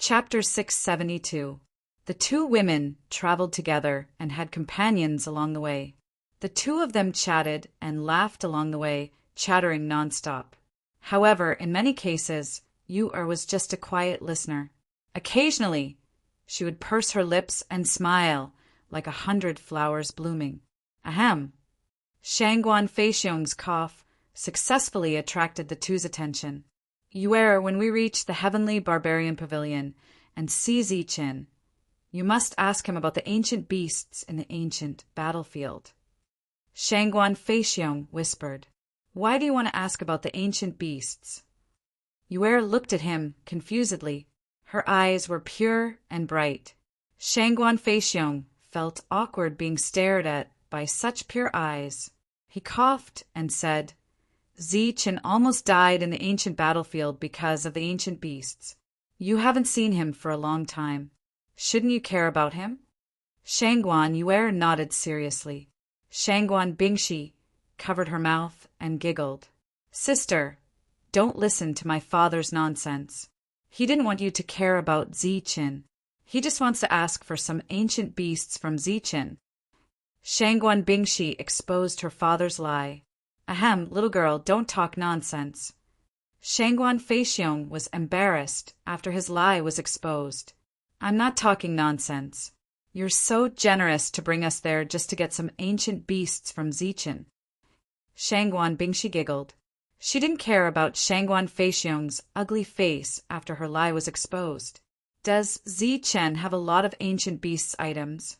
Chapter 672. The two women traveled together and had companions along the way. The two of them chatted and laughed along the way, chattering nonstop. However, in many cases, Yu-Er was just a quiet listener. Occasionally, she would purse her lips and smile like 100 flowers blooming. Ahem! Shangguan Feixiong's cough successfully attracted the two's attention. Yu-Er, when we reach the heavenly barbarian pavilion and see Ziqin, you must ask him about the ancient beasts in the ancient battlefield. Shangguan Feixiong whispered. Why do you want to ask about the ancient beasts? Yu-Er looked at him confusedly. Her eyes were pure and bright. Shangguan Feixiong felt awkward being stared at by such pure eyes. He coughed and said, Ziqin almost died in the ancient battlefield because of the ancient beasts. You haven't seen him for a long time. Shouldn't you care about him? Shangguan Yu-Er nodded seriously. Shangguan Bingshi covered her mouth and giggled. Sister, don't listen to my father's nonsense. He didn't want you to care about Ziqin. He just wants to ask for some ancient beasts from Ziqin. Shangguan Bingshi exposed her father's lie. Ahem, little girl, don't talk nonsense. Shangguan Feixiong was embarrassed after his lie was exposed. I'm not talking nonsense. You're so generous to bring us there just to get some ancient beasts from Ziqin. Shangguan Bingshi giggled. She didn't care about Shangguan Feixiong's ugly face after her lie was exposed. Does Ziqin have a lot of ancient beasts items?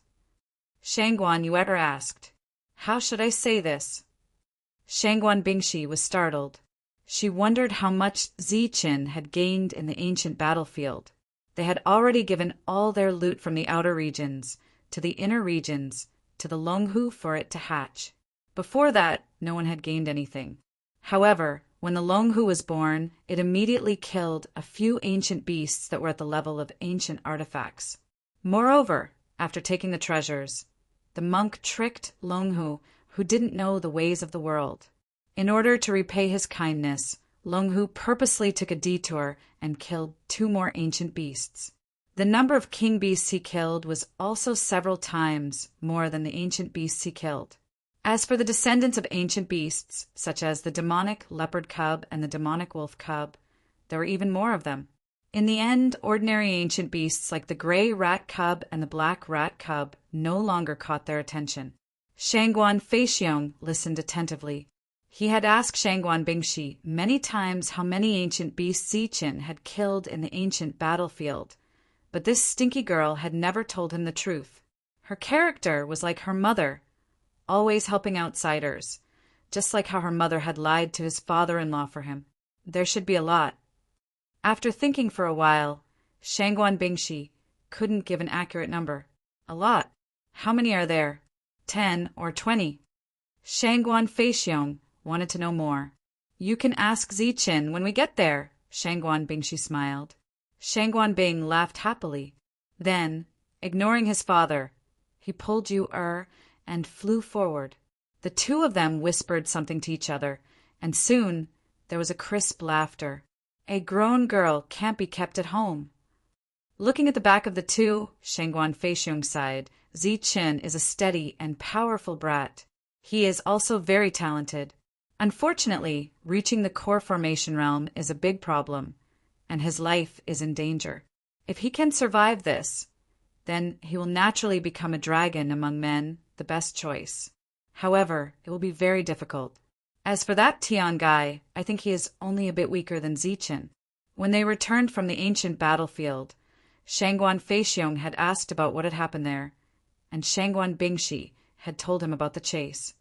Shangguan Yu-Er asked. How should I say this? Shangguan Bingshi was startled. She wondered how much Ziqin had gained in the ancient battlefield. They had already given all their loot from the outer regions to the inner regions to the Longhu for it to hatch. Before that, no one had gained anything. However, when the Longhu was born, it immediately killed a few ancient beasts that were at the level of ancient artifacts. Moreover, after taking the treasures, the monk tricked Longhu, who didn't know the ways of the world. In order to repay his kindness, Longhu purposely took a detour and killed 2 more ancient beasts. The number of king beasts he killed was also several times more than the ancient beasts he killed. As for the descendants of ancient beasts, such as the demonic leopard cub and the demonic wolf cub, there were even more of them. In the end, ordinary ancient beasts like the gray rat cub and the black rat cub no longer caught their attention. Shangguan Feixiong listened attentively. He had asked Shangguan Bingshi many times how many ancient beasts Ziqin had killed in the ancient battlefield, but this stinky girl had never told him the truth. Her character was like her mother, always helping outsiders, just like how her mother had lied to his father-in-law for him. There should be a lot. After thinking for a while, Shangguan Bingshi couldn't give an accurate number. A lot. How many are there? 10 or 20? Shangguan Feixiong wanted to know more. You can ask Ziqin when we get there, Shangguan Bingshi smiled. Shangguan Bing laughed happily. Then, ignoring his father, he pulled Yu-Er and flew forward. The two of them whispered something to each other, and soon there was a crisp laughter. A grown girl can't be kept at home. Looking at the back of the two, Shangguan Feixiong sighed. Ziqin is a steady and powerful brat. He is also very talented. Unfortunately, reaching the core formation realm is a big problem, and his life is in danger. If he can survive this, then he will naturally become a dragon among men, the best choice. However, it will be very difficult. As for that Tian guy, I think he is only a bit weaker than Ziqin. When they returned from the ancient battlefield, Shangguan Feixiong had asked about what had happened there, and Shangguan Bingshi had told him about the chase.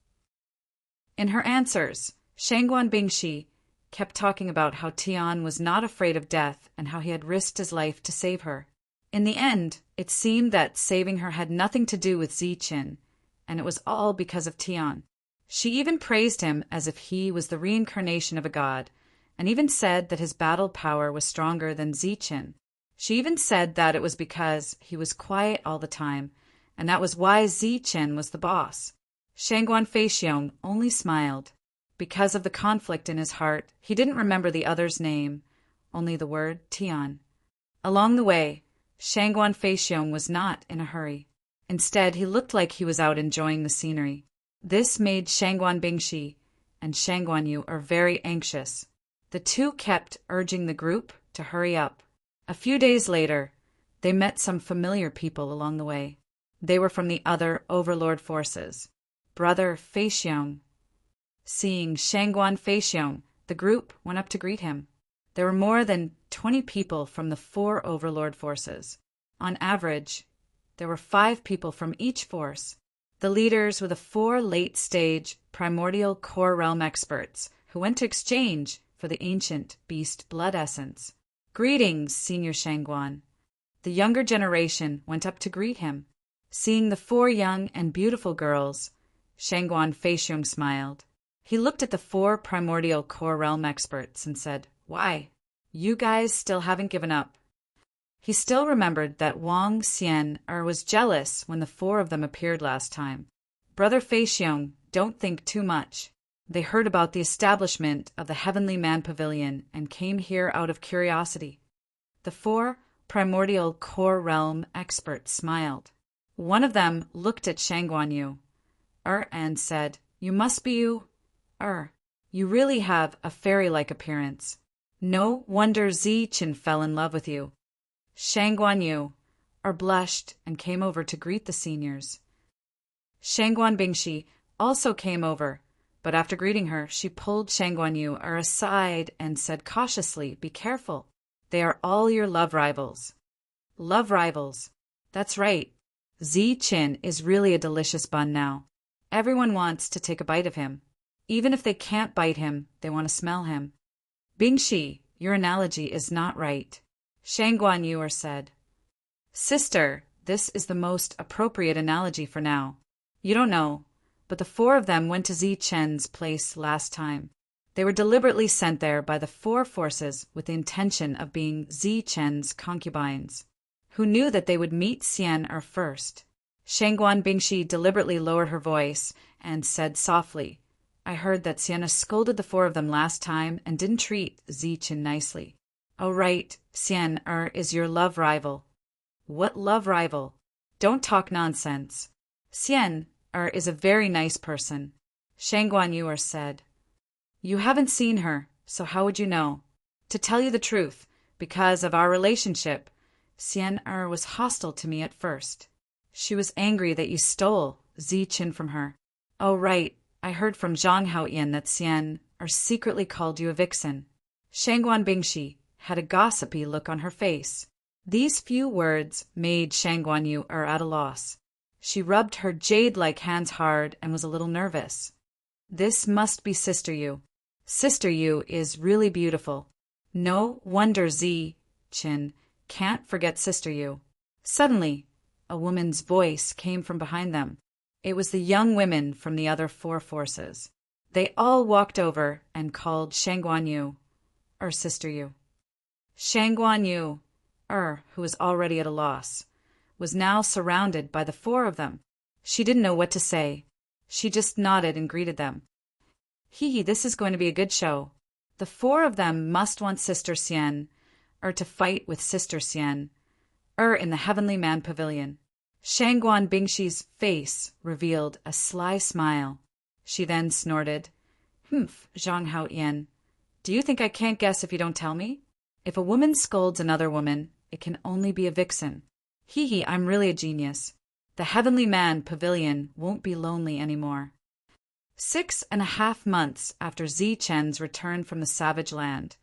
In her answers, Shangguan Bingshi kept talking about how Tian was not afraid of death and how he had risked his life to save her. In the end, it seemed that saving her had nothing to do with Ziqin, and it was all because of Tian. She even praised him as if he was the reincarnation of a god, and even said that his battle power was stronger than Ziqin. She even said that it was because he was quiet all the time, and that was why Ziqin was the boss. Shangguan Feixiong only smiled. Because of the conflict in his heart, he didn't remember the other's name, only the word Tian. Along the way, Shangguan Feixiong was not in a hurry. Instead, he looked like he was out enjoying the scenery. This made Shangguan Bingxi and Shangguan Yu very anxious. The two kept urging the group to hurry up. A few days later, they met some familiar people along the way. They were from the other overlord forces. Brother Feixiong. Seeing Shangguan Feixiong, the group went up to greet him. There were more than 20 people from the 4 overlord forces. On average, there were 5 people from each force. The leaders were the 4 late-stage primordial core realm experts who went to exchange for the ancient beast blood essence. Greetings, Senior Shangguan. The younger generation went up to greet him. Seeing the 4 young and beautiful girls, Shangguan Feixiong smiled. He looked at the 4 primordial core realm experts and said, "Why? You guys still haven't given up." He still remembered that Wang Xian was jealous when the 4 of them appeared last time. Brother Feixiong, don't think too much. They heard about the establishment of the Heavenly Man Pavilion and came here out of curiosity. The 4 primordial core realm experts smiled. One of them looked at Shangguan Yu and said, "You must be you. You really have a fairy-like appearance. No wonder Ziqin fell in love with you." Shangguan Yu blushed and came over to greet the seniors. Shangguan Bingxi also came over, but after greeting her, she pulled Shangguan Yu aside and said cautiously, "Be careful. They are all your love rivals." Love rivals. That's right. Ziqin is really a delicious bun now. Everyone wants to take a bite of him. Even if they can't bite him, they want to smell him. Bingxi, your analogy is not right. Shangguan Yu said. Sister, this is the most appropriate analogy for now. You don't know, but the 4 of them went to Ziqin's place last time. They were deliberately sent there by the 4 forces with the intention of being Ziqin's concubines, who knew that they would meet Xian first. Shangguan Bingxi deliberately lowered her voice and said softly, "I heard that Xian scolded the 4 of them last time and didn't treat Ziqin nicely. Oh right, Xian is your love rival." What love rival? Don't talk nonsense. Xian is a very nice person. Shangguan Yu said. You haven't seen her, so how would you know? To tell you the truth, because of our relationship, Xian was hostile to me at first. She was angry that you stole Ziqin from her. Oh right, I heard from Zhang Haoyan that Xian secretly called you a vixen. Shangguan Bingxi had a gossipy look on her face. These few words made Shangguan Yu at a loss. She rubbed her jade-like hands hard and was a little nervous. This must be Sister Yu. Sister Yu is really beautiful. No wonder Ziqin can't forget Sister Yu. Suddenly, a woman's voice came from behind them. It was the young women from the other 4 forces. They all walked over and called Shangguan Yu, Sister Yu. Shangguan Yu, who was already at a loss, was now surrounded by the 4 of them. She didn't know what to say. She just nodded and greeted them. This is going to be a good show. The 4 of them must want Sister Xian, to fight with Sister Xian, in the Heavenly Man Pavilion. Shangguan Bingxi's face revealed a sly smile. She then snorted, "Humph, Zhang Haoyan. Do you think I can't guess if you don't tell me? If a woman scolds another woman, it can only be a vixen. I'm really a genius. The Heavenly Man Pavilion won't be lonely anymore." 6.5 months after Ziqin's return from the Savage Land,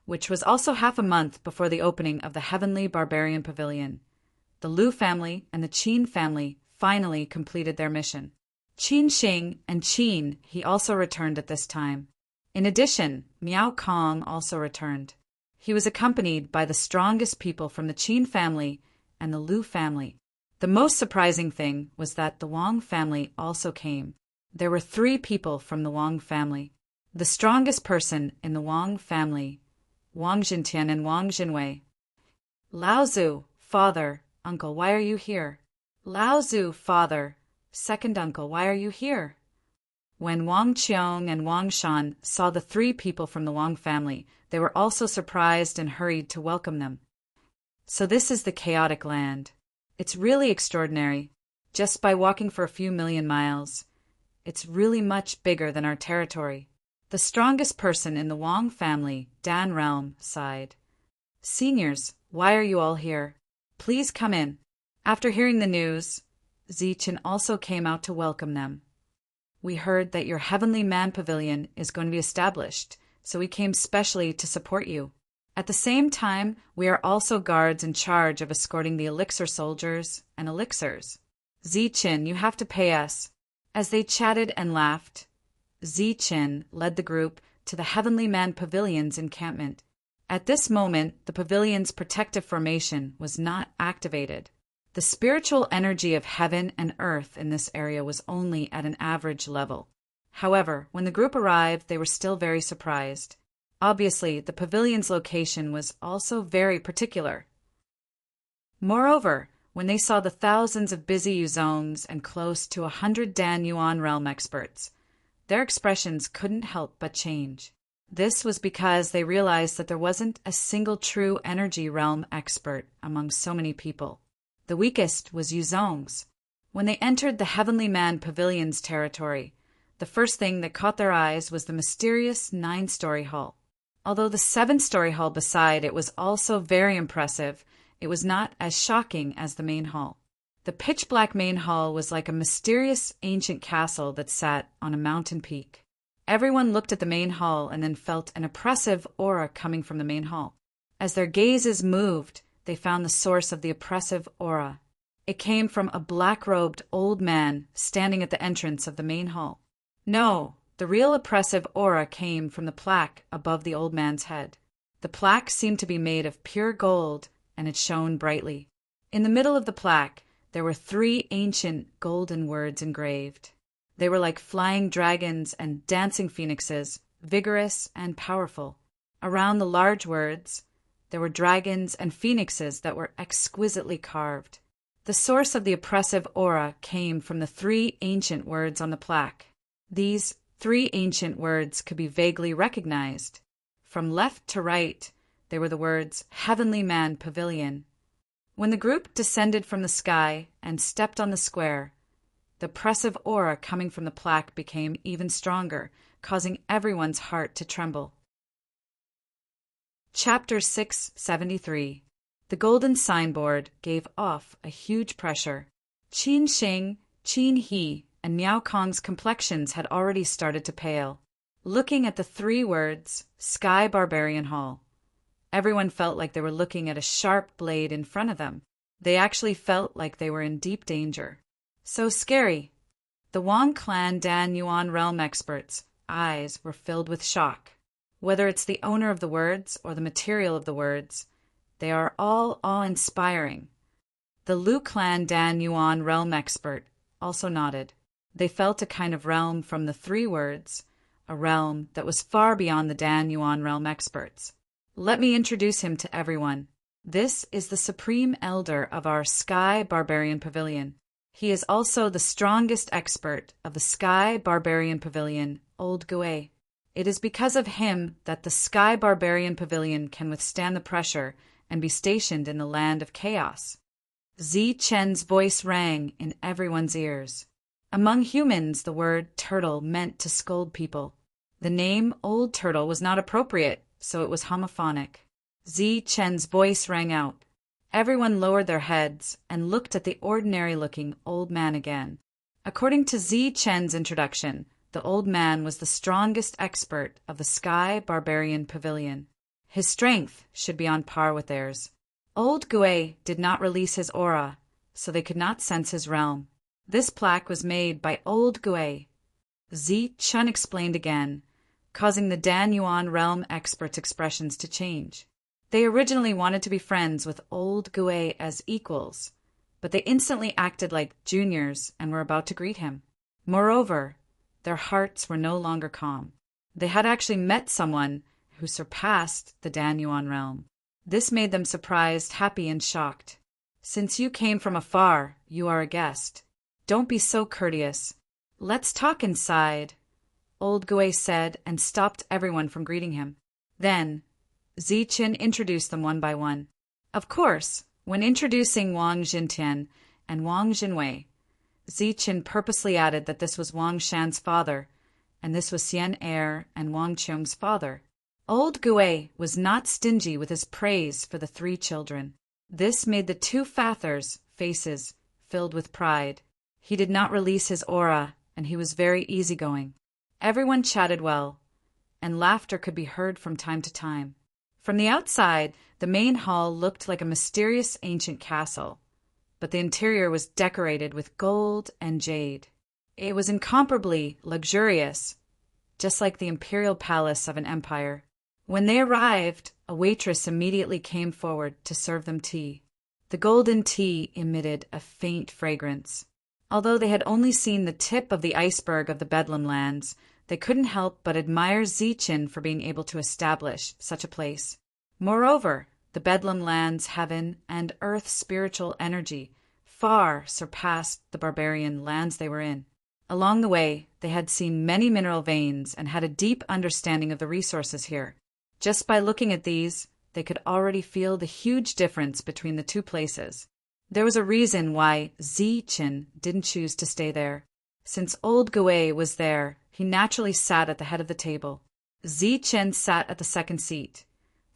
which was also half a month before the opening of the Heavenly Barbarian Pavilion, the Lu family and the Qin family finally completed their mission. Qin Xing and Qin he also returned at this time. In addition, Miao Kong also returned. He was accompanied by the strongest people from the Qin family and the Lu family. The most surprising thing was that the Wang family also came. There were 3 people from the Wang family. The strongest person in the Wang family, Wang Jintian and Wang Jinwei. Laozu, father, uncle, why are you here? Laozu, father, second uncle, why are you here? When Wang Qiong and Wang Shan saw the 3 people from the Wang family, they were also surprised and hurried to welcome them. So this is the chaotic land. It's really extraordinary. Just by walking for a few million miles, it's really much bigger than our territory. The strongest person in the Wong family, Dan Realm, sighed. Seniors, why are you all here? Please come in. After hearing the news, Zichen also came out to welcome them. We heard that your Heavenly Man Pavilion is going to be established, so we came specially to support you. At the same time, we are also guards in charge of escorting the elixir soldiers and elixirs. Zichen, you have to pay us. As they chatted and laughed, Zichen led the group to the Heavenly Man Pavilion's encampment. At this moment, the pavilion's protective formation was not activated. The spiritual energy of heaven and earth in this area was only at an average level. However, when the group arrived, they were still very surprised. Obviously, the pavilion's location was also very particular. Moreover, when they saw the thousands of busy Yuzones and close to 100 Dan Yuan realm experts, their expressions couldn't help but change. This was because they realized that there wasn't a single true energy realm expert among so many people. The weakest was Yuzong's. When they entered the Heavenly Man Pavilion's territory, the first thing that caught their eyes was the mysterious 9-story hall. Although the 7-story hall beside it was also very impressive, it was not as shocking as the main hall. The pitch-black main hall was like a mysterious ancient castle that sat on a mountain peak. Everyone looked at the main hall and then felt an oppressive aura coming from the main hall. As their gazes moved, they found the source of the oppressive aura. It came from a black-robed old man standing at the entrance of the main hall. No, the real oppressive aura came from the plaque above the old man's head. The plaque seemed to be made of pure gold, and it shone brightly. In the middle of the plaque, there were 3 ancient golden words engraved. They were like flying dragons and dancing phoenixes, vigorous and powerful. Around the large words, there were dragons and phoenixes that were exquisitely carved. The source of the oppressive aura came from the 3 ancient words on the plaque. These 3 ancient words could be vaguely recognized. From left to right, they were the words Heavenly Man Pavilion. When the group descended from the sky and stepped on the square, the oppressive aura coming from the plaque became even stronger, causing everyone's heart to tremble. Chapter 673. The golden signboard gave off a huge pressure. Qin Sheng, Qin He, and Miao Kong's complexions had already started to pale. Looking at the 3 words, Sky Barbarian Hall, everyone felt like they were looking at a sharp blade in front of them. They actually felt like they were in deep danger. So scary. The Wang clan Dan Yuan realm experts' eyes were filled with shock. Whether it's the owner of the words or the material of the words, they are all awe-inspiring. The Lu clan Dan Yuan realm expert also nodded. They felt a kind of realm from the 3 words, a realm that was far beyond the Dan Yuan realm experts. Let me introduce him to everyone. This is the supreme elder of our Sky Barbarian Pavilion. He is also the strongest expert of the Sky Barbarian Pavilion, Old Gui. It is because of him that the Sky Barbarian Pavilion can withstand the pressure and be stationed in the land of chaos. Zichen's voice rang in everyone's ears. Among humans, the word turtle meant to scold people. The name Old Turtle was not appropriate, so it was homophonic. Zichen's voice rang out. Everyone lowered their heads and looked at the ordinary-looking old man again. According to Zichen's introduction, the old man was the strongest expert of the Sky Barbarian Pavilion. His strength should be on par with theirs. Old Gui did not release his aura, so they could not sense his realm. This plaque was made by Old Gui. Zichen explained again, causing the Dan Yuan realm experts' expressions to change. They originally wanted to be friends with Old Gui as equals, but they instantly acted like juniors and were about to greet him. Moreover, their hearts were no longer calm. They had actually met someone who surpassed the Dan Yuan realm. This made them surprised, happy, and shocked. Since you came from afar, you are a guest. Don't be so courteous. Let's talk inside, Old Gui said, and stopped everyone from greeting him. Then, Zichen introduced them one by one. Of course, when introducing Wang Jintian and Wang Jinwei, Ziqin purposely added that this was Wang Shan's father, and this was Xian Er and Wang Qiong's father. Old Gui was not stingy with his praise for the three children. This made the two fathers' faces filled with pride. He did not release his aura, and he was very easygoing. Everyone chatted well, and laughter could be heard from time to time. From the outside, the main hall looked like a mysterious ancient castle, but the interior was decorated with gold and jade. It was incomparably luxurious, just like the imperial palace of an empire. When they arrived, a waitress immediately came forward to serve them tea. The golden tea emitted a faint fragrance. Although they had only seen the tip of the iceberg of the Bedlam lands, they couldn't help but admire Ziqin for being able to establish such a place. Moreover, the Bedlam lands' heaven and earth spiritual energy far surpassed the barbarian lands they were in. Along the way, they had seen many mineral veins and had a deep understanding of the resources here. Just by looking at these, they could already feel the huge difference between the two places. There was a reason why Ziqin didn't choose to stay there. Since old Gui was there, he naturally sat at the head of the table. Ziqin sat at the second seat,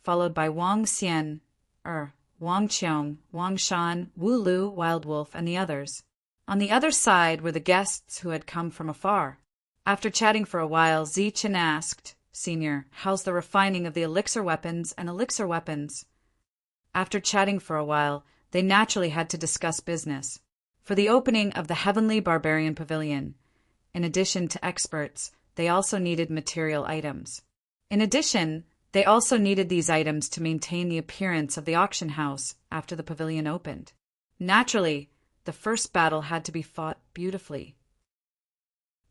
followed by Wang Xian, Wang Qiong, Wang Shan, Wu Lu, Wild Wolf, and the others. On the other side were the guests who had come from afar. After chatting for a while, Ziqin asked, "Senior, how's the refining of the elixir weapons and elixir weapons?" After chatting for a while, they naturally had to discuss business. For the opening of the Heavenly Barbarian Pavilion, in addition to experts, they also needed material items. In addition, they also needed these items to maintain the appearance of the auction house after the pavilion opened. Naturally, the first battle had to be fought beautifully.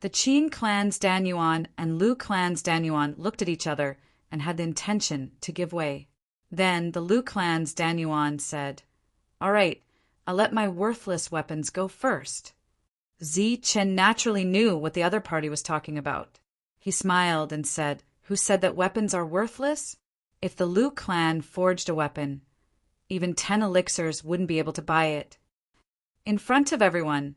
The Qin clan's Danyuan and Lu clan's Danyuan looked at each other and had the intention to give way. Then the Lu clan's Danyuan said, "All right, I'll let my worthless weapons go first." Ziqin naturally knew what the other party was talking about. He smiled and said, "Who said that weapons are worthless? If the Lu clan forged a weapon, even 10 elixirs wouldn't be able to buy it." In front of everyone,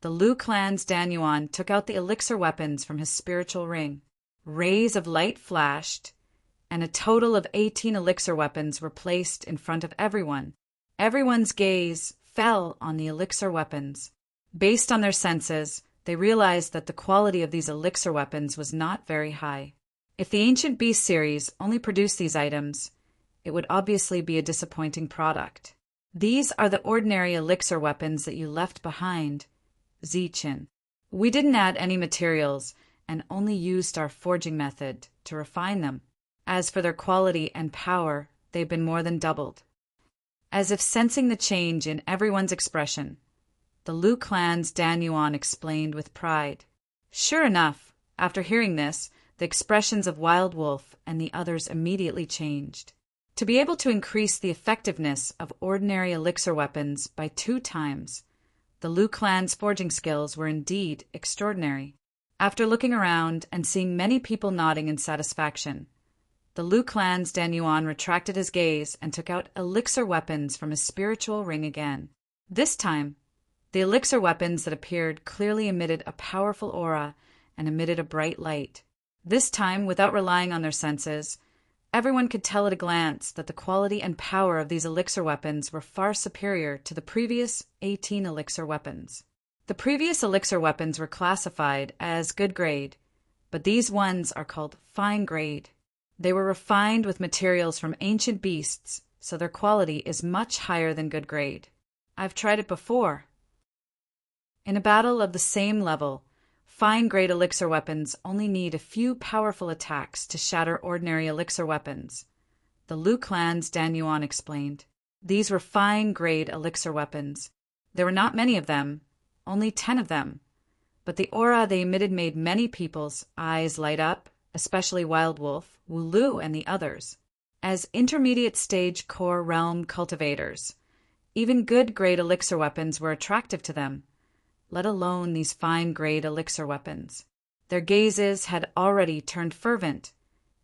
the Lu clan's Danyuan took out the elixir weapons from his spiritual ring. Rays of light flashed, and a total of 18 elixir weapons were placed in front of everyone. Everyone's gaze fell on the elixir weapons. Based on their senses, they realized that the quality of these elixir weapons was not very high. If the Ancient Beast series only produced these items, it would obviously be a disappointing product. "These are the ordinary elixir weapons that you left behind, Ziqin. We didn't add any materials and only used our forging method to refine them. As for their quality and power, they've been more than doubled." As if sensing the change in everyone's expression, the Lu clan's Danyuan explained with pride. Sure enough, after hearing this, the expressions of Wild Wolf and the others immediately changed. To be able to increase the effectiveness of ordinary elixir weapons by 2 times, the Lu clan's forging skills were indeed extraordinary. After looking around and seeing many people nodding in satisfaction, the Lu clan's Danyuan retracted his gaze and took out elixir weapons from his spiritual ring again. This time, the elixir weapons that appeared clearly emitted a powerful aura and emitted a bright light. This time, without relying on their senses, everyone could tell at a glance that the quality and power of these elixir weapons were far superior to the previous 18 elixir weapons. The previous elixir weapons were classified as good grade, but these ones are called fine grade. They were refined with materials from ancient beasts, so their quality is much higher than good grade. I've tried it before. In a battle of the same level, fine-grade elixir weapons only need a few powerful attacks to shatter ordinary elixir weapons, the Lu clan's Danyuan explained. These were fine-grade elixir weapons. There were not many of them, only 10 of them, but the aura they emitted made many people's eyes light up, especially Wild Wolf, Wu Lu, and the others. As intermediate-stage core realm cultivators, even good-grade elixir weapons were attractive to them, let alone these fine-grade elixir weapons. Their gazes had already turned fervent,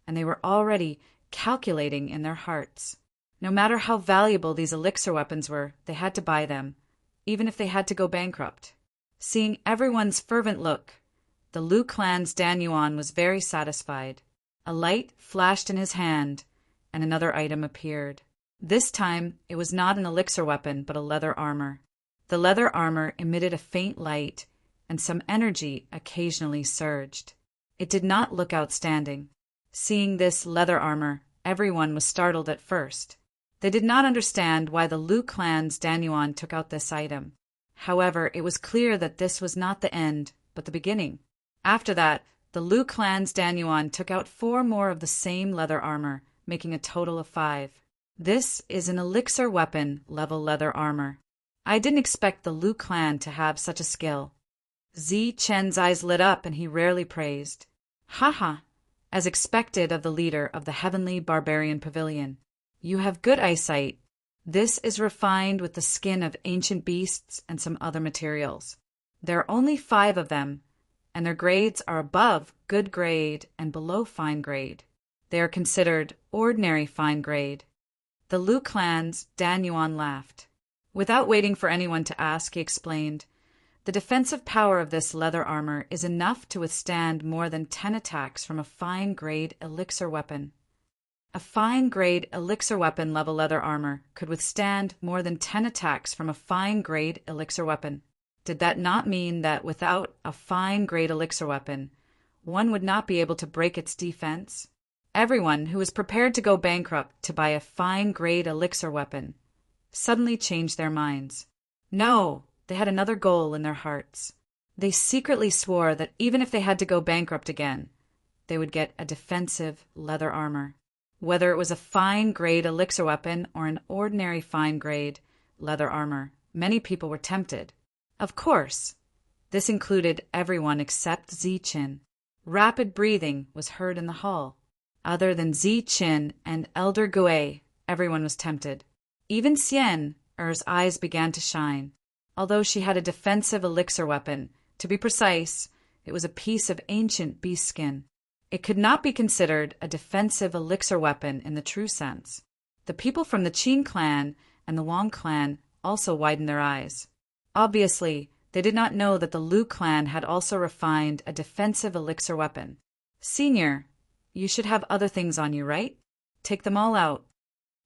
and they were already calculating in their hearts. No matter how valuable these elixir weapons were, they had to buy them, even if they had to go bankrupt. Seeing everyone's fervent look, the Liu clan's Dan Yuan was very satisfied. A light flashed in his hand, and another item appeared. This time, it was not an elixir weapon, but a leather armor. The leather armor emitted a faint light, and some energy occasionally surged. It did not look outstanding. Seeing this leather armor, everyone was startled at first. They did not understand why the Liu clan's Dan Yuan took out this item. However, it was clear that this was not the end, but the beginning. After that, the Liu clan's Dan Yuan took out 4 more of the same leather armor, making a total of 5. This is an elixir weapon level leather armor. I didn't expect the Liu clan to have such a skill. Zi Chen's eyes lit up and he rarely praised. Haha, as expected of the leader of the Heavenly Barbarian Pavilion. You have good eyesight. This is refined with the skin of ancient beasts and some other materials. There are only 5 of them, and their grades are above good grade and below fine grade. They are considered ordinary fine grade. The Liu clan's Dan Yuan laughed. Without waiting for anyone to ask, he explained, the defensive power of this leather armor is enough to withstand more than 10 attacks from a fine-grade elixir weapon. A fine-grade elixir weapon level leather armor could withstand more than 10 attacks from a fine-grade elixir weapon. Did that not mean that without a fine-grade elixir weapon, one would not be able to break its defense? Everyone who was prepared to go bankrupt to buy a fine-grade elixir weapon suddenly changed their minds. No, they had another goal in their hearts. They secretly swore that even if they had to go bankrupt again, they would get a defensive leather armor. Whether it was a fine-grade elixir weapon or an ordinary fine-grade leather armor, many people were tempted. Of course, this included everyone except Zi Qin. Rapid breathing was heard in the hall. Other than Zi Qin and Elder Gui, everyone was tempted. Even Xian Er's eyes began to shine. Although she had a defensive elixir weapon, to be precise, it was a piece of ancient beast skin. It could not be considered a defensive elixir weapon in the true sense. The people from the Qin clan and the Wang clan also widened their eyes. Obviously, they did not know that the Liu clan had also refined a defensive elixir weapon. Senior, you should have other things on you, right? Take them all out.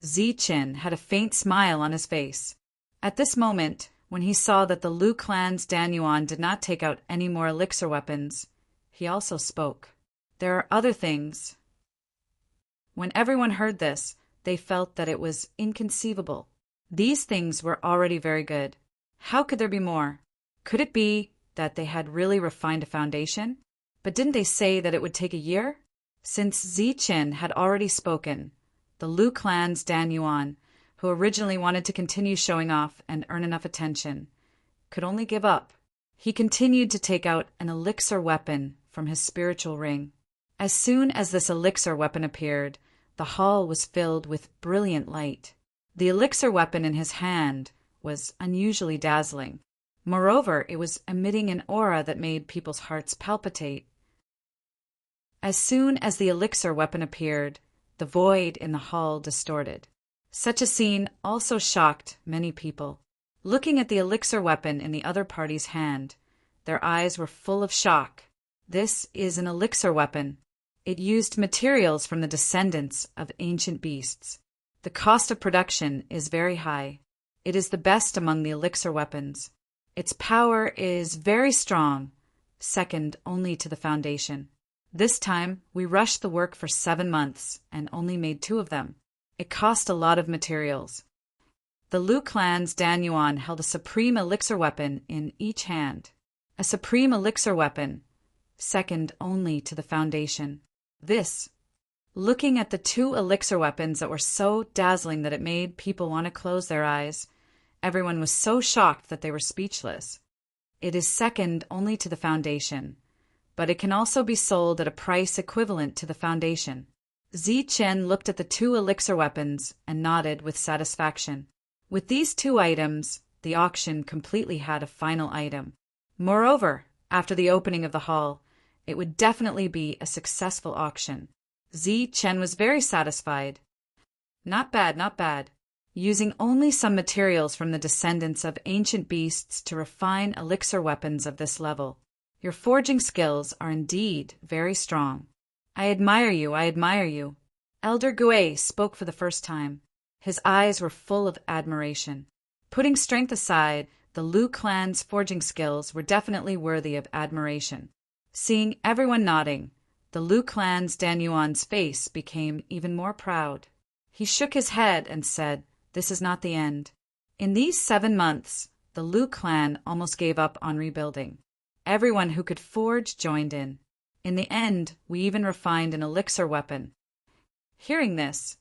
Zi Qin had a faint smile on his face. At this moment, when he saw that the Liu clan's Dan Yuan did not take out any more elixir weapons, he also spoke. There are other things. When everyone heard this, they felt that it was inconceivable. These things were already very good. How could there be more? Could it be that they had really refined a foundation? But didn't they say that it would take a year? Since Zi Qin had already spoken, the Liu clan's Dan Yuan, who originally wanted to continue showing off and earn enough attention, could only give up. He continued to take out an elixir weapon from his spiritual ring. As soon as this elixir weapon appeared, the hall was filled with brilliant light. The elixir weapon in his hand was unusually dazzling. Moreover, it was emitting an aura that made people's hearts palpitate. As soon as the elixir weapon appeared, the void in the hall distorted. Such a scene also shocked many people. Looking at the elixir weapon in the other party's hand, their eyes were full of shock. This is an elixir weapon. It used materials from the descendants of ancient beasts. The cost of production is very high. It is the best among the elixir weapons. Its power is very strong, second only to the foundation. This time, we rushed the work for 7 months and only made 2 of them. It cost a lot of materials. The Liu clan's Dan Yuan held a supreme elixir weapon in each hand. A supreme elixir weapon, second only to the foundation. This, looking at the 2 elixir weapons that were so dazzling that it made people want to close their eyes, everyone was so shocked that they were speechless. It is second only to the foundation, but it can also be sold at a price equivalent to the foundation. Zi Chen looked at the 2 elixir weapons and nodded with satisfaction. With these 2 items, the auction completely had a final item. Moreover, after the opening of the hall, it would definitely be a successful auction. Zi Chen was very satisfied. Not bad, not bad. Using only some materials from the descendants of ancient beasts to refine elixir weapons of this level. Your forging skills are indeed very strong. I admire you, I admire you. Elder Guay spoke for the first time. His eyes were full of admiration. Putting strength aside, the Lu clan's forging skills were definitely worthy of admiration. Seeing everyone nodding, the Lu clan's Dan Yuan's face became even more proud. He shook his head and said, "This is not the end." In these 7 months, the Lu clan almost gave up on rebuilding. Everyone who could forge joined in. In the end, we even refined an elixir weapon. Hearing this,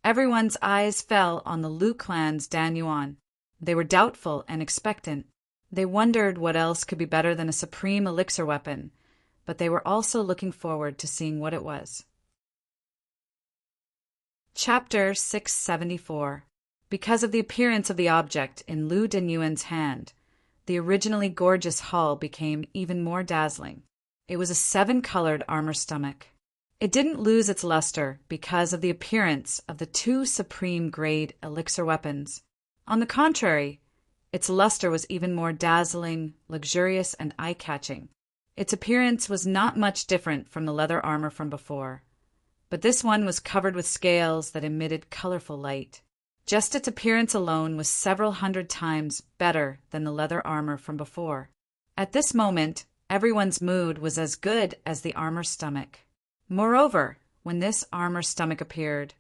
everyone's eyes fell on the Lu clan's Dan Yuan. They were doubtful and expectant. They wondered what else could be better than a supreme elixir weapon, but they were also looking forward to seeing what it was. Chapter 674. Because of the appearance of the object in Lu Dinyuan's hand, the originally gorgeous hull became even more dazzling. It was a 7-colored armor stomach. It didn't lose its luster because of the appearance of the 2 supreme-grade elixir weapons. On the contrary, its luster was even more dazzling, luxurious, and eye-catching. Its appearance was not much different from the leather armor from before, but this one was covered with scales that emitted colorful light. Just its appearance alone was several hundred times better than the leather armor from before. At this moment, everyone's mood was as good as the armor stomach. Moreover, when this armor stomach appeared,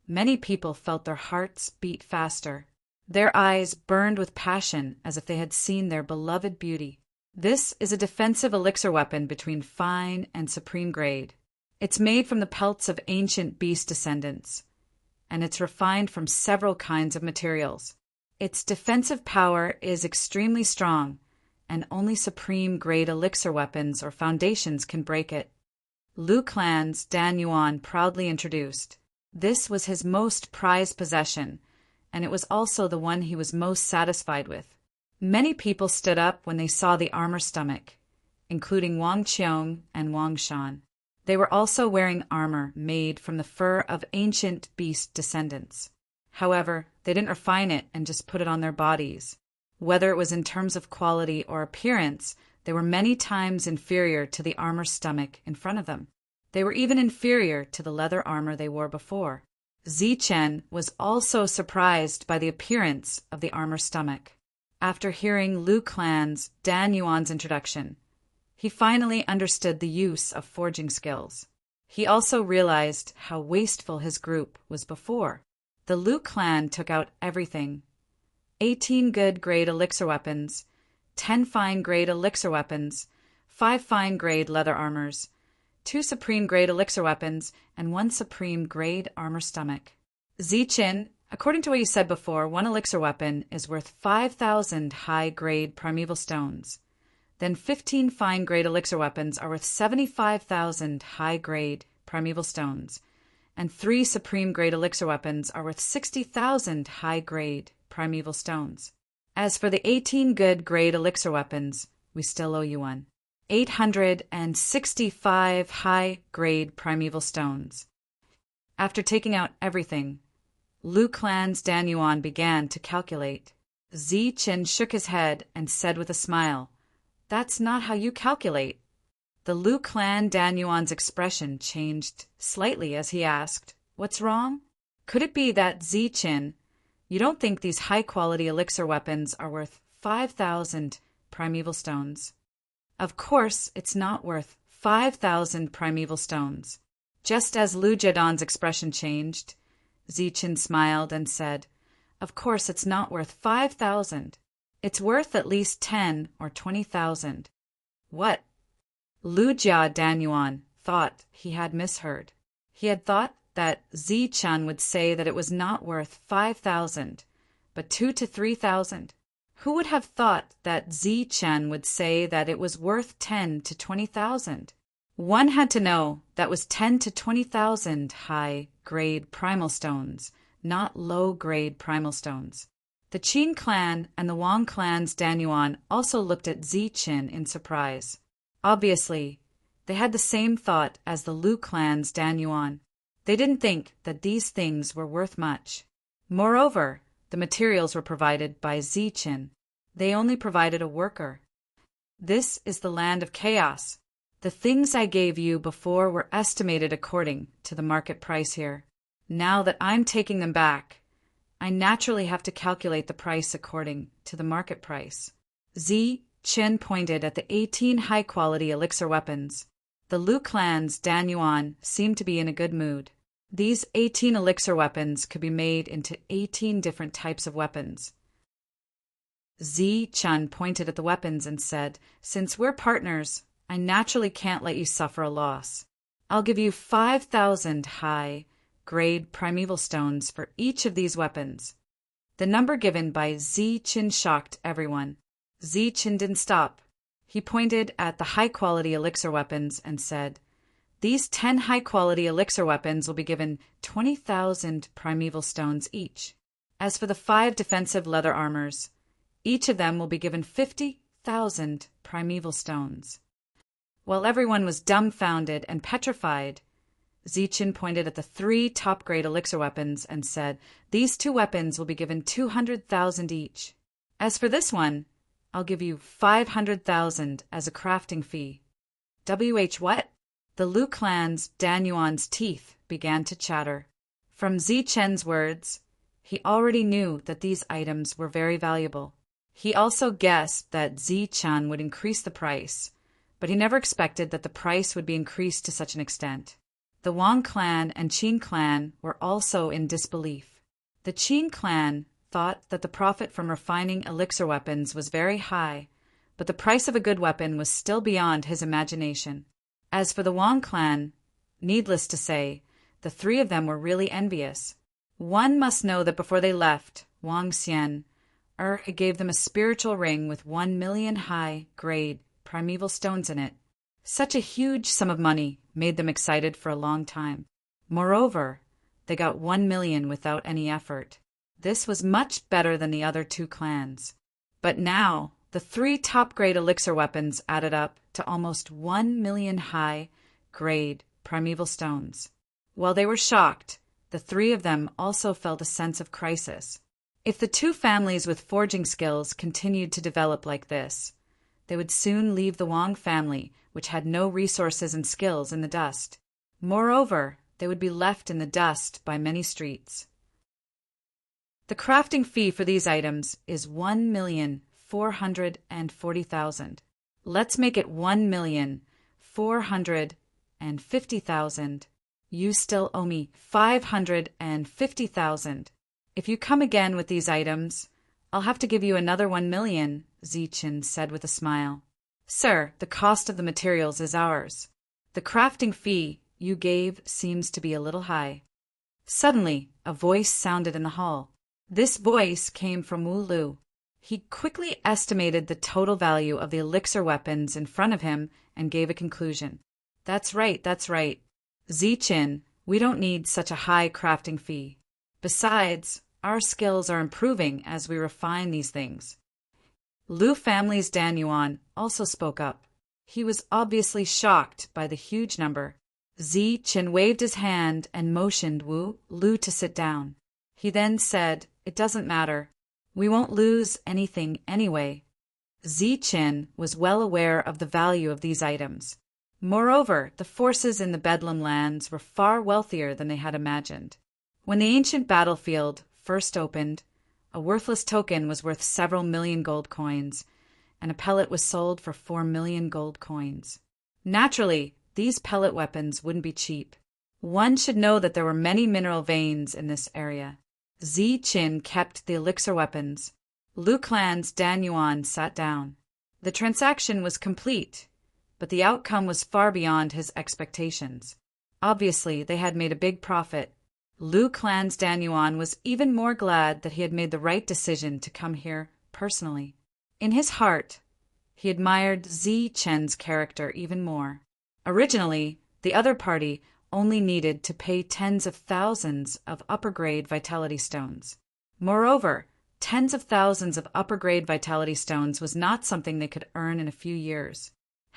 many people felt their hearts beat faster. Their eyes burned with passion as if they had seen their beloved beauty. This is a defensive elixir weapon between fine and supreme grade. It's made from the pelts of ancient beast descendants, and it's refined from several kinds of materials. Its defensive power is extremely strong, and only supreme-grade elixir weapons or foundations can break it. Lu clan's Dan Yuan proudly introduced. This was his most prized possession, and it was also the one he was most satisfied with. Many people stood up when they saw the armor stomach, including Wang Qiong and Wang Shan. They were also wearing armor made from the fur of ancient beast descendants. However, they didn't refine it and just put it on their bodies. Whether it was in terms of quality or appearance, they were many times inferior to the armor stomach in front of them. They were even inferior to the leather armor they wore before. Zichen was also surprised by the appearance of the armor stomach. After hearing Lu clan's Dan Yuan's introduction, he finally understood the use of forging skills. He also realized how wasteful his group was before. The Lu clan took out everything: 18 good-grade elixir weapons, 10 fine-grade elixir weapons, 5 fine-grade leather armors, 2 supreme-grade elixir weapons, and 1 supreme-grade armor stomach. Zichen, according to what you said before, 1 elixir weapon is worth 5,000 high-grade primeval stones. Then 15 fine-grade elixir weapons are worth 75,000 high-grade primeval stones, and 3 supreme-grade elixir weapons are worth 60,000 high-grade primeval stones. As for the 18 good-grade elixir weapons, we still owe you one. 865 high-grade primeval stones. After taking out everything, Lu clan's Dan Yuan began to calculate. Zichen shook his head and said with a smile, "That's not how you calculate." The Lu clan Dan Yuan's expression changed slightly as he asked, "What's wrong? Could it be that, Zichen, you don't think these high-quality elixir weapons are worth 5,000 primeval stones?" "Of course it's not worth 5,000 primeval stones." Just as Lu Jidan's expression changed, Zichen smiled and said, "Of course it's not worth 5,000. It's worth at least 10 or 20,000. What? Lu Jia Dan Yuan thought he had misheard. He had thought that Zichen would say that it was not worth 5,000, but 2 to 3,000. Who would have thought that Zichen would say that it was worth 10 to 20,000? One had to know that was 10 to 20,000 high-grade primal stones, not low-grade primal stones. The Qin clan and the Wang clan's Dan Yuan also looked at Zichen in surprise. Obviously, they had the same thought as the Lu clan's Dan Yuan. They didn't think that these things were worth much. Moreover, the materials were provided by Zichen. They only provided a worker. This is the land of chaos. The things I gave you before were estimated according to the market price here. Now that I'm taking them back, I naturally have to calculate the price according to the market price. Chen pointed at the 18 high-quality elixir weapons. The Lu clan's Dan Yuan seemed to be in a good mood. These 18 elixir weapons could be made into 18 different types of weapons. Chen pointed at the weapons and said, "Since we're partners, I naturally can't let you suffer a loss. I'll give you 5,000 high-grade primeval stones for each of these weapons." The number given by Chen shocked everyone. Chen didn't stop. He pointed at the high-quality elixir weapons and said, "These 10 high-quality elixir weapons will be given 20,000 primeval stones each. As for the 5 defensive leather armors, each of them will be given 50,000 primeval stones." While everyone was dumbfounded and petrified, Chen pointed at the 3 top-grade elixir weapons and said, "These 2 weapons will be given 200,000 each. As for this one, I'll give you 500,000 as a crafting fee." What? The Lu clan's Dan Yuan's teeth began to chatter. From Chen's words, he already knew that these items were very valuable. He also guessed that Chen would increase the price, but he never expected that the price would be increased to such an extent. The Wang clan and Qin clan were also in disbelief. The Qin clan thought that the profit from refining elixir weapons was very high, but the price of a good weapon was still beyond his imagination. As for the Wang clan, needless to say, the 3 of them were really envious. One must know that before they left, Wang Xian gave them a spiritual ring with 1 million high-grade primeval stones in it. Such a huge sum of money made them excited for a long time. Moreover, they got 1 million without any effort. This was much better than the other 2 clans. But now, the 3 top-grade elixir weapons added up to almost 1 million high-grade primeval stones. While they were shocked, the 3 of them also felt a sense of crisis. If the 2 families with forging skills continued to develop like this, they would soon leave the Wang family, which had no resources and skills, in the dust. Moreover, they would be left in the dust by many streets. The crafting fee for these items is 1,440,000. Let's make it 1,450,000. You still owe me 550,000. If you come again with these items, I'll have to give you another 1 million, Chen said with a smile. "Sir, the cost of the materials is ours. The crafting fee you gave seems to be a little high." Suddenly, a voice sounded in the hall. This voice came from Wu Lu. He quickly estimated the total value of the elixir weapons in front of him and gave a conclusion. That's right. Chen, we don't need such a high crafting fee. Besides, our skills are improving as we refine these things. Lu family's Dan Yuan also spoke up. He was obviously shocked by the huge number. Chen waved his hand and motioned Wu Lu to sit down. He then said, "It doesn't matter. We won't lose anything anyway." Chen was well aware of the value of these items. Moreover, the forces in the Bedlam lands were far wealthier than they had imagined. When the ancient battlefield first opened, a worthless token was worth several million gold coins, and a pellet was sold for 4 million gold coins. Naturally, these pellet weapons wouldn't be cheap. One should know that there were many mineral veins in this area. Chen kept the elixir weapons. Lu clan's Dan Yuan sat down. The transaction was complete, but the outcome was far beyond his expectations. Obviously, they had made a big profit. Lu clan's Dan Yuan was even more glad that he had made the right decision to come here personally. In his heart, he admired Chen's character even more. Originally, the other party only needed to pay tens of thousands of upper-grade vitality stones. Moreover, tens of thousands of upper-grade vitality stones was not something they could earn in a few years.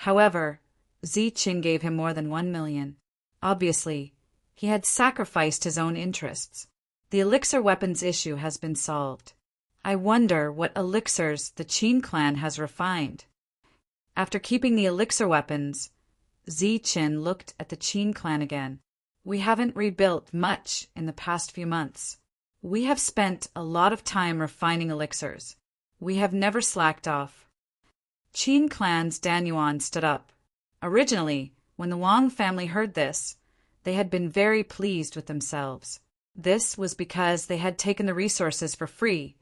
However, Chen gave him more than 1 million. Obviously, He had sacrificed his own interests. The elixir weapons issue has been solved. I wonder what elixirs the Qin clan has refined. After keeping the elixir weapons, Ziqin looked at the Qin clan again. We haven't rebuilt much in the past few months. We have spent a lot of time refining elixirs. We have never slacked off. Qin clan's Danyuan stood up. Originally, when the Wang family heard this, they had been very pleased with themselves. This was because they had taken the resources for free,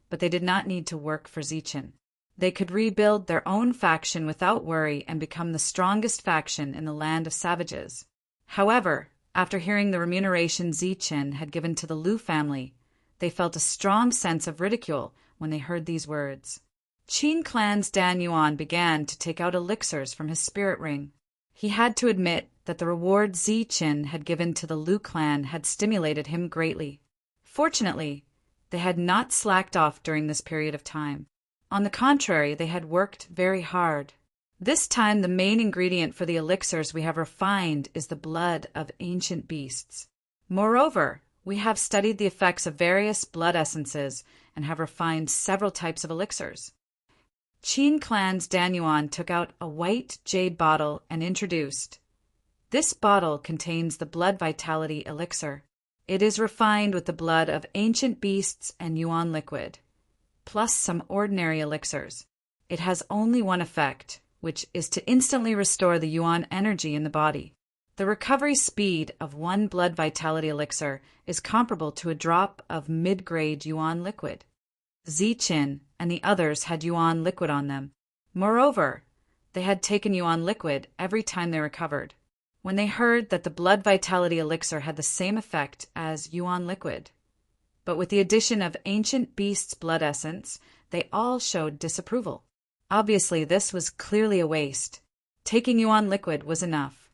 but they did not need to work for Ziqin. They could rebuild their own faction without worry and become the strongest faction in the land of savages. However, after hearing the remuneration Ziqin had given to the Lu family, they felt a strong sense of ridicule when they heard these words. Qin clan's Danyuan began to take out elixirs from his spirit ring. He had to admit that the reward Ziqin had given to the Lu clan had stimulated him greatly. Fortunately, they had not slacked off during this period of time. On the contrary, they had worked very hard. This time the main ingredient for the elixirs we have refined is the blood of ancient beasts. Moreover, we have studied the effects of various blood essences and have refined several types of elixirs. Qin clan's Danyuan took out a white jade bottle and introduced. This bottle contains the blood vitality elixir. It is refined with the blood of ancient beasts and yuan liquid, plus some ordinary elixirs. It has only one effect, which is to instantly restore the yuan energy in the body. The recovery speed of one blood vitality elixir is comparable to a drop of mid-grade yuan liquid. Ziqin and the others had yuan liquid on them. Moreover, they had taken yuan liquid every time they recovered. When they heard that the blood vitality elixir had the same effect as yuan liquid, but with the addition of ancient beast's blood essence, they all showed disapproval. Obviously, this was clearly a waste. Taking yuan liquid was enough.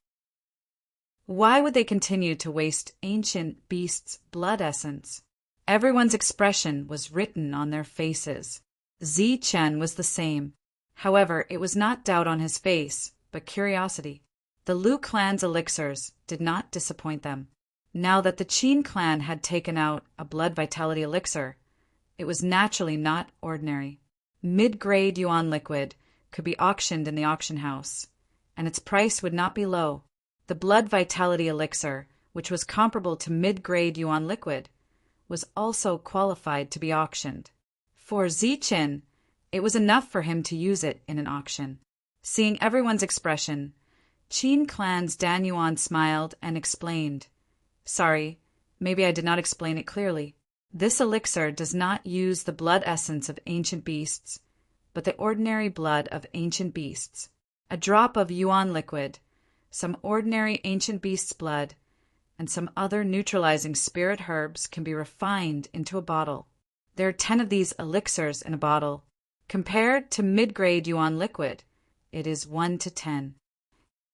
Why would they continue to waste ancient beast's blood essence? Everyone's expression was written on their faces. Ziqin was the same. However, it was not doubt on his face, but curiosity. The Lu clan's elixirs did not disappoint them. Now that the Qin clan had taken out a blood vitality elixir, it was naturally not ordinary. Mid-grade yuan liquid could be auctioned in the auction house, and its price would not be low. The blood vitality elixir, which was comparable to mid-grade yuan liquid, was also qualified to be auctioned. For Ziqin, it was enough for him to use it in an auction. Seeing everyone's expression, Qin clan's Danyuan smiled and explained, "Sorry, maybe I did not explain it clearly. This elixir does not use the blood essence of ancient beasts, but the ordinary blood of ancient beasts. A drop of yuan liquid, some ordinary ancient beast's blood, and some other neutralizing spirit herbs can be refined into a bottle. There are 10 of these elixirs in a bottle. Compared to mid-grade yuan liquid, it is 1 to 10.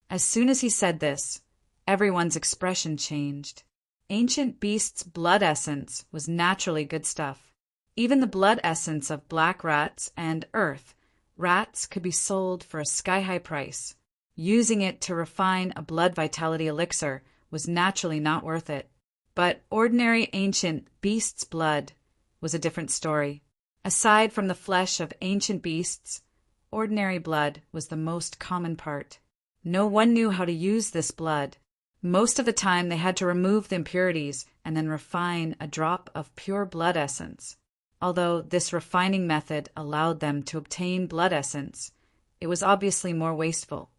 As soon as he said this, everyone's expression changed. Ancient beast's blood essence was naturally good stuff. Even the blood essence of black rats and earth rats could be sold for a sky-high price. Using it to refine a blood vitality elixir was naturally not worth it. But ordinary ancient beast's blood was a different story. Aside from the flesh of ancient beasts, ordinary blood was the most common part. No one knew how to use this blood. Most of the time they had to remove the impurities and then refine a drop of pure blood essence. Although this refining method allowed them to obtain blood essence, it was obviously more wasteful.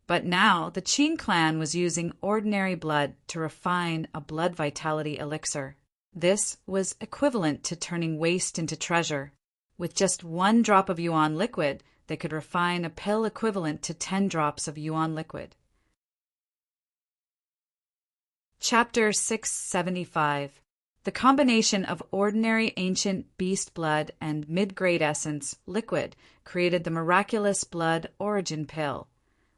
But now the Qin clan was using ordinary blood to refine a blood vitality elixir. This was equivalent to turning waste into treasure. With just 1 drop of yuan liquid, they could refine a pill equivalent to 10 drops of yuan liquid. Chapter 675. The combination of ordinary ancient beast blood and mid-grade essence liquid created the miraculous blood origin pill,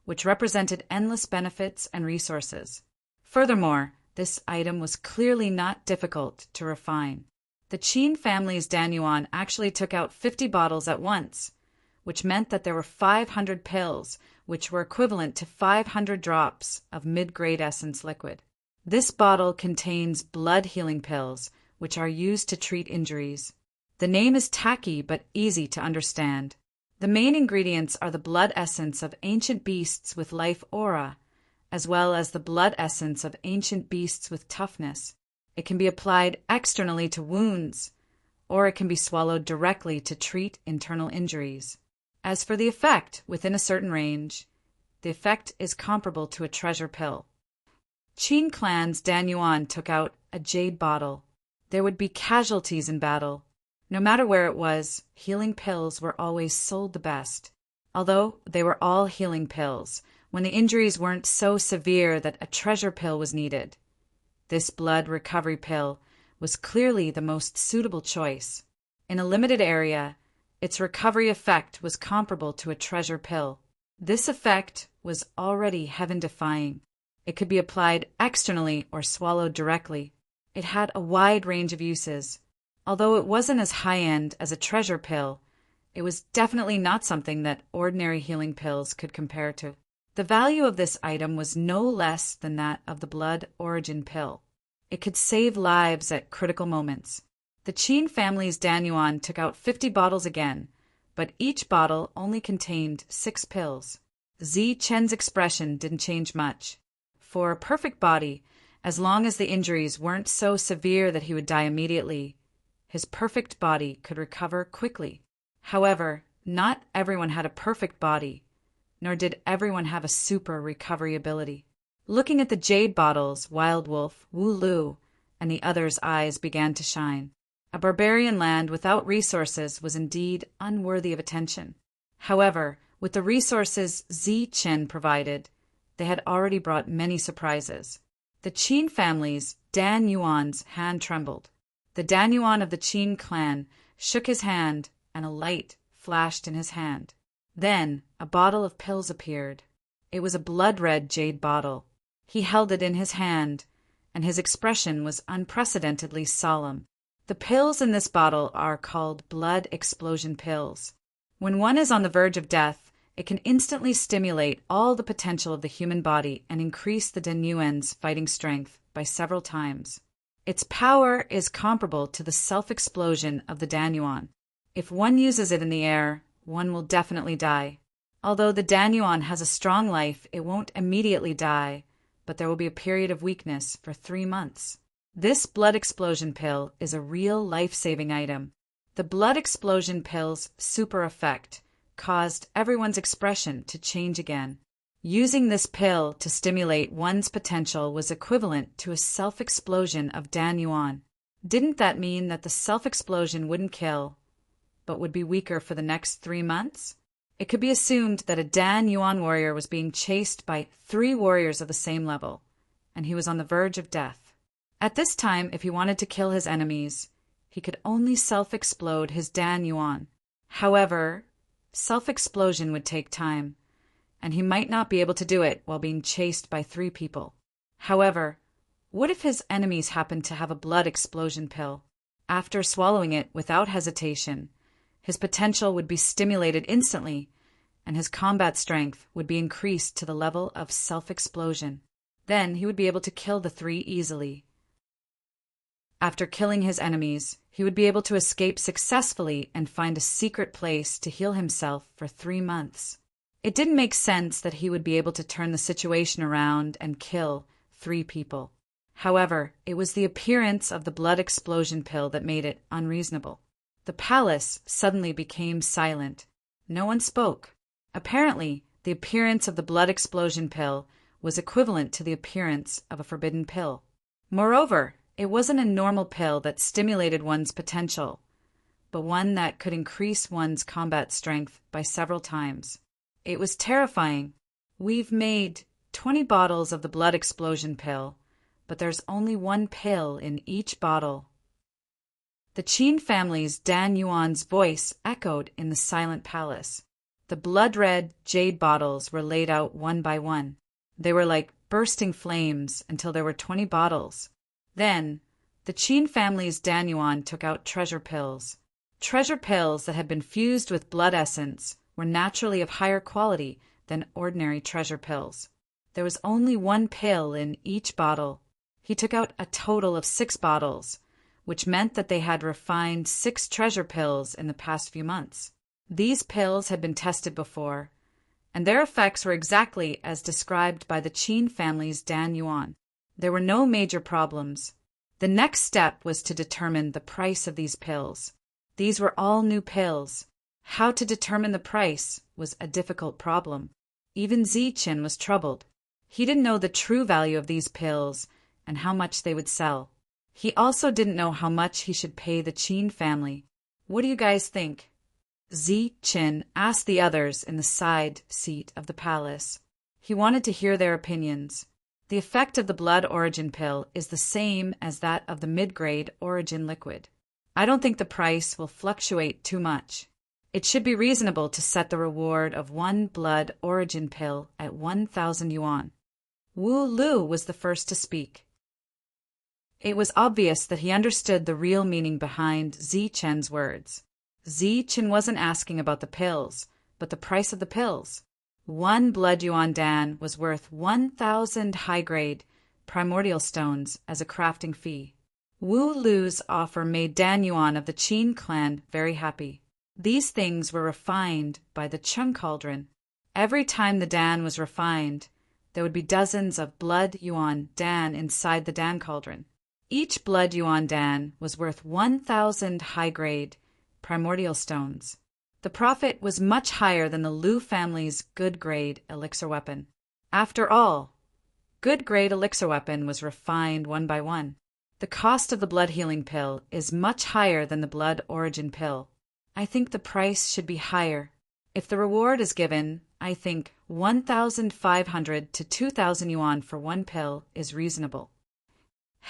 which represented endless benefits and resources. Furthermore, this item was clearly not difficult to refine. The Qin family's Danyuan actually took out 50 bottles at once, which meant that there were 500 pills, which were equivalent to 500 drops of mid-grade essence liquid. This bottle contains blood healing pills, which are used to treat injuries. The name is tacky but easy to understand. The main ingredients are the blood essence of ancient beasts with life aura, as well as the blood essence of ancient beasts with toughness. It can be applied externally to wounds, or it can be swallowed directly to treat internal injuries. As for the effect, within a certain range, the effect is comparable to a treasure pill. Qin clan's Dan Yuan took out a jade bottle. There would be casualties in battle. No matter where it was, healing pills were always sold the best. Although they were all healing pills, when the injuries weren't so severe that a treasure pill was needed. This blood recovery pill was clearly the most suitable choice. In a limited area, its recovery effect was comparable to a treasure pill. This effect was already heaven-defying. It could be applied externally or swallowed directly. It had a wide range of uses. Although it wasn't as high-end as a treasure pill, it was definitely not something that ordinary healing pills could compare to. The value of this item was no less than that of the blood origin pill. It could save lives at critical moments. The Qin family's Dan Yuan took out 50 bottles again, but each bottle only contained 6 pills. Zi Chen's expression didn't change much. For a perfect body, as long as the injuries weren't so severe that he would die immediately, his perfect body could recover quickly. However, not everyone had a perfect body, nor did everyone have a super recovery ability. Looking at the jade bottles, Wild Wolf, Wu Lu, and the others' eyes began to shine. A barbarian land without resources was indeed unworthy of attention. However, with the resources Zi Chen provided, they had already brought many surprises. The Qin family's Dan Yuan's hand trembled. The Dan Yuan of the Qin clan shook his hand, and a light flashed in his hand. Then a bottle of pills appeared. It was a blood-red jade bottle. He held it in his hand, and his expression was unprecedentedly solemn. The pills in this bottle are called blood explosion pills. When one is on the verge of death, it can instantly stimulate all the potential of the human body and increase the Dan Yuan's fighting strength by several times. Its power is comparable to the self-explosion of the Dan Yuan. If one uses it in the air, one will definitely die. Although the Dan Yuan has a strong life, it won't immediately die, but there will be a period of weakness for 3 months. This blood explosion pill is a real life-saving item. The blood explosion pill's super effect caused everyone's expression to change again. Using this pill to stimulate one's potential was equivalent to a self-explosion of Dan Yuan. Didn't that mean that the self-explosion wouldn't kill, but would be weaker for the next 3 months? It could be assumed that a Dan Yuan warrior was being chased by 3 warriors of the same level, and he was on the verge of death. At this time, if he wanted to kill his enemies, he could only self-explode his Dan Yuan. However, self-explosion would take time, and he might not be able to do it while being chased by 3 people. However, what if his enemies happened to have a blood explosion pill? After swallowing it without hesitation, his potential would be stimulated instantly, and his combat strength would be increased to the level of self-explosion. Then he would be able to kill the 3 easily. After killing his enemies, he would be able to escape successfully and find a secret place to heal himself for 3 months. It didn't make sense that he would be able to turn the situation around and kill 3 people. However, it was the appearance of the blood explosion pill that made it unreasonable. The palace suddenly became silent. No one spoke. Apparently, the appearance of the blood explosion pill was equivalent to the appearance of a forbidden pill. Moreover, it wasn't a normal pill that stimulated one's potential, but one that could increase one's combat strength by several times. It was terrifying. We've made 20 bottles of the blood explosion pill, but there's only 1 pill in each bottle. The Qin family's Dan Yuan's voice echoed in the silent palace. The blood-red jade bottles were laid out one by one. They were like bursting flames until there were 20 bottles. Then, the Qin family's Dan Yuan took out treasure pills. Treasure pills that had been fused with blood essence were naturally of higher quality than ordinary treasure pills. There was only 1 pill in each bottle. He took out a total of 6 bottles, which meant that they had refined 6 treasure pills in the past few months. These pills had been tested before, and their effects were exactly as described by the Qin family's Dan Yuan. There were no major problems. The next step was to determine the price of these pills. These were all new pills. How to determine the price was a difficult problem. Even Ziqin was troubled. He didn't know the true value of these pills and how much they would sell. He also didn't know how much he should pay the Qin family. What do you guys think? Ziqin asked the others in the side seat of the palace. He wanted to hear their opinions. The effect of the blood origin pill is the same as that of the mid-grade origin liquid. I don't think the price will fluctuate too much. It should be reasonable to set the reward of 1 blood origin pill at 1,000 yuan. Wu Lu was the first to speak. It was obvious that he understood the real meaning behind Ziqin's words. Ziqin wasn't asking about the pills, but the price of the pills. 1 blood yuan dan was worth 1,000 high-grade primordial stones as a crafting fee. Wu Lu's offer made Dan Yuan of the Qin clan very happy. These things were refined by the Chung cauldron. Every time the Dan was refined, there would be dozens of blood yuan Dan inside the Dan cauldron. Each blood yuan Dan was worth 1,000 high-grade primordial stones. The profit was much higher than the Lu family's good-grade elixir weapon. After all, good-grade elixir weapon was refined one by one. The cost of the blood healing pill is much higher than the blood origin pill. I think the price should be higher. If the reward is given, I think 1,500 to 2,000 yuan for 1 pill is reasonable.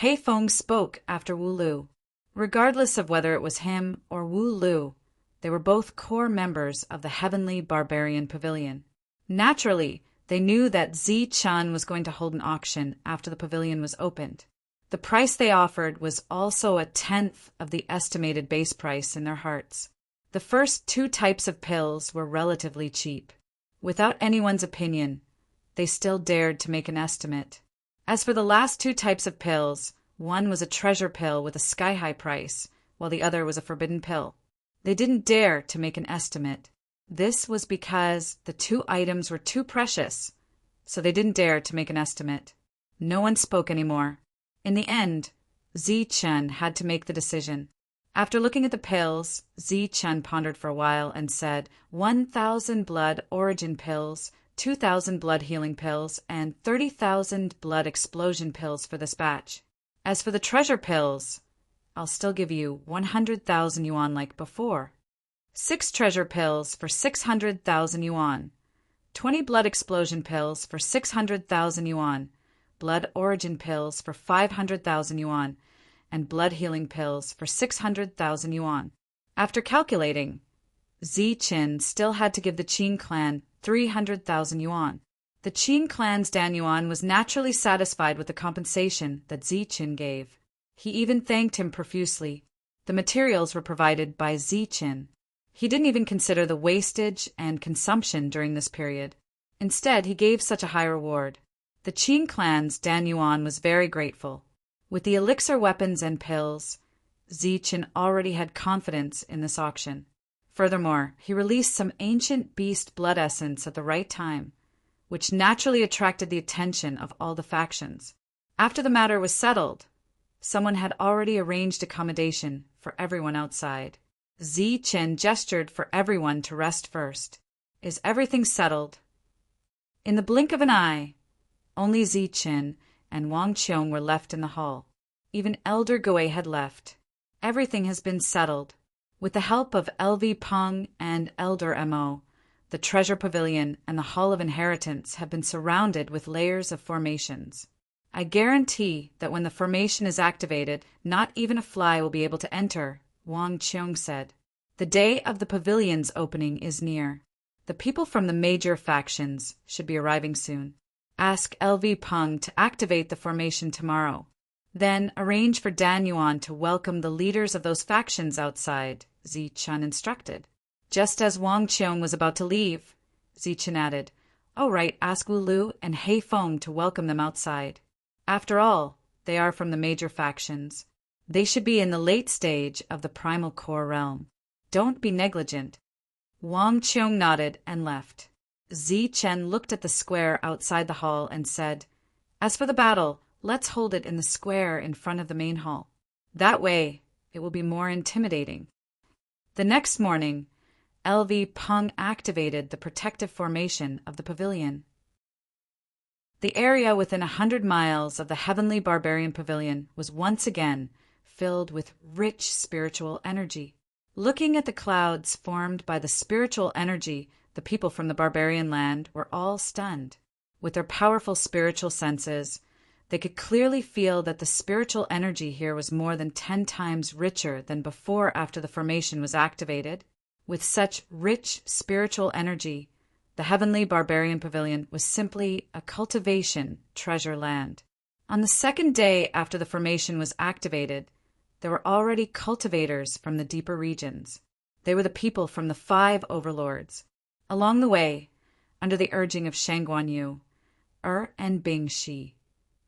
He Feng spoke after Wu Lu. Regardless of whether it was him or Wu Lu, they were both core members of the Heavenly Barbarian Pavilion. Naturally, they knew that Ziqin was going to hold an auction after the pavilion was opened. The price they offered was also 1/10 of the estimated base price in their hearts. The first 2 types of pills were relatively cheap. Without anyone's opinion, they still dared to make an estimate. As for the last 2 types of pills, one was a treasure pill with a sky-high price, while the other was a forbidden pill. They didn't dare to make an estimate. This was because the 2 items were too precious, so they didn't dare to make an estimate. No one spoke anymore. In the end, Ziqin had to make the decision. After looking at the pills, Ziqin pondered for a while and said 1,000 blood origin pills, 2,000 blood healing pills, and 30,000 blood explosion pills for this batch. As for the treasure pills, I'll still give you 100,000 yuan like before. 6 treasure pills for 600,000 yuan. 20 blood explosion pills for 600,000 yuan. Blood origin pills for 500,000 yuan, and blood healing pills for 600,000 yuan. After calculating, Ziqin still had to give the Qin clan 300,000 yuan. The Qin clan's Dan Yuan was naturally satisfied with the compensation that Ziqin gave. He even thanked him profusely. The materials were provided by Ziqin. He didn't even consider the wastage and consumption during this period. Instead, he gave such a high reward. The Qin clan's Dan Yuan was very grateful. With the elixir weapons and pills, Ziqin already had confidence in this auction. Furthermore, he released some ancient beast blood essence at the right time, which naturally attracted the attention of all the factions. After the matter was settled, someone had already arranged accommodation for everyone outside. Ziqin gestured for everyone to rest first. Is everything settled? In the blink of an eye, only Ziqin and Wang Qiong were left in the hall. Even Elder Gui had left. Everything has been settled. With the help of LV Peng and Elder Mo, the treasure pavilion and the Hall of Inheritance have been surrounded with layers of formations. I guarantee that when the formation is activated, not even a fly will be able to enter, Wang Qiong said. The day of the pavilion's opening is near. The people from the major factions should be arriving soon. Ask LV Peng to activate the formation tomorrow. Then arrange for Dan Yuan to welcome the leaders of those factions outside, Ziqin instructed. Just as Wang Qiong was about to leave, Ziqin added, "Oh right, ask Wu Lu and He Feng to welcome them outside." After all, they are from the major factions. They should be in the late stage of the primal core realm. Don't be negligent. Wang Qiong nodded and left. Zi Chen looked at the square outside the hall and said, "As for the battle, let's hold it in the square in front of the main hall. That way, it will be more intimidating." The next morning, LV Peng activated the protective formation of the pavilion. The area within 100 miles of the Heavenly Barbarian Pavilion was once again filled with rich spiritual energy. Looking at the clouds formed by the spiritual energy, the people from the barbarian land were all stunned. With their powerful spiritual senses, they could clearly feel that the spiritual energy here was more than 10 times richer than before after the formation was activated. With such rich spiritual energy, the Heavenly Barbarian Pavilion was simply a cultivation treasure land. On the second day after the formation was activated, there were already cultivators from the deeper regions. They were the people from the 5 overlords. Along the way, under the urging of Shangguan Yu, and Bing Shi,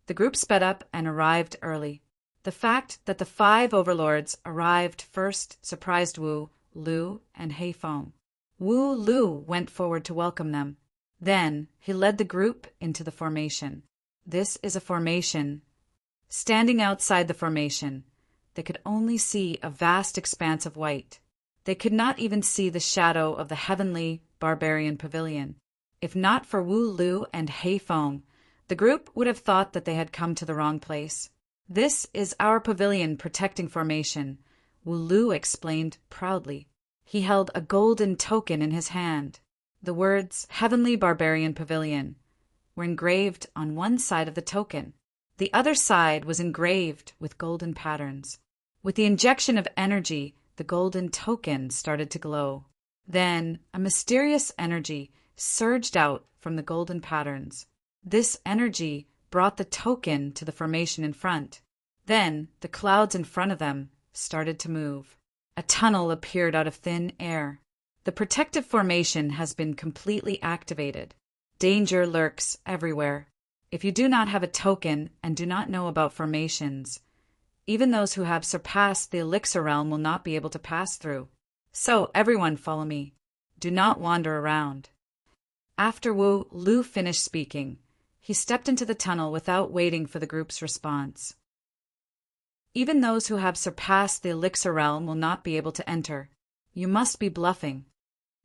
the group sped up and arrived early. The fact that the 5 overlords arrived first surprised Wu, Lu, and Hei Feng. Wu Lu went forward to welcome them. Then he led the group into the formation. This is a formation. Standing outside the formation, they could only see a vast expanse of white. They could not even see the shadow of the Heavenly Barbarian Pavilion. If not for Wu Lu and Hei Feng, the group would have thought that they had come to the wrong place. "This is our pavilion protecting formation," Wu Lu explained proudly. He held a golden token in his hand. The words Heavenly Barbarian Pavilion were engraved on one side of the token. The other side was engraved with golden patterns. With the injection of energy, the golden token started to glow. Then a mysterious energy surged out from the golden patterns. This energy brought the token to the formation in front. Then the clouds in front of them started to move. A tunnel appeared out of thin air. The protective formation has been completely activated. Danger lurks everywhere. If you do not have a token and do not know about formations, even those who have surpassed the elixir realm will not be able to pass through. So everyone follow me. Do not wander around. After Wu Lu finished speaking, he stepped into the tunnel without waiting for the group's response. Even those who have surpassed the elixir realm will not be able to enter. You must be bluffing.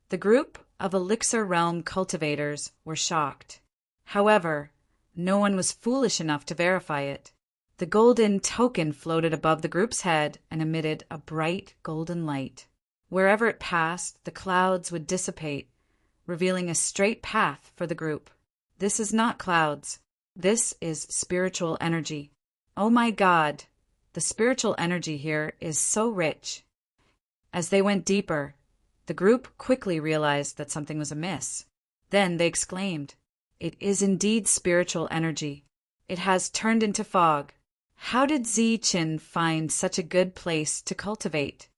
The group of elixir realm cultivators were shocked. However, no one was foolish enough to verify it. The golden token floated above the group's head and emitted a bright golden light. Wherever it passed, the clouds would dissipate, revealing a straight path for the group. This is not clouds. This is spiritual energy. Oh my God! The spiritual energy here is so rich. As they went deeper, the group quickly realized that something was amiss. Then they exclaimed, "It is indeed spiritual energy. It has turned into fog. How did Zi Qin find such a good place to cultivate?"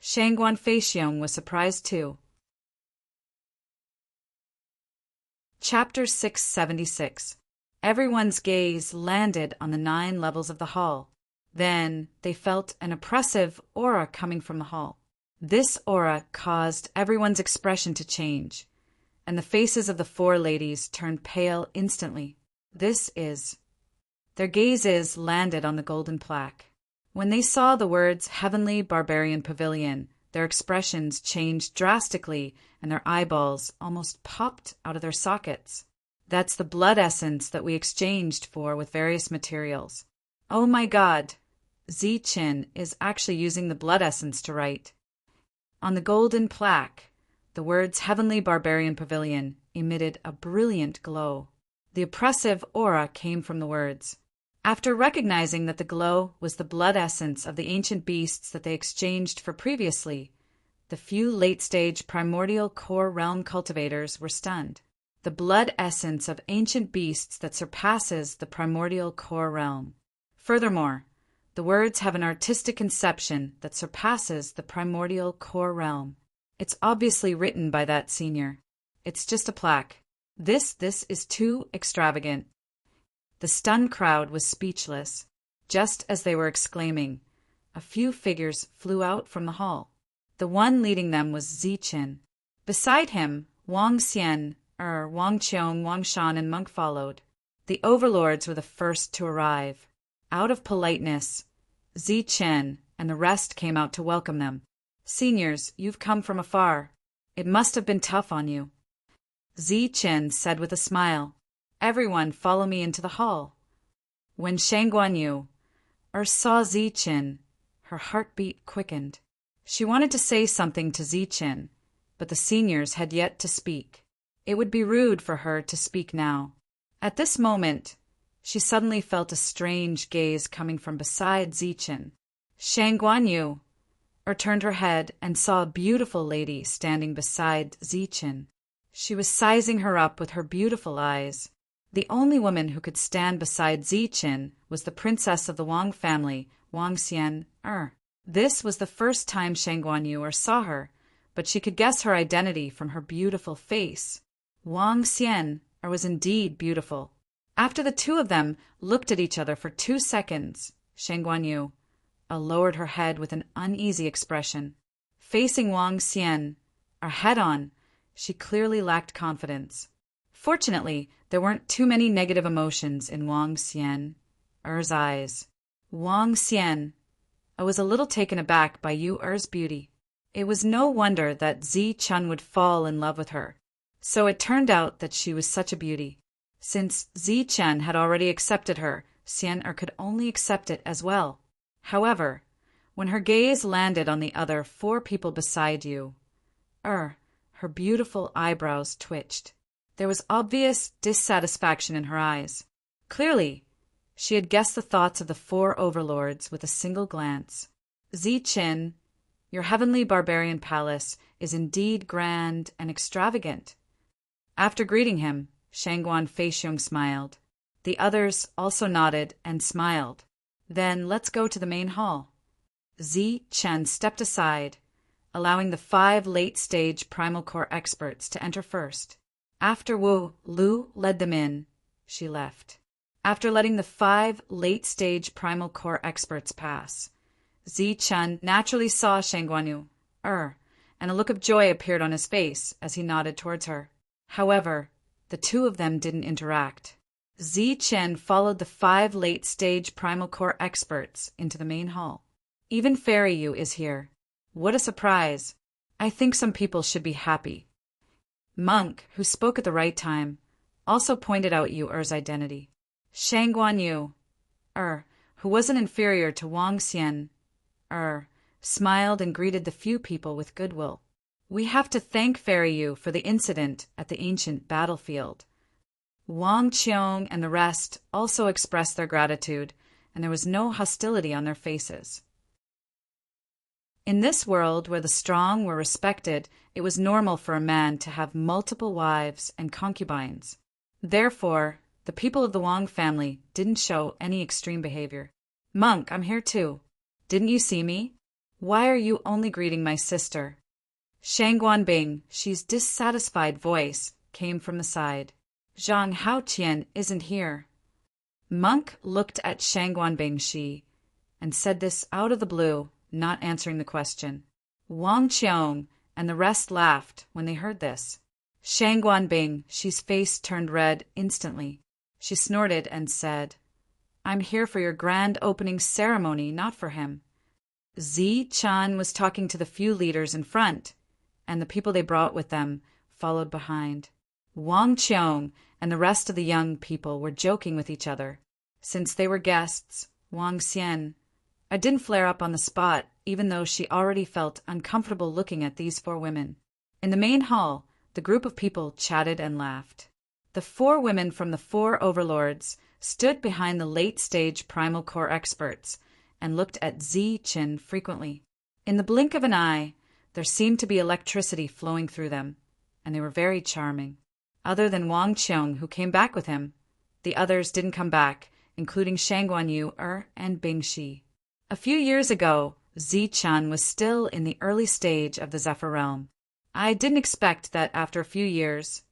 Shangguan Feixiong was surprised too. Chapter 676. Everyone's gaze landed on the 9 levels of the hall. Then they felt an oppressive aura coming from the hall. This aura caused everyone's expression to change, and the faces of the 4 ladies turned pale instantly. Their gazes landed on the golden plaque. When they saw the words Heavenly Barbarian Pavilion, their expressions changed drastically and their eyeballs almost popped out of their sockets. That's the blood essence that we exchanged for with various materials. Oh my God! Zi Qin is actually using the blood essence to write. On the golden plaque, the words Heavenly Barbarian Pavilion emitted a brilliant glow. The oppressive aura came from the words. After recognizing that the glow was the blood essence of the ancient beasts that they exchanged for previously, the few late-stage primordial core realm cultivators were stunned. The blood essence of ancient beasts that surpasses the primordial core realm. Furthermore, the words have an artistic conception that surpasses the primordial core realm. It's obviously written by that senior. It's just a plaque. This is too extravagant. The stunned crowd was speechless. Just as they were exclaiming, a few figures flew out from the hall. The one leading them was Ziqin. Beside him, Wang Xian, Wang Qiong, Wang Shan, and Monk followed. The overlords were the first to arrive. Out of politeness, Ziqin and the rest came out to welcome them. Seniors, you've come from afar. It must have been tough on you. Ziqin said with a smile, Everyone follow me into the hall. When Shang Guanyu saw Ziqin, her heartbeat quickened. She wanted to say something to Ziqin, but the seniors had yet to speak. It would be rude for her to speak now. At this moment, she suddenly felt a strange gaze coming from beside Ziqin. Shang Guanyu turned her head and saw a beautiful lady standing beside Ziqin. She was sizing her up with her beautiful eyes. The only woman who could stand beside Ziqin was the princess of the Wang family, Wang Xian. This was the first time Shang Guanyu saw her, but she could guess her identity from her beautiful face. Wang Xian was indeed beautiful. After the two of them looked at each other for 2 seconds, Shang Guanyu lowered her head with an uneasy expression. Facing Wang Xian, head on, she clearly lacked confidence. Fortunately, there weren't too many negative emotions in Wang Xian's eyes. Wang Xian was a little taken aback by Yu-er's beauty. It was no wonder that Ziqin would fall in love with her. So it turned out that she was such a beauty. Since Ziqin had already accepted her, Xian could only accept it as well. However, when her gaze landed on the other 4 people beside you, her beautiful eyebrows twitched. There was obvious dissatisfaction in her eyes. Clearly, she had guessed the thoughts of the 4 overlords with a single glance. Ziqin, your heavenly barbarian palace is indeed grand and extravagant. After greeting him, Shangguan Feixiong smiled. The others also nodded and smiled. Then let's go to the main hall. Ziqin stepped aside, allowing the 5 late-stage primal core experts to enter first. After Wu Lu led them in, she left. After letting the 5 late-stage primal core experts pass, Ziqin naturally saw Shang Guanyu, and a look of joy appeared on his face as he nodded towards her. However, the 2 of them didn't interact. Ziqin followed the 5 late-stage primal core experts into the main hall. Even Fairy Yu is here. What a surprise. I think some people should be happy. Monk, who spoke at the right time, also pointed out Yu-er's identity. Shang Guanyu, who wasn't inferior to Wang Xian, smiled and greeted the few people with goodwill. We have to thank Fairy Yu for the incident at the ancient battlefield. Wang Qiong and the rest also expressed their gratitude, and there was no hostility on their faces. In this world where the strong were respected, it was normal for a man to have multiple wives and concubines. Therefore, the people of the Wang family didn't show any extreme behavior. Monk, I'm here too. Didn't you see me? Why are you only greeting my sister? Shang Guanbing, she's dissatisfied voice, came from the side. Zhang Haoqian isn't here. Monk looked at Shang Guanbing Shi and said this out of the blue, not answering the question. Wang Qiong and the rest laughed when they heard this. Shang Guanbing Shi's face turned red instantly. She snorted and said, I'm here for your grand opening ceremony, not for him. Ziqin was talking to the few leaders in front, and the people they brought with them followed behind. Wang Qiong and the rest of the young people were joking with each other. Since they were guests, Wang Xian didn't flare up on the spot, even though she already felt uncomfortable looking at these 4 women. In the main hall, the group of people chatted and laughed. The 4 women from the 4 overlords stood behind the late-stage primal core experts and looked at Ziqin frequently. In the blink of an eye, there seemed to be electricity flowing through them, and they were very charming. Other than Wang Qiong, who came back with him, the others didn't come back, including Shang Guanyu and Bing Shi. A few years ago, Ziqin was still in the early stage of the Zephyr realm. I didn't expect that after a few years,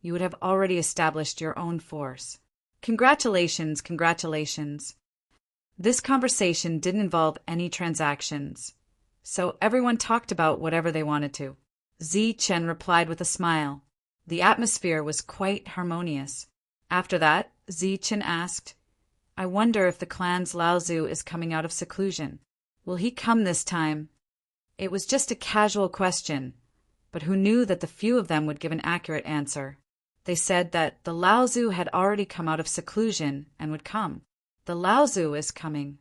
you would have already established your own force. Congratulations, congratulations. This conversation didn't involve any transactions, so everyone talked about whatever they wanted to. Chen replied with a smile. The atmosphere was quite harmonious. After that, Chen asked, I wonder if the clan's Laozu is coming out of seclusion. Will he come this time? It was just a casual question, but who knew that the few of them would give an accurate answer? They said that the Laozu had already come out of seclusion and would come. The Laozu is coming.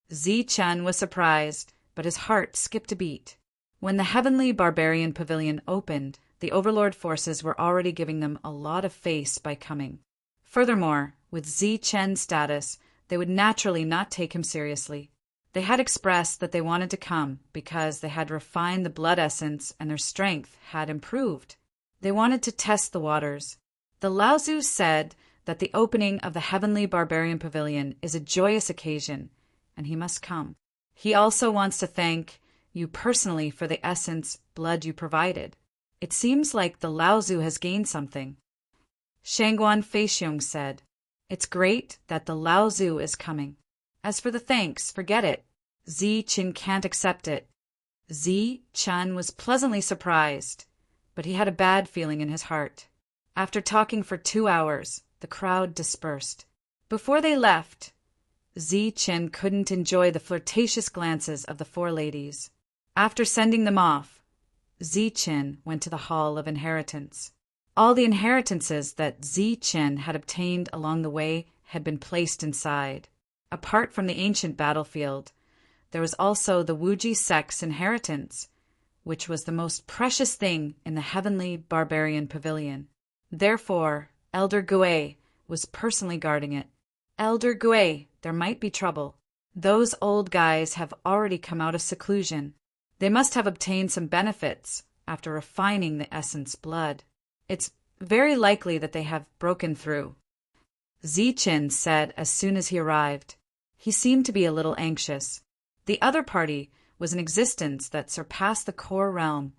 Chen was surprised, but his heart skipped a beat. When the Heavenly Barbarian Pavilion opened, the Overlord forces were already giving them a lot of face by coming. Furthermore, with Chen's status, they would naturally not take him seriously. They had expressed that they wanted to come because they had refined the blood essence and their strength had improved. They wanted to test the waters. The Laozu said that the opening of the Heavenly Barbarian Pavilion is a joyous occasion, and he must come. He also wants to thank you personally for the essence blood you provided. It seems like the Laozu has gained something. Shangguan Feixiong said, It's great that the Laozu is coming. As for the thanks, forget it. Chen can't accept it. Chen was pleasantly surprised, but he had a bad feeling in his heart. After talking for 2 hours, the crowd dispersed. Before they left, Chen couldn't enjoy the flirtatious glances of the 4 ladies. After sending them off, Chen went to the Hall of Inheritance. All the inheritances that Chen had obtained along the way had been placed inside. Apart from the ancient battlefield, there was also the Wuji Sect's inheritance, which was the most precious thing in the Heavenly Barbarian Pavilion. Therefore, Elder Gui was personally guarding it. Elder Gui, there might be trouble. Those old guys have already come out of seclusion. They must have obtained some benefits after refining the essence blood. It's very likely that they have broken through. Chen said as soon as he arrived. He seemed to be a little anxious. The other party was an existence that surpassed the core realm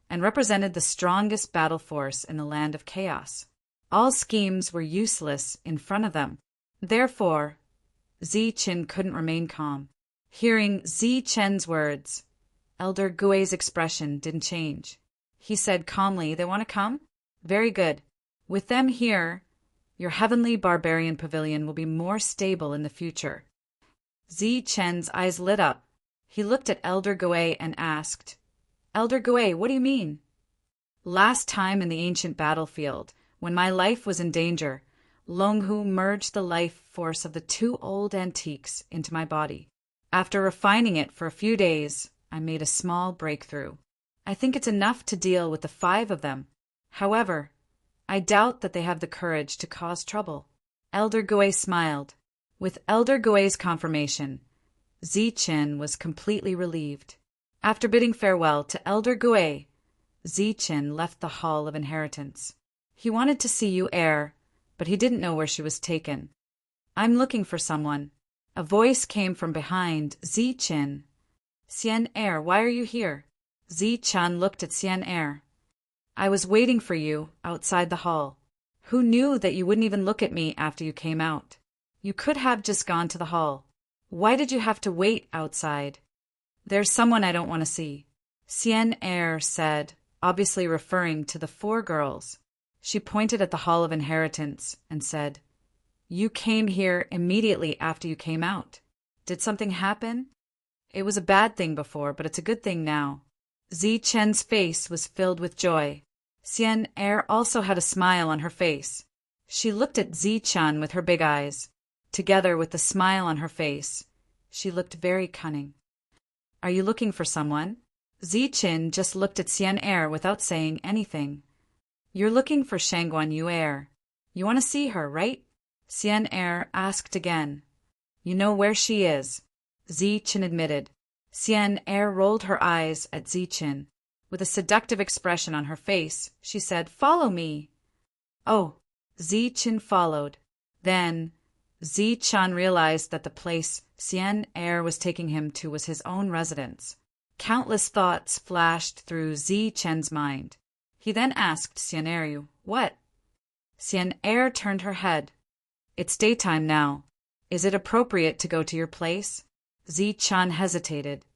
and represented the strongest battle force in the land of chaos. All schemes were useless in front of them. Therefore, Chen couldn't remain calm. Hearing Chen's words, Elder Gui's expression didn't change. He said calmly, They want to come? Very good. With them here, your Heavenly Barbarian Pavilion will be more stable in the future. Chen's eyes lit up. He looked at Elder Gui and asked, Elder Gui, what do you mean? Last time in the ancient battlefield, when my life was in danger, Longhu merged the life force of the 2 old antiques into my body. After refining it for a few days, I made a small breakthrough. I think it's enough to deal with the 5 of them. However, I doubt that they have the courage to cause trouble. Elder Gui smiled. With Elder Gui's confirmation, Chen was completely relieved. After bidding farewell to Elder Gui, Chen left the Hall of Inheritance. He wanted to see Yu Er, but he didn't know where she was taken. I'm looking for someone. A voice came from behind Chen. Xian Er, why are you here? Chen looked at Xian Er. I was waiting for you outside the hall. Who knew that you wouldn't even look at me after you came out? You could have just gone to the hall. Why did you have to wait outside? There's someone I don't want to see. Xian Er said, obviously referring to the 4 girls. She pointed at the Hall of Inheritance and said, You came here immediately after you came out. Did something happen? It was a bad thing before, but it's a good thing now. Chen's face was filled with joy. Xian Er also had a smile on her face. She looked at Chen with her big eyes. Together with the smile on her face, she looked very cunning. Are you looking for someone? Chen just looked at Xian Er without saying anything. You're looking for Shangguan Yu Er. You want to see her, right? Xian Er asked again. You know where she is, Chen admitted. Xian Er rolled her eyes at Chen. With a seductive expression on her face, she said, Follow me. Oh, Chen followed. Then, Chen realized that the place Xian Er was taking him to was his own residence. Countless thoughts flashed through Chen's mind. He then asked Xian Er, What? Xian Er turned her head. It's daytime now. Is it appropriate to go to your place? Zi-chan hesitated.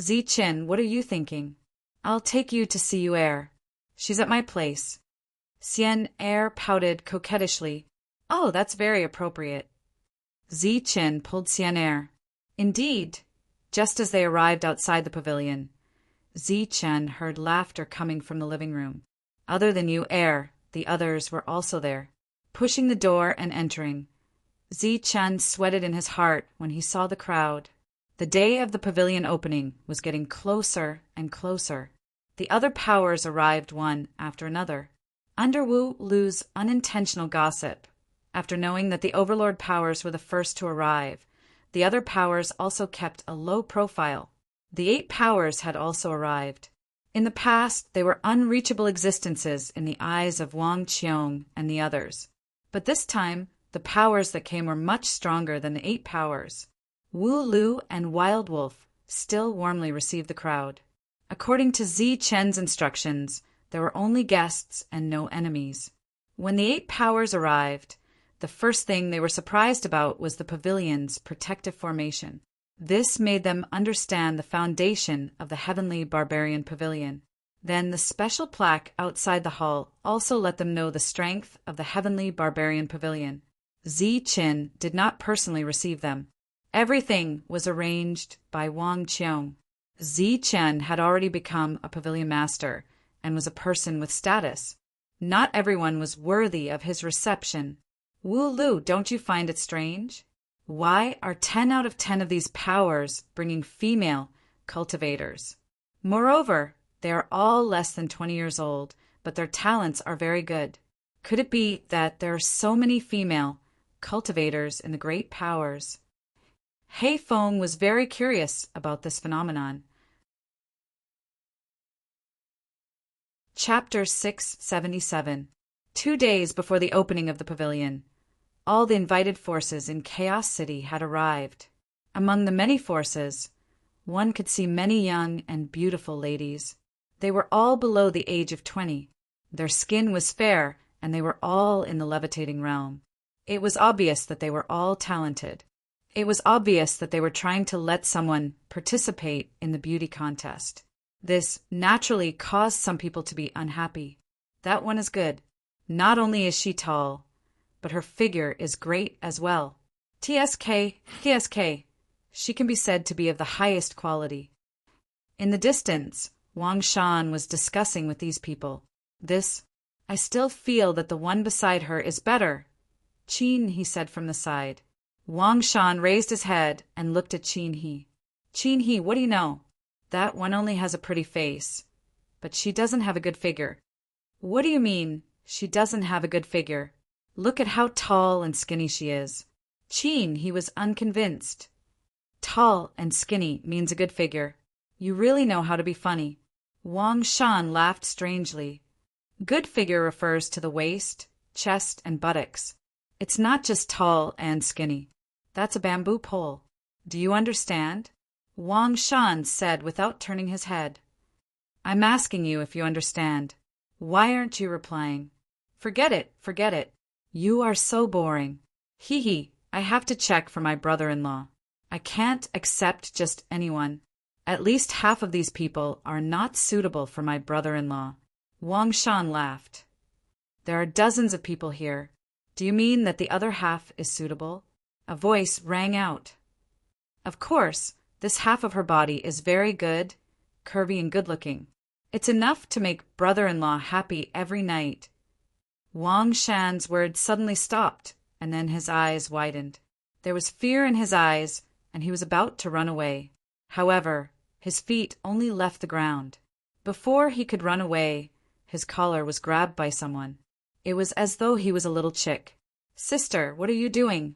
Zi-chin, what are you thinking? I'll take you to see you Air. She's at my place. Xian Air pouted coquettishly. Oh, that's very appropriate. Zi-chin pulled Xian Air. Indeed. Just as they arrived outside the pavilion, Zi-chin heard laughter coming from the living room. Other than you Air, the others were also there. Pushing the door and entering, Zi-chin sweated in his heart when he saw the crowd. The day of the pavilion opening was getting closer and closer. The other powers arrived one after another. Under Wu Lu's unintentional gossip, after knowing that the overlord powers were the first to arrive, the other powers also kept a low profile. The 8 powers had also arrived. In the past, they were unreachable existences in the eyes of Wang Qiong and the others. But this time, the powers that came were much stronger than the 8 powers. Wu Lu and Wild Wolf still warmly received the crowd. According to Zi-chen's instructions, there were only guests and no enemies. When the 8 powers arrived, the first thing they were surprised about was the pavilion's protective formation. This made them understand the foundation of the Heavenly Barbarian Pavilion. Then the special plaque outside the hall also let them know the strength of the Heavenly Barbarian Pavilion. Zi-chin did not personally receive them. Everything was arranged by Wang Qiong. Zi-chin had already become a pavilion master and was a person with status. Not everyone was worthy of his reception. Wu Lu, don't you find it strange? Why are 10 out of 10 of these powers bringing female cultivators? Moreover, they are all less than 20 years old, but their talents are very good. Could it be that there are so many female cultivators in the great powers? Hei Feng was very curious about this phenomenon. Chapter 677. 2 days before the opening of the pavilion, all the invited forces in Chaos City had arrived. Among the many forces, one could see many young and beautiful ladies. They were all below the age of 20. Their skin was fair, and they were all in the levitating realm. It was obvious that they were all talented. It was obvious that they were trying to let someone participate in the beauty contest. This naturally caused some people to be unhappy. That one is good. Not only is she tall, but her figure is great as well. TSK. She can be said to be of the highest quality. In the distance, Wang Shan was discussing with these people. I still feel that the one beside her is better. Qin, he said from the side. Wang Shan raised his head and looked at Qin He. Qin He, what do you know? That one only has a pretty face, but she doesn't have a good figure. What do you mean, she doesn't have a good figure? Look at how tall and skinny she is. Qin, he was unconvinced. Tall and skinny means a good figure. You really know how to be funny. Wang Shan laughed strangely. Good figure refers to the waist, chest, and buttocks. It's not just tall and skinny. That's a bamboo pole. Do you understand? Wang Shan said without turning his head. I'm asking you if you understand. Why aren't you replying? Forget it. You are so boring. Hee, I have to check for my brother-in-law. I can't accept just anyone. At least half of these people are not suitable for my brother-in-law. Wang Shan laughed. There are dozens of people here. Do you mean that the other half is suitable? A voice rang out. Of course, this half of her body is very good, curvy and good-looking. It's enough to make brother-in-law happy every night. Wang Shan's words suddenly stopped, and then his eyes widened. There was fear in his eyes, and he was about to run away. However, his feet only left the ground. Before he could run away, his collar was grabbed by someone. It was as though he was a little chick. Sister, what are you doing?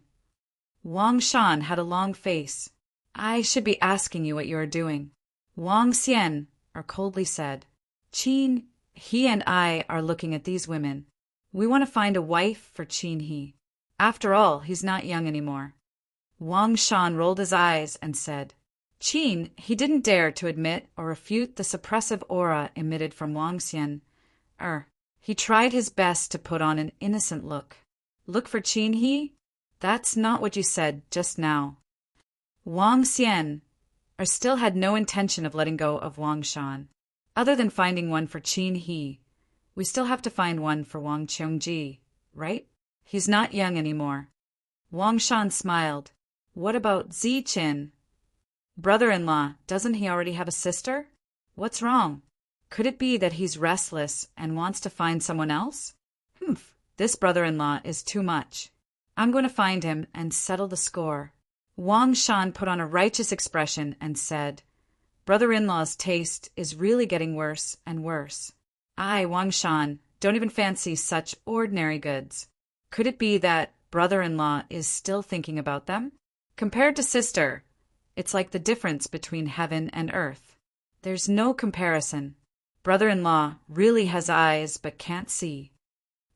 Wang Shan had a long face. I should be asking you what you are doing. Wang Xian coldly said. Qin, he and I are looking at these women. We want to find a wife for Qin He. After all, he's not young anymore. Wang Shan rolled his eyes and said. Qin, he didn't dare to admit or refute the suppressive aura emitted from Wang Xian. He tried his best to put on an innocent look. Look for Qin He? That's not what you said just now. Wang Xian still had no intention of letting go of Wang Shan. Other than finding one for Qin He, we still have to find one for Wang Qiongji, right? He's not young anymore. Wang Shan smiled. What about Ziqin? Brother-in-law, doesn't he already have a sister? What's wrong? Could it be that he's restless and wants to find someone else? This brother-in-law is too much. I'm going to find him and settle the score. Wang Shan put on a righteous expression and said, Brother-in-law's taste is really getting worse and worse. I, Wang Shan, don't even fancy such ordinary goods. Could it be that brother-in-law is still thinking about them? Compared to sister, it's like the difference between heaven and earth. There's no comparison. Brother-in-law really has eyes but can't see.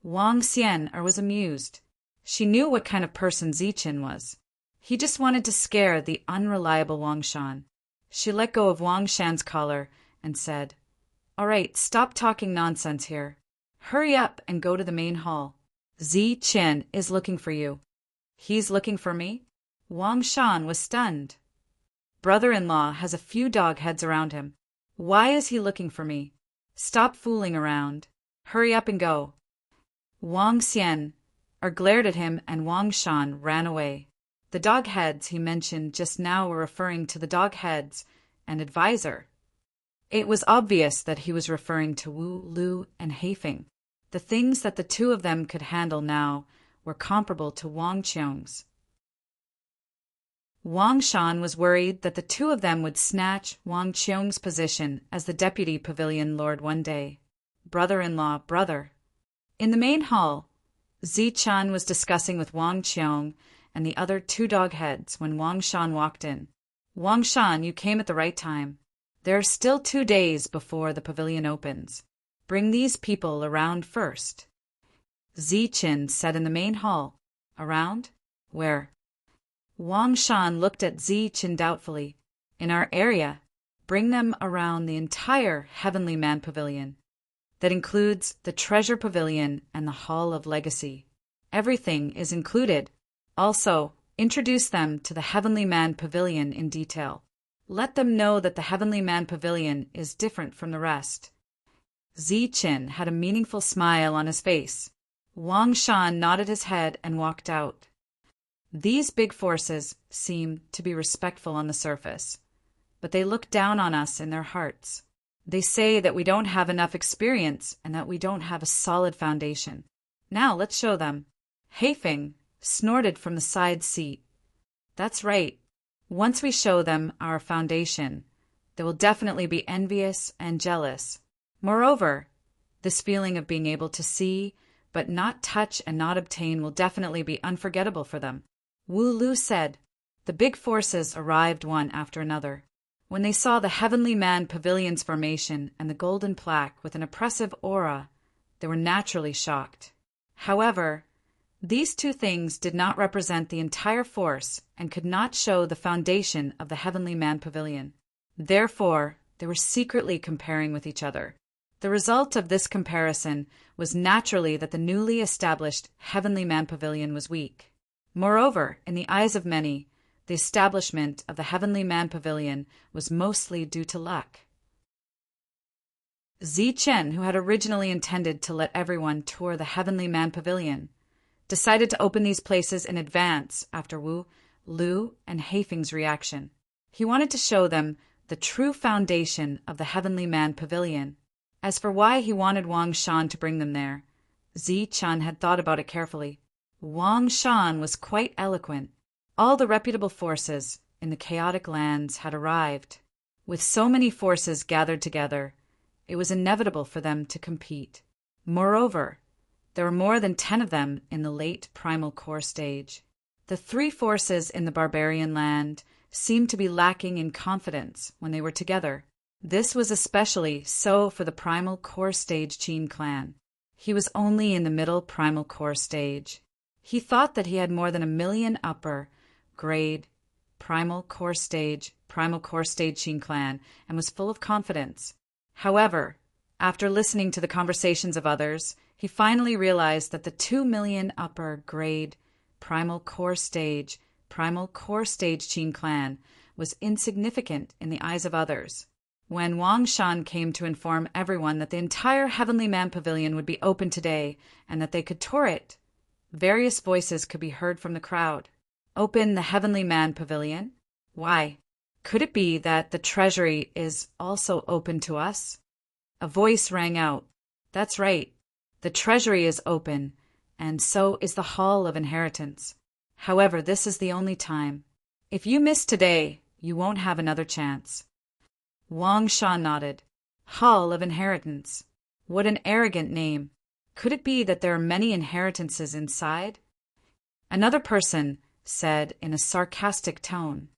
Wang Xian was amused. She knew what kind of person Ziqin was. He just wanted to scare the unreliable Wang Shan. She let go of Wang Shan's collar and said, All right, stop talking nonsense here. Hurry up and go to the main hall. Ziqin is looking for you. He's looking for me? Wang Shan was stunned. Brother-in-law has a few dog heads around him. Why is he looking for me? Stop fooling around. Hurry up and go. Wang Xian glared at him and Wang Shan ran away. The dog heads he mentioned just now were referring to the dog heads and advisor. It was obvious that he was referring to Wu Lu and Heifeng. The things that the two of them could handle now were comparable to Wang Qiong's. Wang Shan was worried that the two of them would snatch Wang Qiong's position as the deputy pavilion lord one day. Brother-in-law, brother. In the main hall, Ziqin was discussing with Wang Qiong and the other two dog heads when Wang Shan walked in. Wang Shan, you came at the right time. There are still 2 days before the pavilion opens. Bring these people around first. Ziqin said in the main hall. Around? Where? Wang Shan looked at Ziqin doubtfully. In our area. Bring them around the entire Heavenly Man Pavilion. That includes the Treasure Pavilion and the Hall of Legacy. Everything is included. Also, introduce them to the Heavenly Man Pavilion in detail. Let them know that the Heavenly Man Pavilion is different from the rest. Ziqin had a meaningful smile on his face. Wang Shan nodded his head and walked out. These big forces seem to be respectful on the surface, but they look down on us in their hearts. They say that we don't have enough experience and that we don't have a solid foundation. Now let's show them. Heifeng snorted from the side seat. That's right. Once we show them our foundation, they will definitely be envious and jealous. Moreover, this feeling of being able to see but not touch and not obtain will definitely be unforgettable for them. Wu Lu said. The big forces arrived one after another. When they saw the Heavenly Man Pavilion's formation and the golden plaque with an oppressive aura, they were naturally shocked. However, these two things did not represent the entire force and could not show the foundation of the Heavenly Man Pavilion. Therefore, they were secretly comparing with each other. The result of this comparison was naturally that the newly established Heavenly Man Pavilion was weak. Moreover, in the eyes of many, the establishment of the Heavenly Man Pavilion was mostly due to luck. Ziqin, who had originally intended to let everyone tour the Heavenly Man Pavilion, decided to open these places in advance after Wu Lu and Heifeng's reaction. He wanted to show them the true foundation of the Heavenly Man Pavilion. As for why he wanted Wang Shan to bring them there, Ziqin had thought about it carefully. Wang Shan was quite eloquent. All the reputable forces in the chaotic lands had arrived. With so many forces gathered together, it was inevitable for them to compete. Moreover, there were more than 10 of them in the late primal core stage. The 3 forces in the barbarian land seemed to be lacking in confidence when they were together. This was especially so for the primal core stage Qin clan. He was only in the middle primal core stage. He thought that he had more than 1 million upper grade primal core stage Qin clan and was full of confidence. However, after listening to the conversations of others, he finally realized that the 2 million upper grade Primal Core Stage, Qin clan, was insignificant in the eyes of others. When Wang Shan came to inform everyone that the entire Heavenly Man Pavilion would be open today and that they could tour it, various voices could be heard from the crowd. Open the Heavenly Man Pavilion? Why? Could it be that the treasury is also open to us? A voice rang out. That's right. The treasury is open, and so is the Hall of Inheritance. However, this is the only time. If you miss today, you won't have another chance. Wang Shan nodded. Hall of Inheritance. What an arrogant name. Could it be that there are many inheritances inside? Another person said in a sarcastic tone,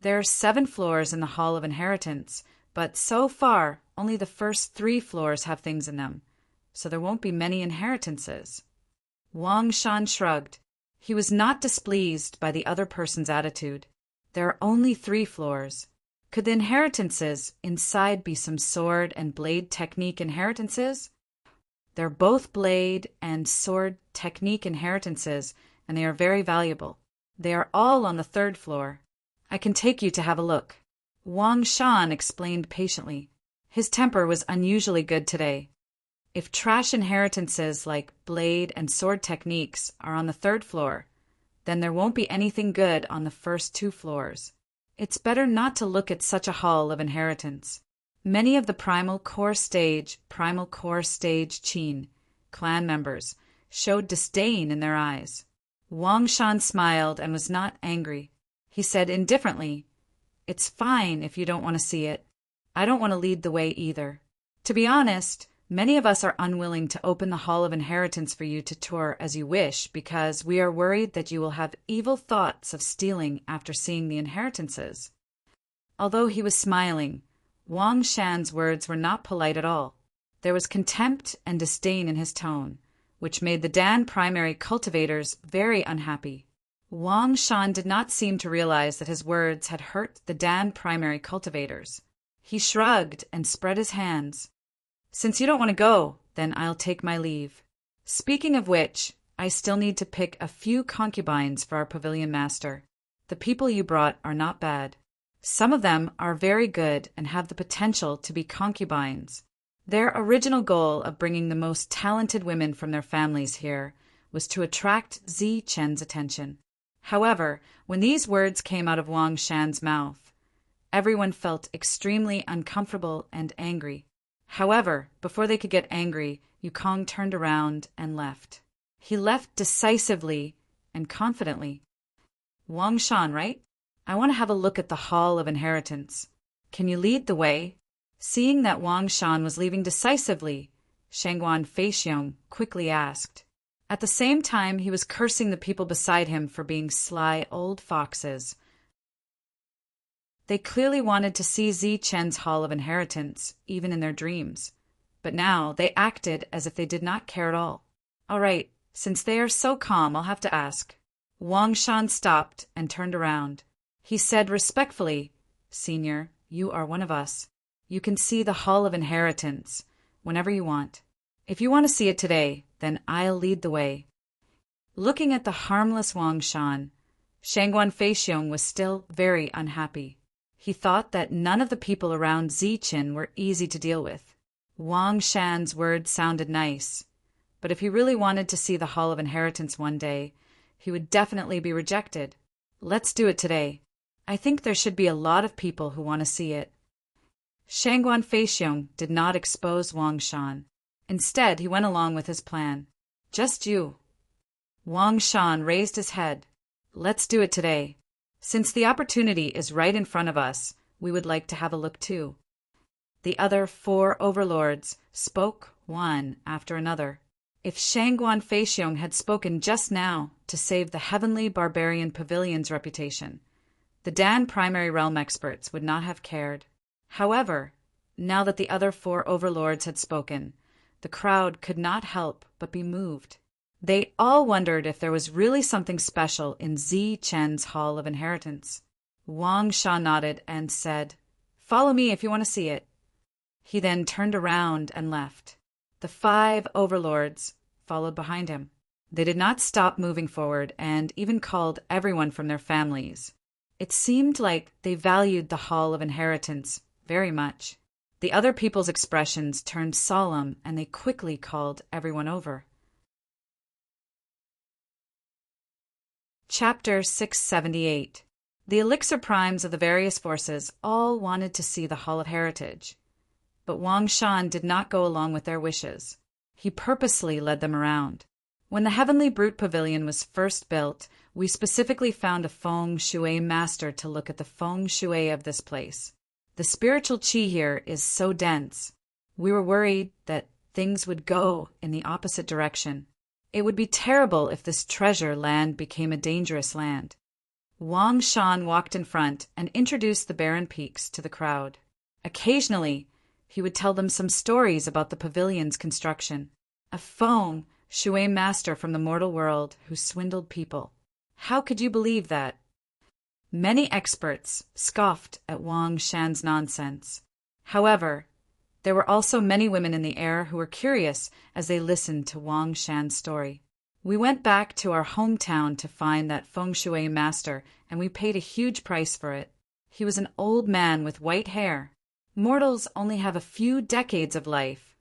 There are 7 floors in the Hall of Inheritance, but so far only the first 3 floors have things in them, so there won't be many inheritances. Wang Shan shrugged. He was not displeased by the other person's attitude. There are only 3 floors. Could the inheritances inside be some sword and blade technique inheritances? They're both blade and sword technique inheritances, and they are very valuable. They are all on the 3rd floor. I can take you to have a look. Wang Shan explained patiently. His temper was unusually good today. If trash inheritances like blade and sword techniques are on the 3rd floor, then there won't be anything good on the first 2 floors. It's better not to look at such a hall of inheritance. Many of the Primal Core Stage Qin clan members showed disdain in their eyes. Wang Shan smiled and was not angry. He said indifferently, It's fine if you don't want to see it. I don't want to lead the way either. To be honest, many of us are unwilling to open the Hall of Inheritance for you to tour as you wish because we are worried that you will have evil thoughts of stealing after seeing the inheritances. Although he was smiling, Wang Shan's words were not polite at all. There was contempt and disdain in his tone, which made the Dan primary cultivators very unhappy. Wang Shan did not seem to realize that his words had hurt the Dan primary cultivators. He shrugged and spread his hands. Since you don't want to go, then I'll take my leave. Speaking of which, I still need to pick a few concubines for our pavilion master. The people you brought are not bad. Some of them are very good and have the potential to be concubines. Their original goal of bringing the most talented women from their families here was to attract Zi Chen's attention. However, when these words came out of Wang Shan's mouth, everyone felt extremely uncomfortable and angry. However, before they could get angry, Yukong turned around and left. He left decisively and confidently. Wang Shan, right? I want to have a look at the Hall of Inheritance. Can you lead the way? Seeing that Wang Shan was leaving decisively, Shangguan Feixiong quickly asked. At the same time, he was cursing the people beside him for being sly old foxes. They clearly wanted to see Zi Chen's Hall of Inheritance, even in their dreams. But now they acted as if they did not care at all. All right, since they are so calm, I'll have to ask. Wang Shan stopped and turned around. He said respectfully, Senior, you are one of us. You can see the Hall of Inheritance whenever you want. If you want to see it today, then I'll lead the way. Looking at the harmless Wang Shan, Shangguan Feixiong was still very unhappy. He thought that none of the people around Ziqin were easy to deal with. Wang Shan's words sounded nice, but if he really wanted to see the Hall of Inheritance one day, he would definitely be rejected. Let's do it today. I think there should be a lot of people who want to see it. Shangguan Feixiong did not expose Wang Shan. Instead, he went along with his plan. Just you. Wang Shan raised his head. Let's do it today. Since the opportunity is right in front of us, we would like to have a look too. The other 4 overlords spoke one after another. If Shangguan Feixiong had spoken just now to save the Heavenly Barbarian Pavilion's reputation, the Dan primary realm experts would not have cared. However, now that the other 4 overlords had spoken, the crowd could not help but be moved. They all wondered if there was really something special in Zi Chen's Hall of Inheritance. Wang Shan nodded and said, Follow me if you want to see it. He then turned around and left. The 5 overlords followed behind him. They did not stop moving forward and even called everyone from their families. It seemed like they valued the Hall of Inheritance very much. The other people's expressions turned solemn and they quickly called everyone over. Chapter 678. The elixir primes of the various forces all wanted to see the Hall of Heritage. But Wang Shan did not go along with their wishes. He purposely led them around. When the Heavenly Brute Pavilion was first built, we specifically found a feng shui master to look at the feng shui of this place. The spiritual qi here is so dense. We were worried that things would go in the opposite direction. It would be terrible if this treasure land became a dangerous land. Wang Shan walked in front and introduced the barren peaks to the crowd. Occasionally, he would tell them some stories about the pavilion's construction. A feng shui master from the mortal world who swindled people. How could you believe that? Many experts scoffed at Wang Shan's nonsense. However, there were also many women in the air who were curious as they listened to Wang Shan's story. We went back to our hometown to find that feng shui master, and we paid a huge price for it. He was an old man with white hair. Mortals only have a few decades of life,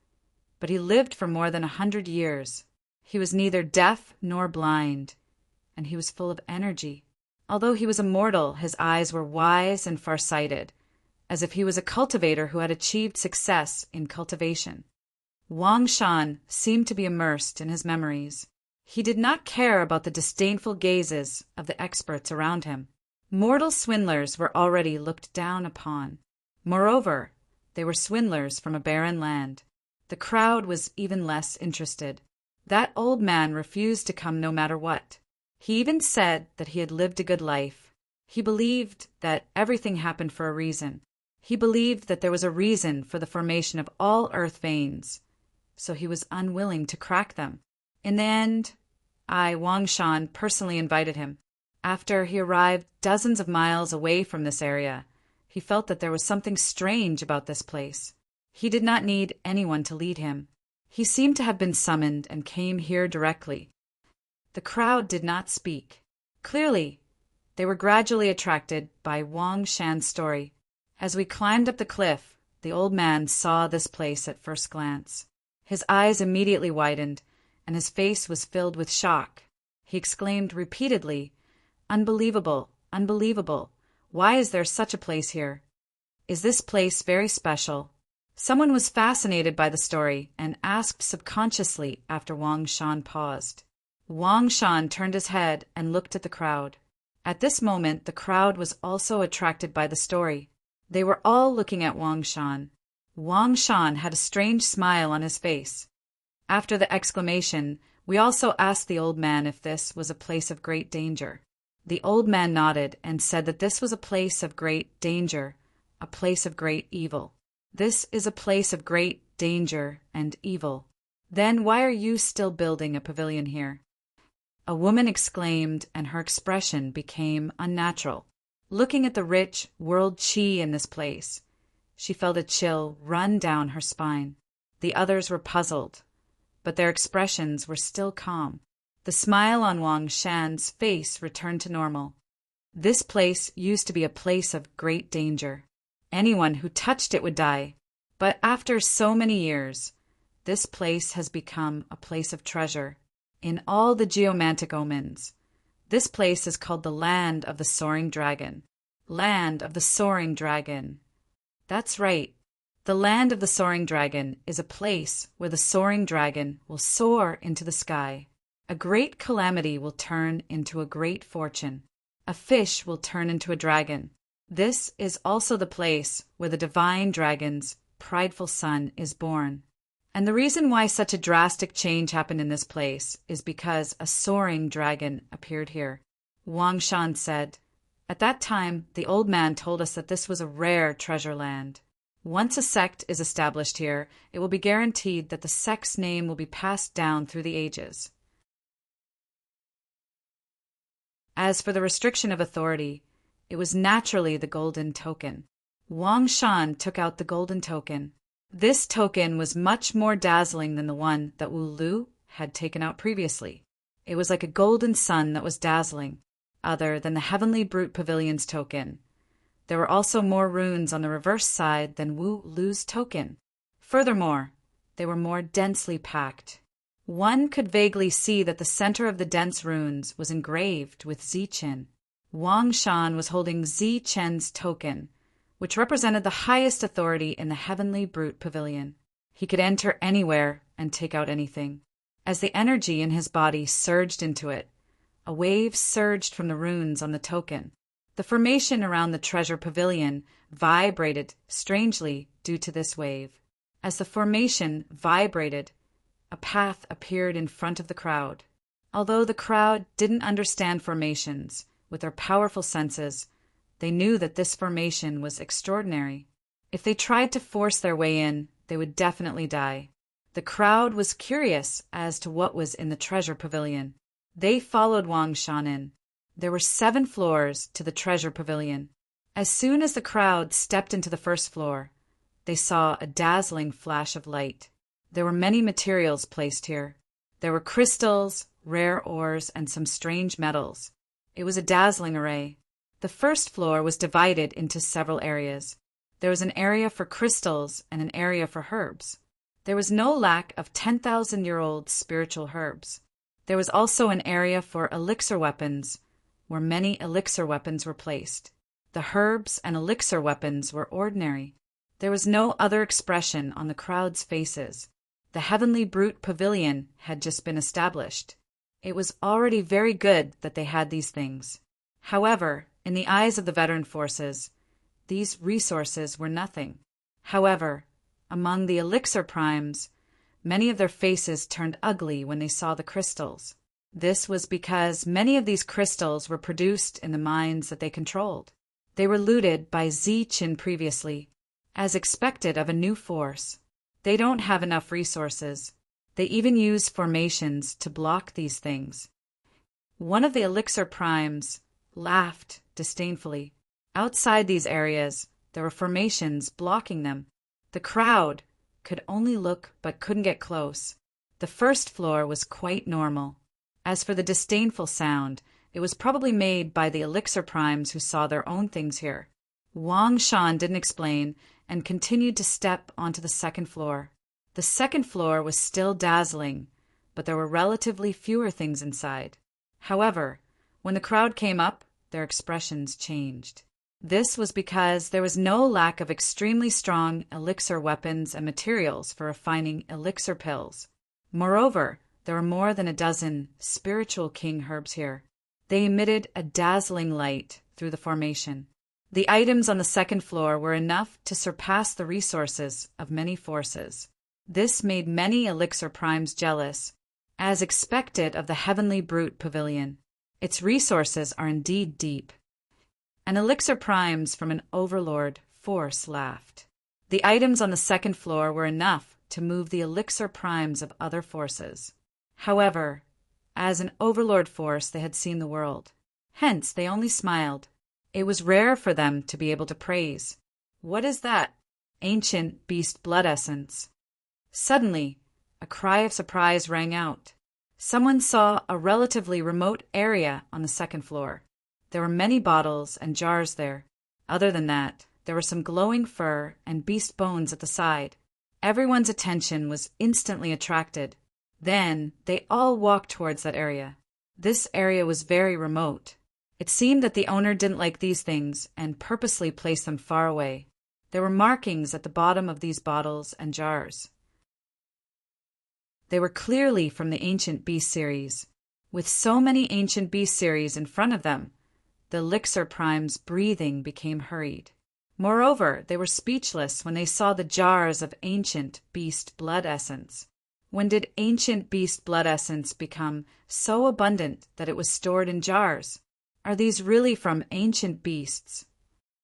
but he lived for more than 100 years. He was neither deaf nor blind, and he was full of energy. Although he was a mortal, his eyes were wise and far-sighted, as if he was a cultivator who had achieved success in cultivation. Wang Shan seemed to be immersed in his memories. He did not care about the disdainful gazes of the experts around him. Mortal swindlers were already looked down upon. Moreover, they were swindlers from a barren land. The crowd was even less interested. That old man refused to come no matter what. He even said that he had lived a good life. He believed that everything happened for a reason. He believed that there was a reason for the formation of all earth veins, so he was unwilling to crack them. In the end, I, Wang Shan, personally invited him. After he arrived dozens of miles away from this area, he felt that there was something strange about this place. He did not need anyone to lead him. He seemed to have been summoned and came here directly. The crowd did not speak. Clearly, they were gradually attracted by Wang Shan's story. As we climbed up the cliff, the old man saw this place at first glance. His eyes immediately widened, and his face was filled with shock. He exclaimed repeatedly, "Unbelievable! Unbelievable! Why is there such a place here? Is this place very special?" Someone was fascinated by the story and asked subconsciously after Wang Shan paused. Wang Shan turned his head and looked at the crowd. At this moment, the crowd was also attracted by the story. They were all looking at Wang Shan. Wang Shan had a strange smile on his face. After the exclamation, we also asked the old man if this was a place of great danger. The old man nodded and said that this was a place of great danger, a place of great evil. This is a place of great danger and evil. Then why are you still building a pavilion here? A woman exclaimed, and her expression became unnatural. Looking at the rich world qi in this place, she felt a chill run down her spine. The others were puzzled, but their expressions were still calm. The smile on Wang Shan's face returned to normal. This place used to be a place of great danger. Anyone who touched it would die. But after so many years, this place has become a place of treasure. In all the geomantic omens, this place is called the Land of the Soaring Dragon. Land of the Soaring Dragon. That's right. The Land of the Soaring Dragon is a place where the soaring dragon will soar into the sky. A great calamity will turn into a great fortune. A fish will turn into a dragon. This is also the place where the divine dragon's prideful son is born. And the reason why such a drastic change happened in this place is because a soaring dragon appeared here. Wang Shan said. At that time, the old man told us that this was a rare treasure land. Once a sect is established here, it will be guaranteed that the sect's name will be passed down through the ages. As for the restriction of authority, it was naturally the golden token. Wang Shan took out the golden token. This token was much more dazzling than the one that Wu Lu had taken out previously. It was like a golden sun that was dazzling, other than the Heavenly Brute Pavilion's token. There were also more runes on the reverse side than Wu Lu's token. Furthermore, they were more densely packed. One could vaguely see that the center of the dense runes was engraved with Zichen. Wang Shan was holding Zichen's token, which represented the highest authority in the Heavenly Brute Pavilion. He could enter anywhere and take out anything. As the energy in his body surged into it, a wave surged from the runes on the token. The formation around the treasure pavilion vibrated strangely due to this wave. As the formation vibrated, a path appeared in front of the crowd. Although the crowd didn't understand formations, with their powerful senses, they knew that this formation was extraordinary. If they tried to force their way in, they would definitely die. The crowd was curious as to what was in the treasure pavilion. They followed Wang Shan in. There were 7 floors to the treasure pavilion. As soon as the crowd stepped into the first floor, they saw a dazzling flash of light. There were many materials placed here. There were crystals, rare ores, and some strange metals. It was a dazzling array. The first floor was divided into several areas. There was an area for crystals and an area for herbs. There was no lack of 10,000-year-old spiritual herbs. There was also an area for elixir weapons, where many elixir weapons were placed. The herbs and elixir weapons were ordinary. There was no other expression on the crowd's faces. The Heavenly Brute Pavilion had just been established. It was already very good that they had these things. However, in the eyes of the veteran forces, these resources were nothing. However, among the elixir primes, many of their faces turned ugly when they saw the crystals. This was because many of these crystals were produced in the mines that they controlled. They were looted by Zichen previously, as expected of a new force. They don't have enough resources. They even use formations to block these things. One of the elixir primes laughed disdainfully. Outside these areas, there were formations blocking them. The crowd could only look but couldn't get close. The first floor was quite normal. As for the disdainful sound, it was probably made by the elixir primes who saw their own things here. Wang Shan didn't explain and continued to step onto the second floor. The second floor was still dazzling, but there were relatively fewer things inside. However, when the crowd came up, their expressions changed. This was because there was no lack of extremely strong elixir weapons and materials for refining elixir pills. Moreover, there were more than a dozen spiritual king herbs here. They emitted a dazzling light through the formation. The items on the second floor were enough to surpass the resources of many forces. This made many elixir primes jealous, as expected of the Heavenly Brute Pavilion. Its resources are indeed deep. An elixir primes from an overlord force laughed. The items on the second floor were enough to move the elixir primes of other forces. However, as an overlord force, they had seen the world. Hence, they only smiled. It was rare for them to be able to praise. What is that? Ancient beast blood essence. Suddenly, a cry of surprise rang out. Someone saw a relatively remote area on the second floor. There were many bottles and jars there. Other than that, there were some glowing fur and beast bones at the side. Everyone's attention was instantly attracted. Then, they all walked towards that area. This area was very remote. It seemed that the owner didn't like these things and purposely placed them far away. There were markings at the bottom of these bottles and jars. They were clearly from the Ancient Beast series. With so many Ancient Beast series in front of them, the elixir prime's breathing became hurried. Moreover, they were speechless when they saw the jars of Ancient Beast blood essence. When did Ancient Beast blood essence become so abundant that it was stored in jars? Are these really from ancient beasts?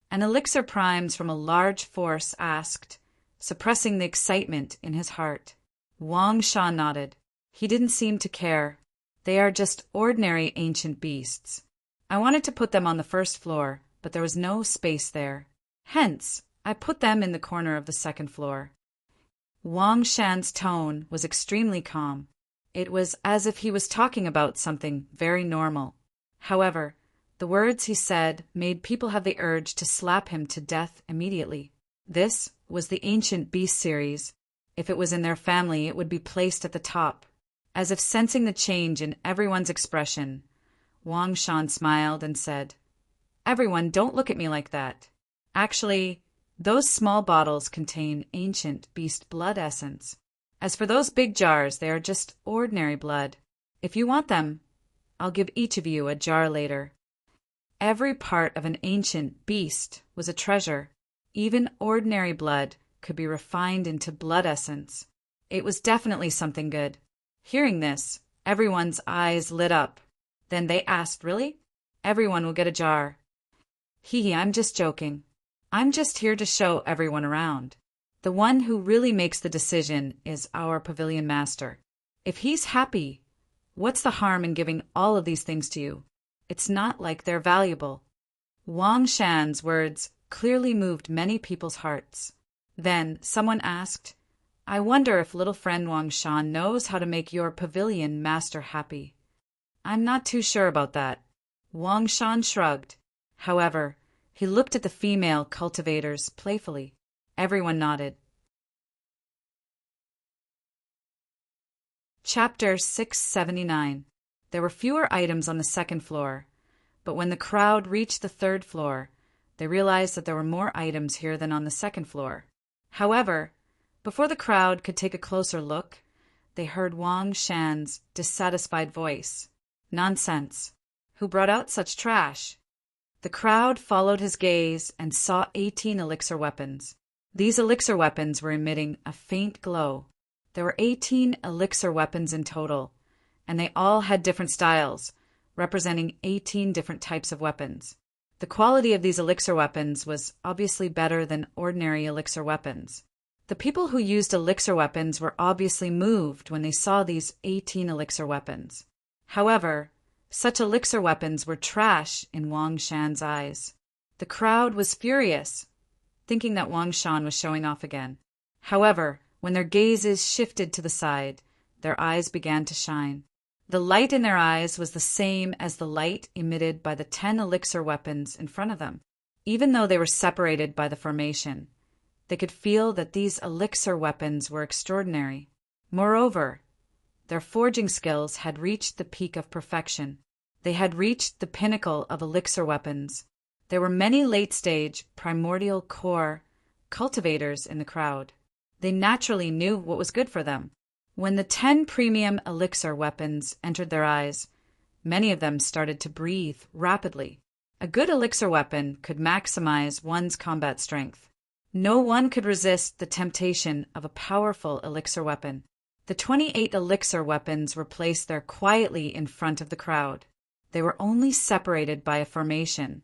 An elixir primes from a large force asked, suppressing the excitement in his heart. Wang Shan nodded. He didn't seem to care. They are just ordinary ancient beasts. I wanted to put them on the first floor, but there was no space there. Hence, I put them in the corner of the second floor. Wang Shan's tone was extremely calm. It was as if he was talking about something very normal. However, the words he said made people have the urge to slap him to death immediately. This was the Ancient Beast series. If it was in their family, it would be placed at the top. As if sensing the change in everyone's expression, Wang Shan smiled and said, "Everyone, don't look at me like that. Actually, those small bottles contain ancient beast blood essence. As for those big jars, they are just ordinary blood. If you want them, I'll give each of you a jar later." Every part of an ancient beast was a treasure. Even ordinary blood could be refined into blood essence. It was definitely something good. Hearing this, everyone's eyes lit up. Then they asked, "Really? Everyone will get a jar." "Hee, I'm just joking. I'm just here to show everyone around. The one who really makes the decision is our pavilion master. If he's happy, what's the harm in giving all of these things to you? It's not like they're valuable." Wang Shan's words clearly moved many people's hearts. Then someone asked, "I wonder if little friend Wang Shan knows how to make your pavilion master happy." "I'm not too sure about that." Wang Shan shrugged. However, he looked at the female cultivators playfully. Everyone nodded. Chapter 679. There were fewer items on the second floor, but when the crowd reached the third floor, they realized that there were more items here than on the second floor. However, before the crowd could take a closer look, they heard Wang Shan's dissatisfied voice. "Nonsense! Who brought out such trash?" The crowd followed his gaze and saw 18 elixir weapons. These elixir weapons were emitting a faint glow. There were 18 elixir weapons in total, and they all had different styles, representing 18 different types of weapons. The quality of these elixir weapons was obviously better than ordinary elixir weapons. The people who used elixir weapons were obviously moved when they saw these 18 elixir weapons. However, such elixir weapons were trash in Wang Shan's eyes. The crowd was furious, thinking that Wang Shan was showing off again. However, when their gazes shifted to the side, their eyes began to shine. The light in their eyes was the same as the light emitted by the 10 elixir weapons in front of them. Even though they were separated by the formation, they could feel that these elixir weapons were extraordinary. Moreover, their forging skills had reached the peak of perfection. They had reached the pinnacle of elixir weapons. There were many late-stage, primordial core cultivators in the crowd. They naturally knew what was good for them. When the 10 premium elixir weapons entered their eyes, many of them started to breathe rapidly. A good elixir weapon could maximize one's combat strength. No one could resist the temptation of a powerful elixir weapon. The 28 elixir weapons were placed there quietly in front of the crowd. They were only separated by a formation,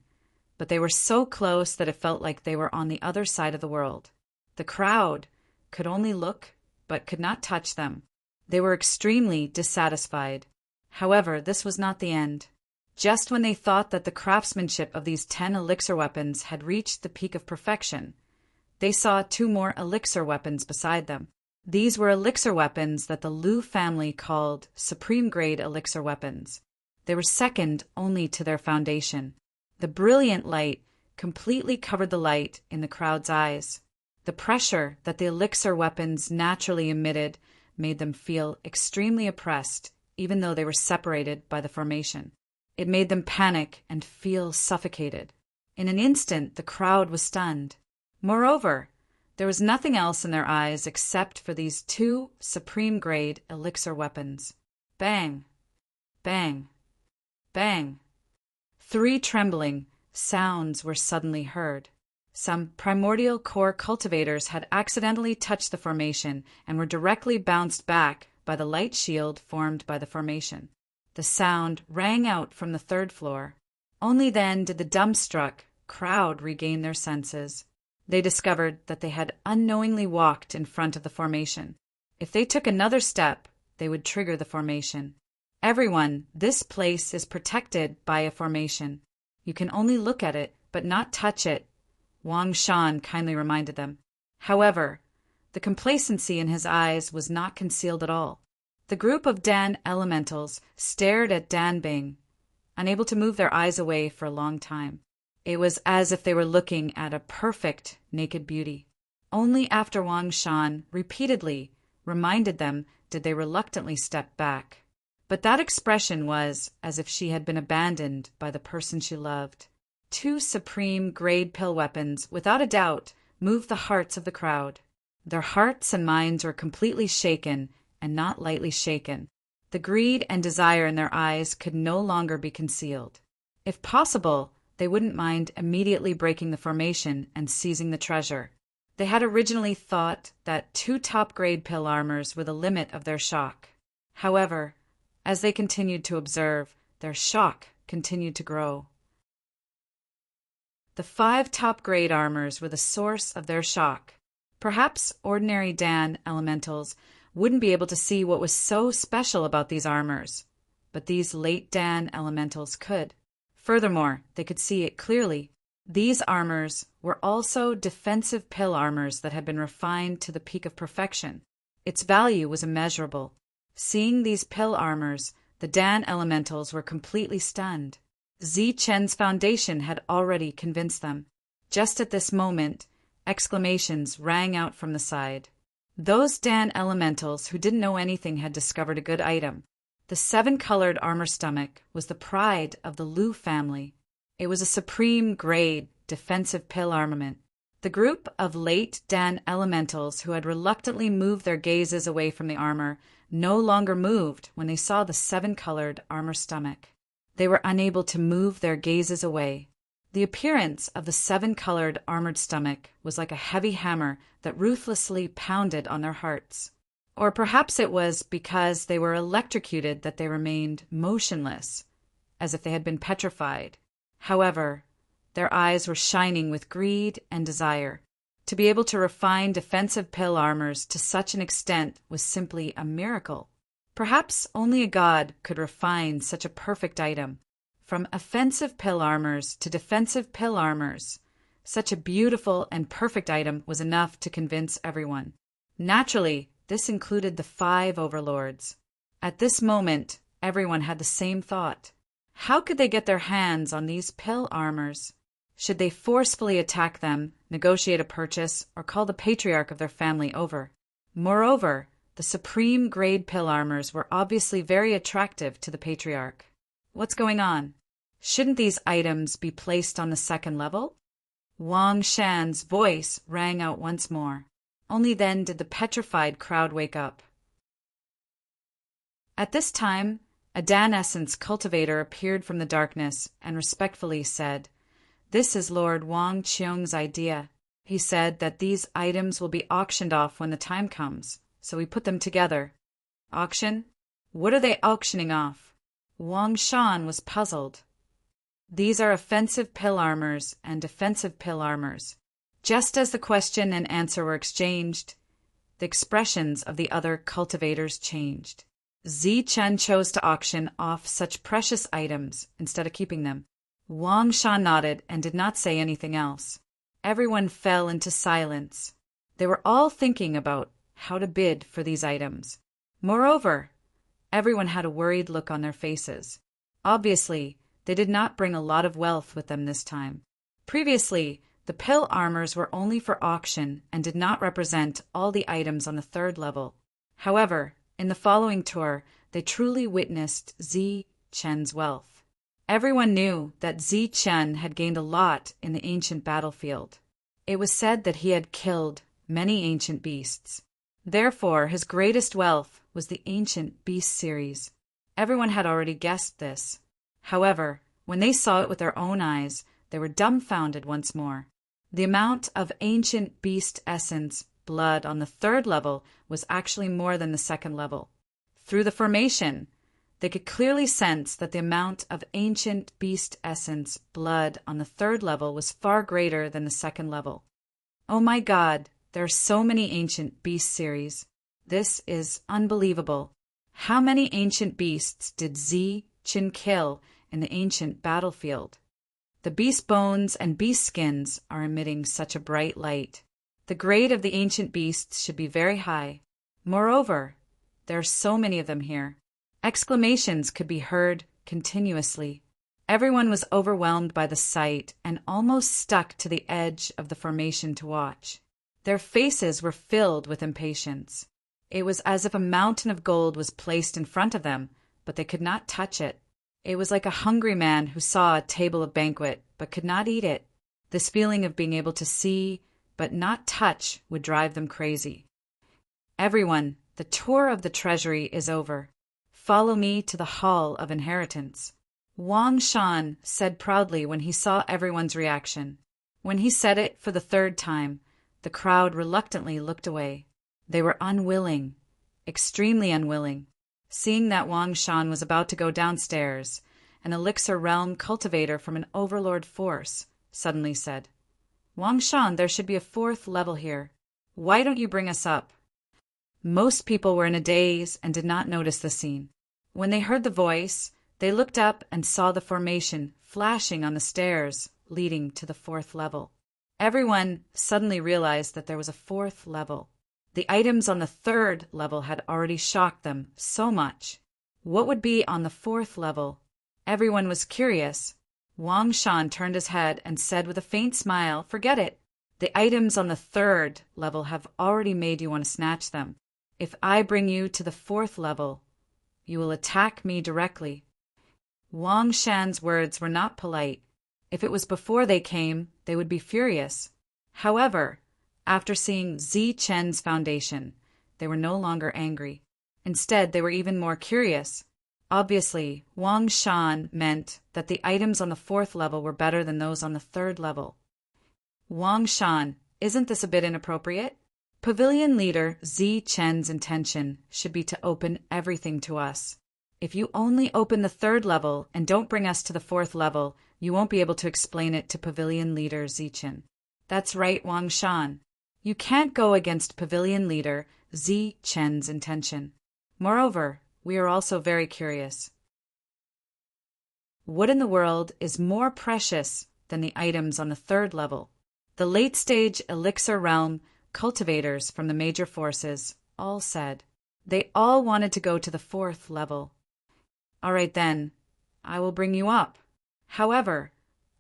but they were so close that it felt like they were on the other side of the world. The crowd could only look, but could not touch them. They were extremely dissatisfied. However, this was not the end. Just when they thought that the craftsmanship of these 10 elixir weapons had reached the peak of perfection, they saw 2 more elixir weapons beside them. These were elixir weapons that the Liu family called supreme-grade elixir weapons. They were second only to their foundation. The brilliant light completely covered the light in the crowd's eyes. The pressure that the elixir weapons naturally emitted made them feel extremely oppressed, even though they were separated by the formation. It made them panic and feel suffocated. In an instant, the crowd was stunned. Moreover, there was nothing else in their eyes except for these 2 supreme-grade elixir weapons. Bang! Bang! Bang! 3 trembling sounds were suddenly heard. Some primordial core cultivators had accidentally touched the formation and were directly bounced back by the light shield formed by the formation. The sound rang out from the third floor. Only then did the dumbstruck crowd regain their senses. They discovered that they had unknowingly walked in front of the formation. If they took another step, they would trigger the formation. Everyone, this place is protected by a formation. You can only look at it, but not touch it, Wang Shan kindly reminded them. However, the complacency in his eyes was not concealed at all. The group of Dan elementals stared at Dan Bing, unable to move their eyes away for a long time. It was as if they were looking at a perfect naked beauty. Only after Wang Shan repeatedly reminded them did they reluctantly step back. But that expression was as if she had been abandoned by the person she loved. Two supreme grade pill weapons, without a doubt, moved the hearts of the crowd. Their hearts and minds were completely shaken, and not lightly shaken. The greed and desire in their eyes could no longer be concealed. If possible, they wouldn't mind immediately breaking the formation and seizing the treasure. They had originally thought that 2 top-grade pill armors were the limit of their shock. However, as they continued to observe, their shock continued to grow. The 5 top-grade armors were the source of their shock. Perhaps ordinary Dan elementals wouldn't be able to see what was so special about these armors, but these late Dan elementals could. Furthermore, they could see it clearly. These armors were also defensive pill armors that had been refined to the peak of perfection. Its value was immeasurable. Seeing these pill armors, the Dan elementals were completely stunned. Zi Chen's foundation had already convinced them. Just at this moment, exclamations rang out from the side. Those Dan elementals who didn't know anything had discovered a good item. The 7-colored armor stomach was the pride of the Liu family. It was a supreme grade defensive pill armament. The group of late Dan elementals who had reluctantly moved their gazes away from the armor no longer moved when they saw the 7-colored armor stomach. They were unable to move their gazes away. The appearance of the 7-colored armored stomach was like a heavy hammer that ruthlessly pounded on their hearts. Or perhaps it was because they were electrocuted that they remained motionless, as if they had been petrified. However, their eyes were shining with greed and desire. To be able to refine defensive pill armors to such an extent was simply a miracle. Perhaps only a god could refine such a perfect item. From offensive pill armors to defensive pill armors, such a beautiful and perfect item was enough to convince everyone. Naturally, this included the 5 overlords. At this moment, everyone had the same thought. How could they get their hands on these pill armors? Should they forcefully attack them, negotiate a purchase, or call the patriarch of their family over? Moreover, the supreme grade pill armors were obviously very attractive to the patriarch. What's going on? Shouldn't these items be placed on the 2nd level? Wang Shan's voice rang out once more. Only then did the petrified crowd wake up. At this time, a Dan essence cultivator appeared from the darkness and respectfully said, "This is Lord Wang Qiong's idea. He said that these items will be auctioned off when the time comes, so we put them together." Auction? What are they auctioning off? Wang Shan was puzzled. These are offensive pill armors and defensive pill armors. Just as the question and answer were exchanged, the expressions of the other cultivators changed. Zi Chen chose to auction off such precious items instead of keeping them. Wang Shan nodded and did not say anything else. Everyone fell into silence. They were all thinking about how to bid for these items. Moreover, everyone had a worried look on their faces. Obviously, they did not bring a lot of wealth with them this time. Previously, the pill armors were only for auction and did not represent all the items on the 3rd level. However, in the following tour, they truly witnessed Zi Chen's wealth. Everyone knew that Zi Chen had gained a lot in the ancient battlefield. It was said that he had killed many ancient beasts. Therefore, his greatest wealth was the Ancient Beast series. Everyone had already guessed this. However, when they saw it with their own eyes, they were dumbfounded once more. The amount of Ancient Beast essence blood on the 3rd level was actually more than the 2nd level. Through the formation, they could clearly sense that the amount of Ancient Beast essence blood on the 3rd level was far greater than the 2nd level. Oh my God, there are so many Ancient Beast series. This is unbelievable. How many ancient beasts did Zi Chen kill in the ancient battlefield? The beast bones and beast skins are emitting such a bright light. The grade of the ancient beasts should be very high. Moreover, There are so many of them here." Exclamations could be heard continuously. Everyone was overwhelmed by the sight and almost stuck to the edge of the formation to watch. Their faces were filled with impatience. It was as if a mountain of gold was placed in front of them, but they could not touch it. It was like a hungry man who saw a table of banquet but could not eat it. This feeling of being able to see but not touch would drive them crazy. "Everyone, the tour of the treasury is over. Follow me to the Hall of Inheritance," Wang Shan said proudly when he saw everyone's reaction. When he said it for the third time, the crowd reluctantly looked away. They were unwilling, extremely unwilling. Seeing that Wang Shan was about to go downstairs, an Elixir Realm cultivator from an overlord force suddenly said, "Wang Shan, there should be a 4th level here. Why don't you bring us up?" Most people were in a daze and did not notice the scene. When they heard the voice, they looked up and saw the formation flashing on the stairs leading to the 4th level. Everyone suddenly realized that there was a 4th level. The items on the 3rd level had already shocked them so much. What would be on the 4th level? Everyone was curious. Wang Shan turned his head and said with a faint smile, "Forget it. The items on the 3rd level have already made you want to snatch them. If I bring you to the 4th level, you will attack me directly." Wang Shan's words were not polite. If it was before they came, they would be furious. However, after seeing Zi Chen's foundation, they were no longer angry. Instead, they were even more curious. Obviously, Wang Shan meant that the items on the 4th level were better than those on the 3rd level. "Wang Shan, isn't this a bit inappropriate? Pavilion leader Zi Chen's intention should be to open everything to us. If you only open the 3rd level and don't bring us to the 4th level, you won't be able to explain it to Pavilion leader Zi Chen." "That's right, Wang Shan. You can't go against Pavilion leader Zi Chen's intention. Moreover, we are also very curious. What in the world is more precious than the items on the 3rd level?" The late-stage Elixir Realm cultivators from the major forces all said. They all wanted to go to the 4th level. "All right then, I will bring you up. However,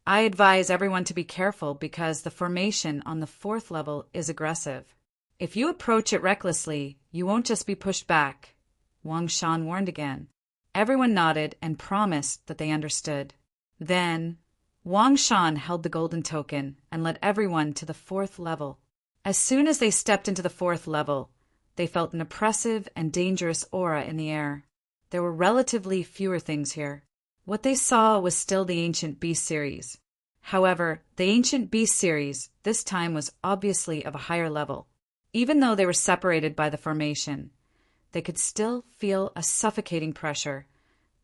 I advise everyone to be careful because the formation on the 4th level is aggressive. If you approach it recklessly, you won't just be pushed back," Wang Shan warned again. Everyone nodded and promised that they understood. Then, Wang Shan held the golden token and led everyone to the 4th level. As soon as they stepped into the 4th level, they felt an oppressive and dangerous aura in the air. There were relatively fewer things here. What they saw was still the Ancient Beast series. However, the Ancient Beast series this time was obviously of a higher level. Even though they were separated by the formation, they could still feel a suffocating pressure,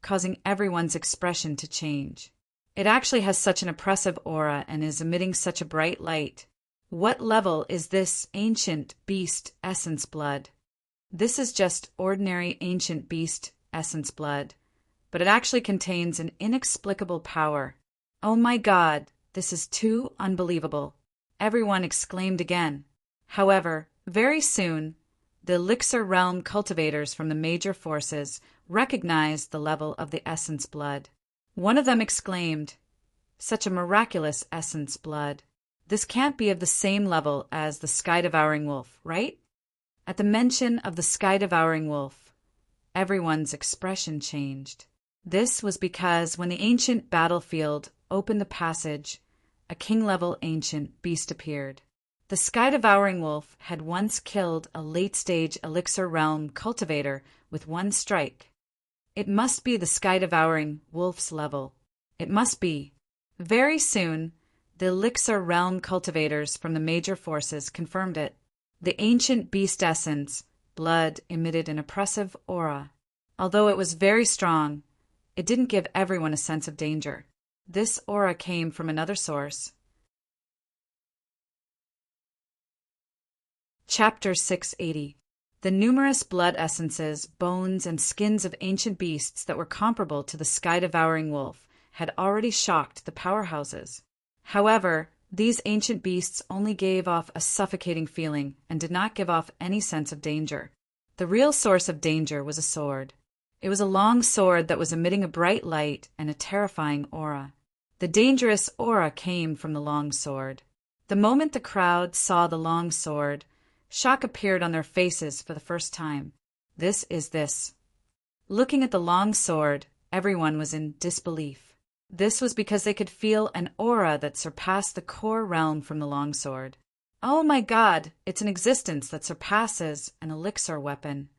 causing everyone's expression to change. It actually has such an oppressive aura and is emitting such a bright light. What level is this Ancient Beast Essence Blood? This is just ordinary Ancient Beast Essence Blood, but it actually contains an inexplicable power. "Oh my God, this is too unbelievable," everyone exclaimed again. However, very soon, the Elixir Realm cultivators from the major forces recognized the level of the Essence Blood. One of them exclaimed, "Such a miraculous Essence Blood. This can't be of the same level as the Sky-Devouring Wolf, right?" At the mention of the Sky-Devouring Wolf, everyone's expression changed. This was because when the ancient battlefield opened the passage, a king-level ancient beast appeared. The Sky-Devouring Wolf had once killed a late-stage Elixir Realm cultivator with one strike. It must be the Sky-Devouring Wolf's level. It must be. Very soon, the Elixir Realm cultivators from the major forces confirmed it. The ancient beast essence, blood, emitted an oppressive aura. Although it was very strong, it didn't give everyone a sense of danger. This aura came from another source. Chapter 680. The numerous blood essences, bones, and skins of ancient beasts that were comparable to the Sky-Devouring Wolf had already shocked the powerhouses. However, these ancient beasts only gave off a suffocating feeling and did not give off any sense of danger. The real source of danger was a sword. It was a long sword that was emitting a bright light and a terrifying aura. The dangerous aura came from the long sword. The moment the crowd saw the long sword, shock appeared on their faces for the first time. This is this. Looking at the long sword, everyone was in disbelief. This was because they could feel an aura that surpassed the core realm from the longsword. Oh my God, it's an existence that surpasses an elixir weapon.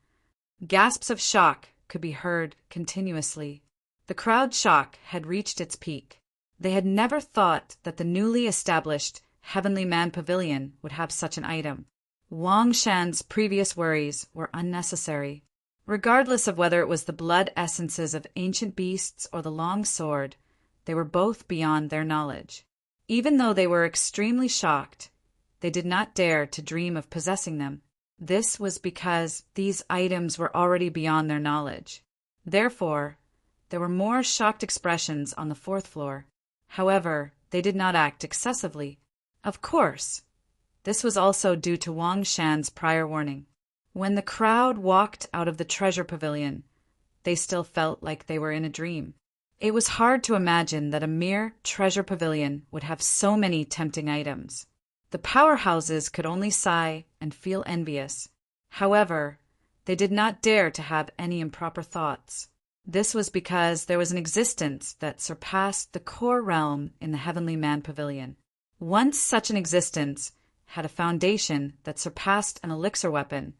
Gasps of shock could be heard continuously. The crowd's shock had reached its peak. They had never thought that the newly established Heavenly Man Pavilion would have such an item. Wang Shan's previous worries were unnecessary. Regardless of whether it was the blood essences of ancient beasts or the long sword, they were both beyond their knowledge. Even though they were extremely shocked, they did not dare to dream of possessing them. This was because these items were already beyond their knowledge. Therefore, there were more shocked expressions on the fourth floor. However, they did not act excessively. Of course, this was also due to Wang Shan's prior warning. When the crowd walked out of the treasure pavilion, they still felt like they were in a dream. It was hard to imagine that a mere treasure pavilion would have so many tempting items. The powerhouses could only sigh and feel envious. However, they did not dare to have any improper thoughts. This was because there was an existence that surpassed the core realm in the Heavenly Man Pavilion. Once such an existence had a foundation that surpassed an elixir weapon,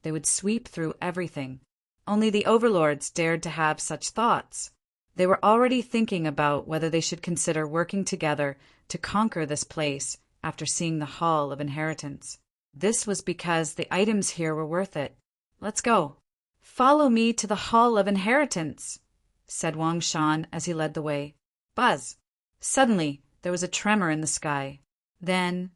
they would sweep through everything. Only the overlords dared to have such thoughts. They were already thinking about whether they should consider working together to conquer this place after seeing the Hall of Inheritance. This was because the items here were worth it. Let's go. Follow me to the Hall of Inheritance, said Wang Shan as he led the way. Buzz! Suddenly, there was a tremor in the sky. Then,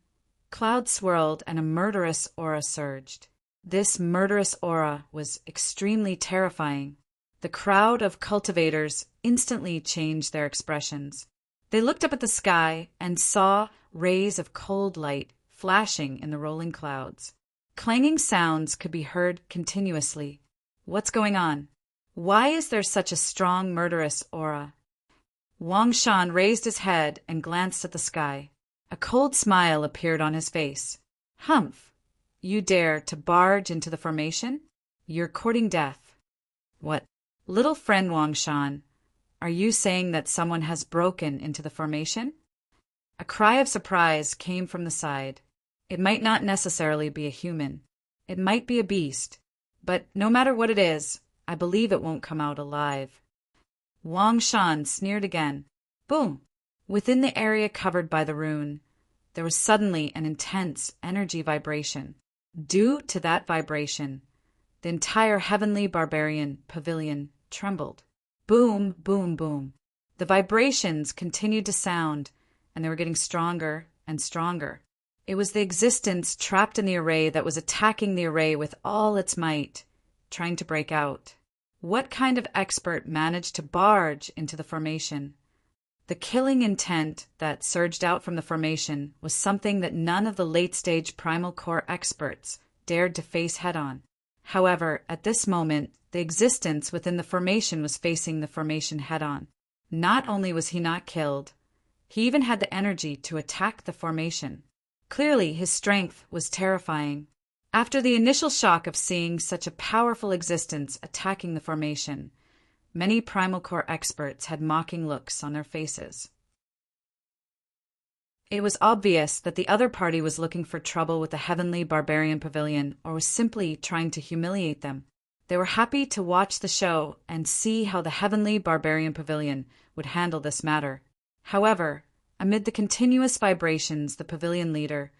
clouds swirled and a murderous aura surged. This murderous aura was extremely terrifying. The crowd of cultivators instantly changed their expressions. They looked up at the sky and saw rays of cold light flashing in the rolling clouds. Clanging sounds could be heard continuously. What's going on? Why is there such a strong murderous aura? Wang Shan raised his head and glanced at the sky. A cold smile appeared on his face. Humph! You dare to barge into the formation? You're courting death. What? Little friend Wang Shan, are you saying that someone has broken into the formation? A cry of surprise came from the side. It might not necessarily be a human. It might be a beast. But no matter what it is, I believe it won't come out alive. Wang Shan sneered again. Boom! Within the area covered by the rune, there was suddenly an intense energy vibration. Due to that vibration, the entire Heavenly Barbarian Pavilion trembled. Boom, boom, boom. The vibrations continued to sound, and they were getting stronger and stronger. It was the existence trapped in the array that was attacking the array with all its might, trying to break out. What kind of expert managed to barge into the formation? The killing intent that surged out from the formation was something that none of the late-stage Primal Core experts dared to face head-on. However, at this moment, the existence within the formation was facing the formation head-on. Not only was he not killed, he even had the energy to attack the formation. Clearly, his strength was terrifying. After the initial shock of seeing such a powerful existence attacking the formation, many Primal Core experts had mocking looks on their faces. It was obvious that the other party was looking for trouble with the Heavenly Barbarian Pavilion or was simply trying to humiliate them. They were happy to watch the show and see how the Heavenly Barbarian Pavilion would handle this matter. However, amid the continuous vibrations, the pavilion leader,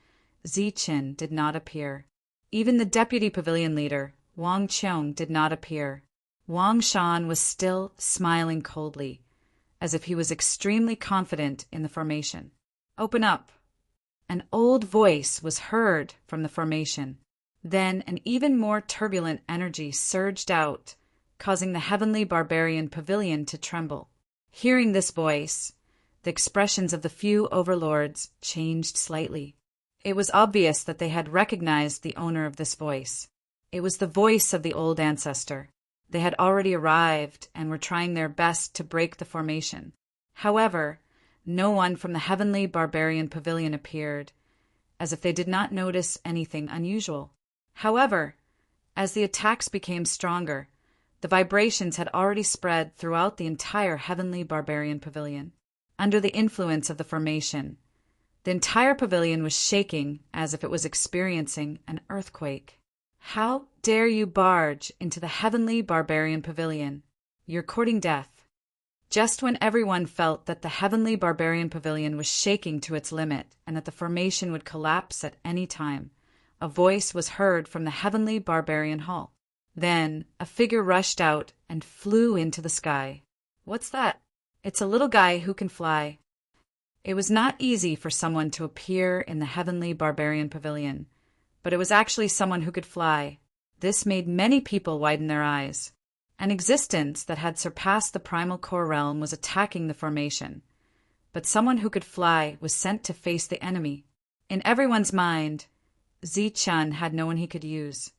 Ziqin, did not appear. Even the deputy pavilion leader, Wang Qiong, did not appear. Wang Shan was still smiling coldly, as if he was extremely confident in the formation. Open up! An old voice was heard from the formation. Then an even more turbulent energy surged out, causing the Heavenly Barbarian Pavilion to tremble. Hearing this voice, the expressions of the few overlords changed slightly. It was obvious that they had recognized the owner of this voice. It was the voice of the old ancestor. They had already arrived and were trying their best to break the formation. However, no one from the heavenly barbarian pavilion appeared, as if they did not notice anything unusual. However, as the attacks became stronger, the vibrations had already spread throughout the entire heavenly barbarian pavilion. Under the influence of the formation, the entire pavilion was shaking as if it was experiencing an earthquake. How dare you barge into the heavenly barbarian pavilion? You're courting death. Just when everyone felt that the heavenly barbarian pavilion was shaking to its limit and that the formation would collapse at any time, a voice was heard from the heavenly barbarian hall. Then a figure rushed out and flew into the sky. What's that? It's a little guy who can fly. It was not easy for someone to appear in the heavenly barbarian pavilion, but it was actually someone who could fly. This made many people widen their eyes. An existence that had surpassed the primal core realm was attacking the formation, but someone who could fly was sent to face the enemy. In everyone's mind, Zi-chun had no one he could use.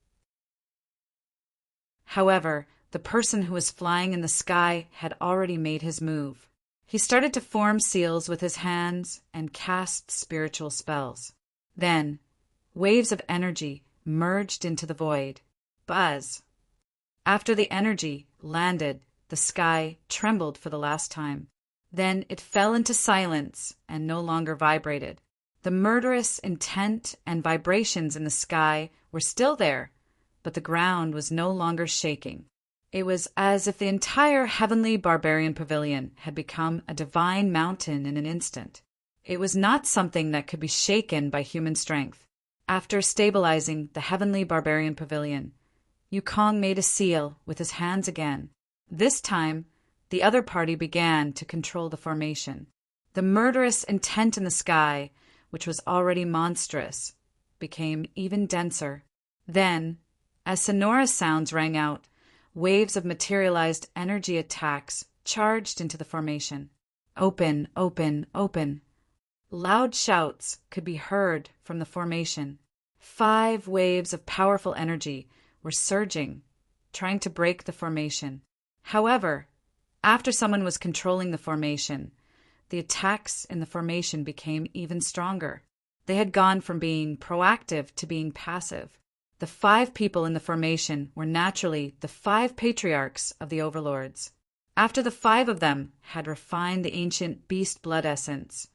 However, the person who was flying in the sky had already made his move. He started to form seals with his hands and cast spiritual spells. Then, waves of energy merged into the void. Buzz! After the energy landed, the sky trembled for the last time. Then it fell into silence and no longer vibrated. The murderous intent and vibrations in the sky were still there, but the ground was no longer shaking. It was as if the entire heavenly barbarian pavilion had become a divine mountain in an instant. It was not something that could be shaken by human strength. After stabilizing the heavenly barbarian pavilion, Yukong made a seal with his hands again. This time, the other party began to control the formation. The murderous intent in the sky, which was already monstrous, became even denser. Then, as sonorous sounds rang out, waves of materialized energy attacks charged into the formation. Open, open, open. Loud shouts could be heard from the formation. 5 waves of powerful energy were surging, trying to break the formation. However, after someone was controlling the formation, the attacks in the formation became even stronger. They had gone from being proactive to being passive. The 5 people in the formation were naturally the 5 patriarchs of the overlords. After the 5 of them had refined the ancient beast blood essence,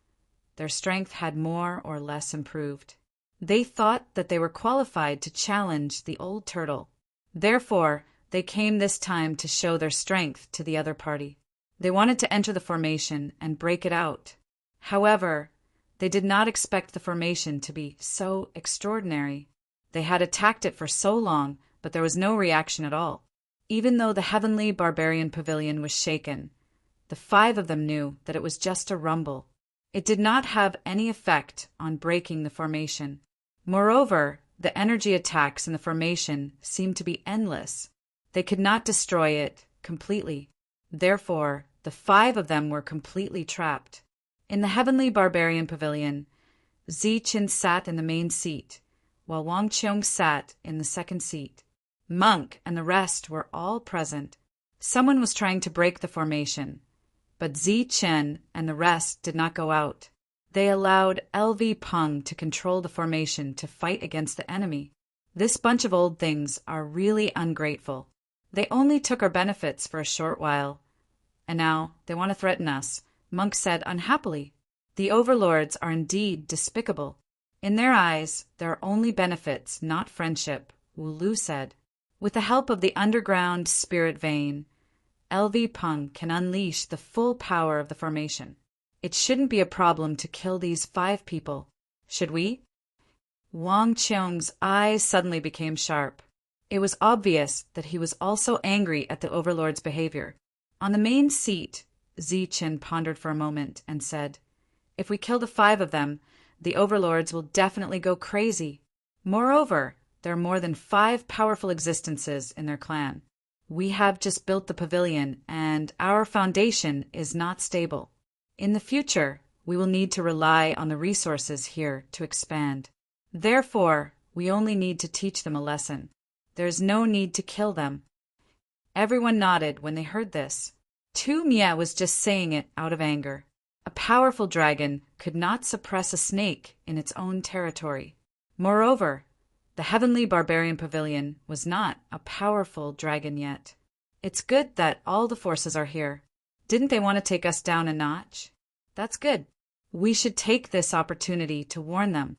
their strength had more or less improved. They thought that they were qualified to challenge the old turtle. Therefore, they came this time to show their strength to the other party. They wanted to enter the formation and break it out. However, they did not expect the formation to be so extraordinary. They had attacked it for so long, but there was no reaction at all. Even though the heavenly barbarian pavilion was shaken, the 5 of them knew that it was just a rumble. It did not have any effect on breaking the formation. Moreover, the energy attacks in the formation seemed to be endless. They could not destroy it completely. Therefore, the 5 of them were completely trapped. In the heavenly barbarian pavilion, Zi-chun sat in the main seat, while Wang Qiong sat in the second seat. Monk and the rest were all present. Someone was trying to break the formation, but Zi-chun and the rest did not go out. They allowed LV Peng to control the formation to fight against the enemy. This bunch of old things are really ungrateful. They only took our benefits for a short while, and now they want to threaten us, Monk said unhappily. The overlords are indeed despicable. In their eyes, there are only benefits, not friendship, Wu Lu said. With the help of the underground spirit vein, LV Peng can unleash the full power of the formation. It shouldn't be a problem to kill these 5 people, should we? Wang Qiong's eyes suddenly became sharp. It was obvious that he was also angry at the overlord's behavior. On the main seat, Zi-chun pondered for a moment and said, "If we kill the 5 of them, the overlords will definitely go crazy. Moreover, there are more than 5 powerful existences in their clan. We have just built the pavilion, and our foundation is not stable. In the future, we will need to rely on the resources here to expand. Therefore, we only need to teach them a lesson. There's no need to kill them. Everyone nodded when they heard this. Tu Mia was just saying it out of anger. A powerful dragon could not suppress a snake in its own territory. Moreover, the heavenly barbarian pavilion was not a powerful dragon yet. It's good that all the forces are here. Didn't they want to take us down a notch? That's good. We should take this opportunity to warn them.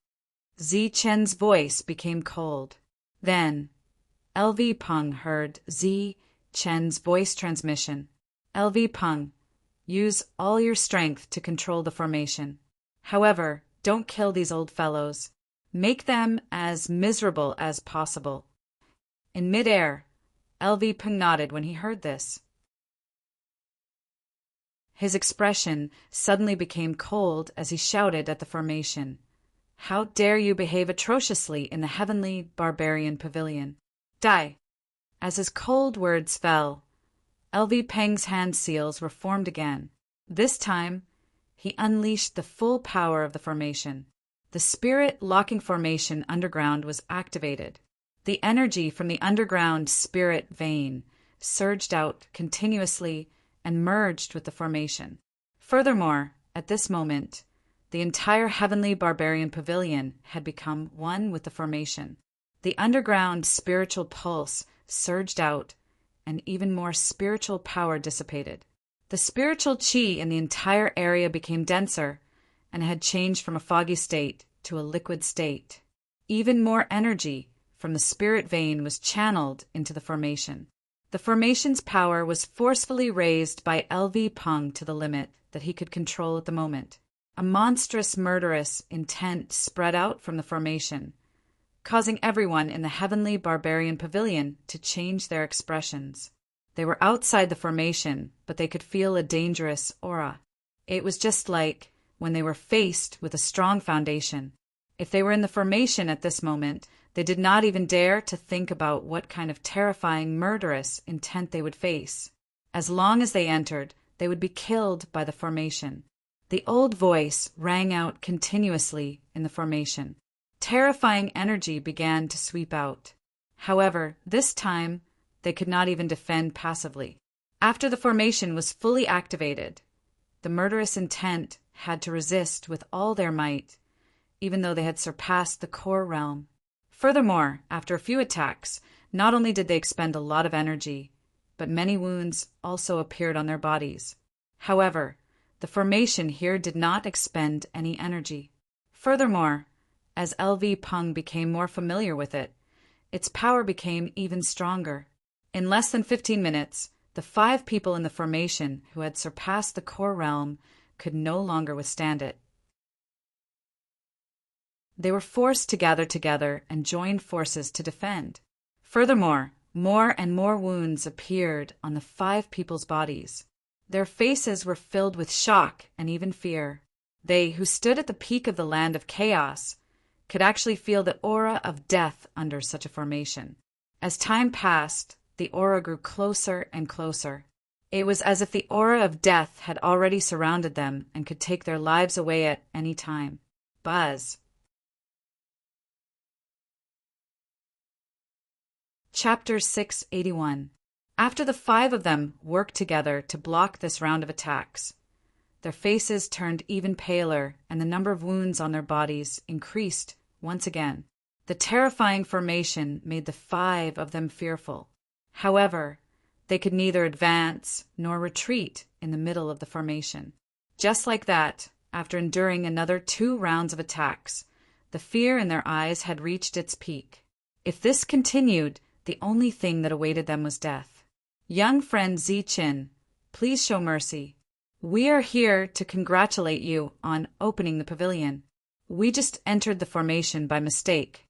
Zi Chen's voice became cold. Then, LV Peng heard Zi Chen's voice transmission. LV Peng, use all your strength to control the formation. However, don't kill these old fellows. Make them as miserable as possible. In midair, LV Peng nodded when he heard this. His expression suddenly became cold as he shouted at the formation. How dare you behave atrociously in the heavenly barbarian pavilion? Die! As his cold words fell, LV Peng's hand seals were formed again. This time, he unleashed the full power of the formation. The spirit-locking formation underground was activated. The energy from the underground spirit vein surged out continuously and merged with the formation. Furthermore, at this moment, the entire heavenly barbarian pavilion had become one with the formation. The underground spiritual pulse surged out, and even more spiritual power dissipated. The spiritual chi in the entire area became denser and had changed from a foggy state to a liquid state. Even more energy from the spirit vein was channeled into the formation. The formation's power was forcefully raised by LV Peng to the limit that he could control at the moment. A monstrous, murderous intent spread out from the formation, causing everyone in the heavenly barbarian pavilion to change their expressions. They were outside the formation, but they could feel a dangerous aura. It was just like when they were faced with a strong foundation. If they were in the formation at this moment, they did not even dare to think about what kind of terrifying, murderous intent they would face. As long as they entered, they would be killed by the formation. The old voice rang out continuously in the formation. Terrifying energy began to sweep out. However, this time, they could not even defend passively. After the formation was fully activated, the murderous intent had to resist with all their might, even though they had surpassed the core realm. Furthermore, after a few attacks, not only did they expend a lot of energy, but many wounds also appeared on their bodies. However, the formation here did not expend any energy. Furthermore, as LV Peng became more familiar with it, its power became even stronger. In less than 15 minutes, the 5 people in the formation who had surpassed the core realm could no longer withstand it. They were forced to gather together and join forces to defend. Furthermore, more and more wounds appeared on the 5 people's bodies. Their faces were filled with shock and even fear. They, who stood at the peak of the land of chaos, could actually feel the aura of death under such a formation. As time passed, the aura grew closer and closer. It was as if the aura of death had already surrounded them and could take their lives away at any time. Buzz. Chapter 681. After the 5 of them worked together to block this round of attacks, their faces turned even paler and the number of wounds on their bodies increased once again. The terrifying formation made the 5 of them fearful. However, they could neither advance nor retreat in the middle of the formation. Just like that, after enduring another 2 rounds of attacks, the fear in their eyes had reached its peak. If this continued, the only thing that awaited them was death. Young friend Zi Qin, please show mercy. We are here to congratulate you on opening the pavilion. We just entered the formation by mistake.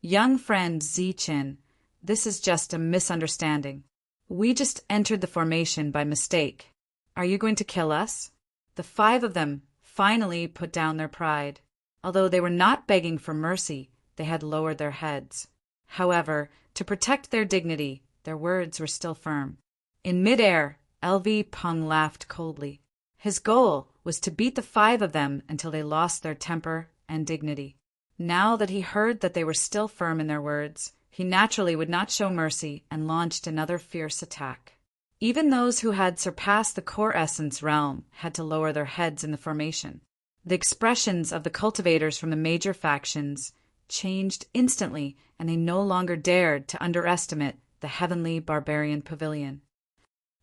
Young friend Zi Qin, this is just a misunderstanding. We just entered the formation by mistake. Are you going to kill us? The 5 of them finally put down their pride. Although they were not begging for mercy, they had lowered their heads. However, to protect their dignity, their words were still firm. In midair, LV Peng laughed coldly. His goal was to beat the 5 of them until they lost their temper and dignity. Now that he heard that they were still firm in their words, He naturally would not show mercy and launched another fierce attack. Even those who had surpassed the core essence realm had to lower their heads in the formation. The expressions of the cultivators from the major factions changed instantly, and they no longer dared to underestimate the heavenly barbarian pavilion.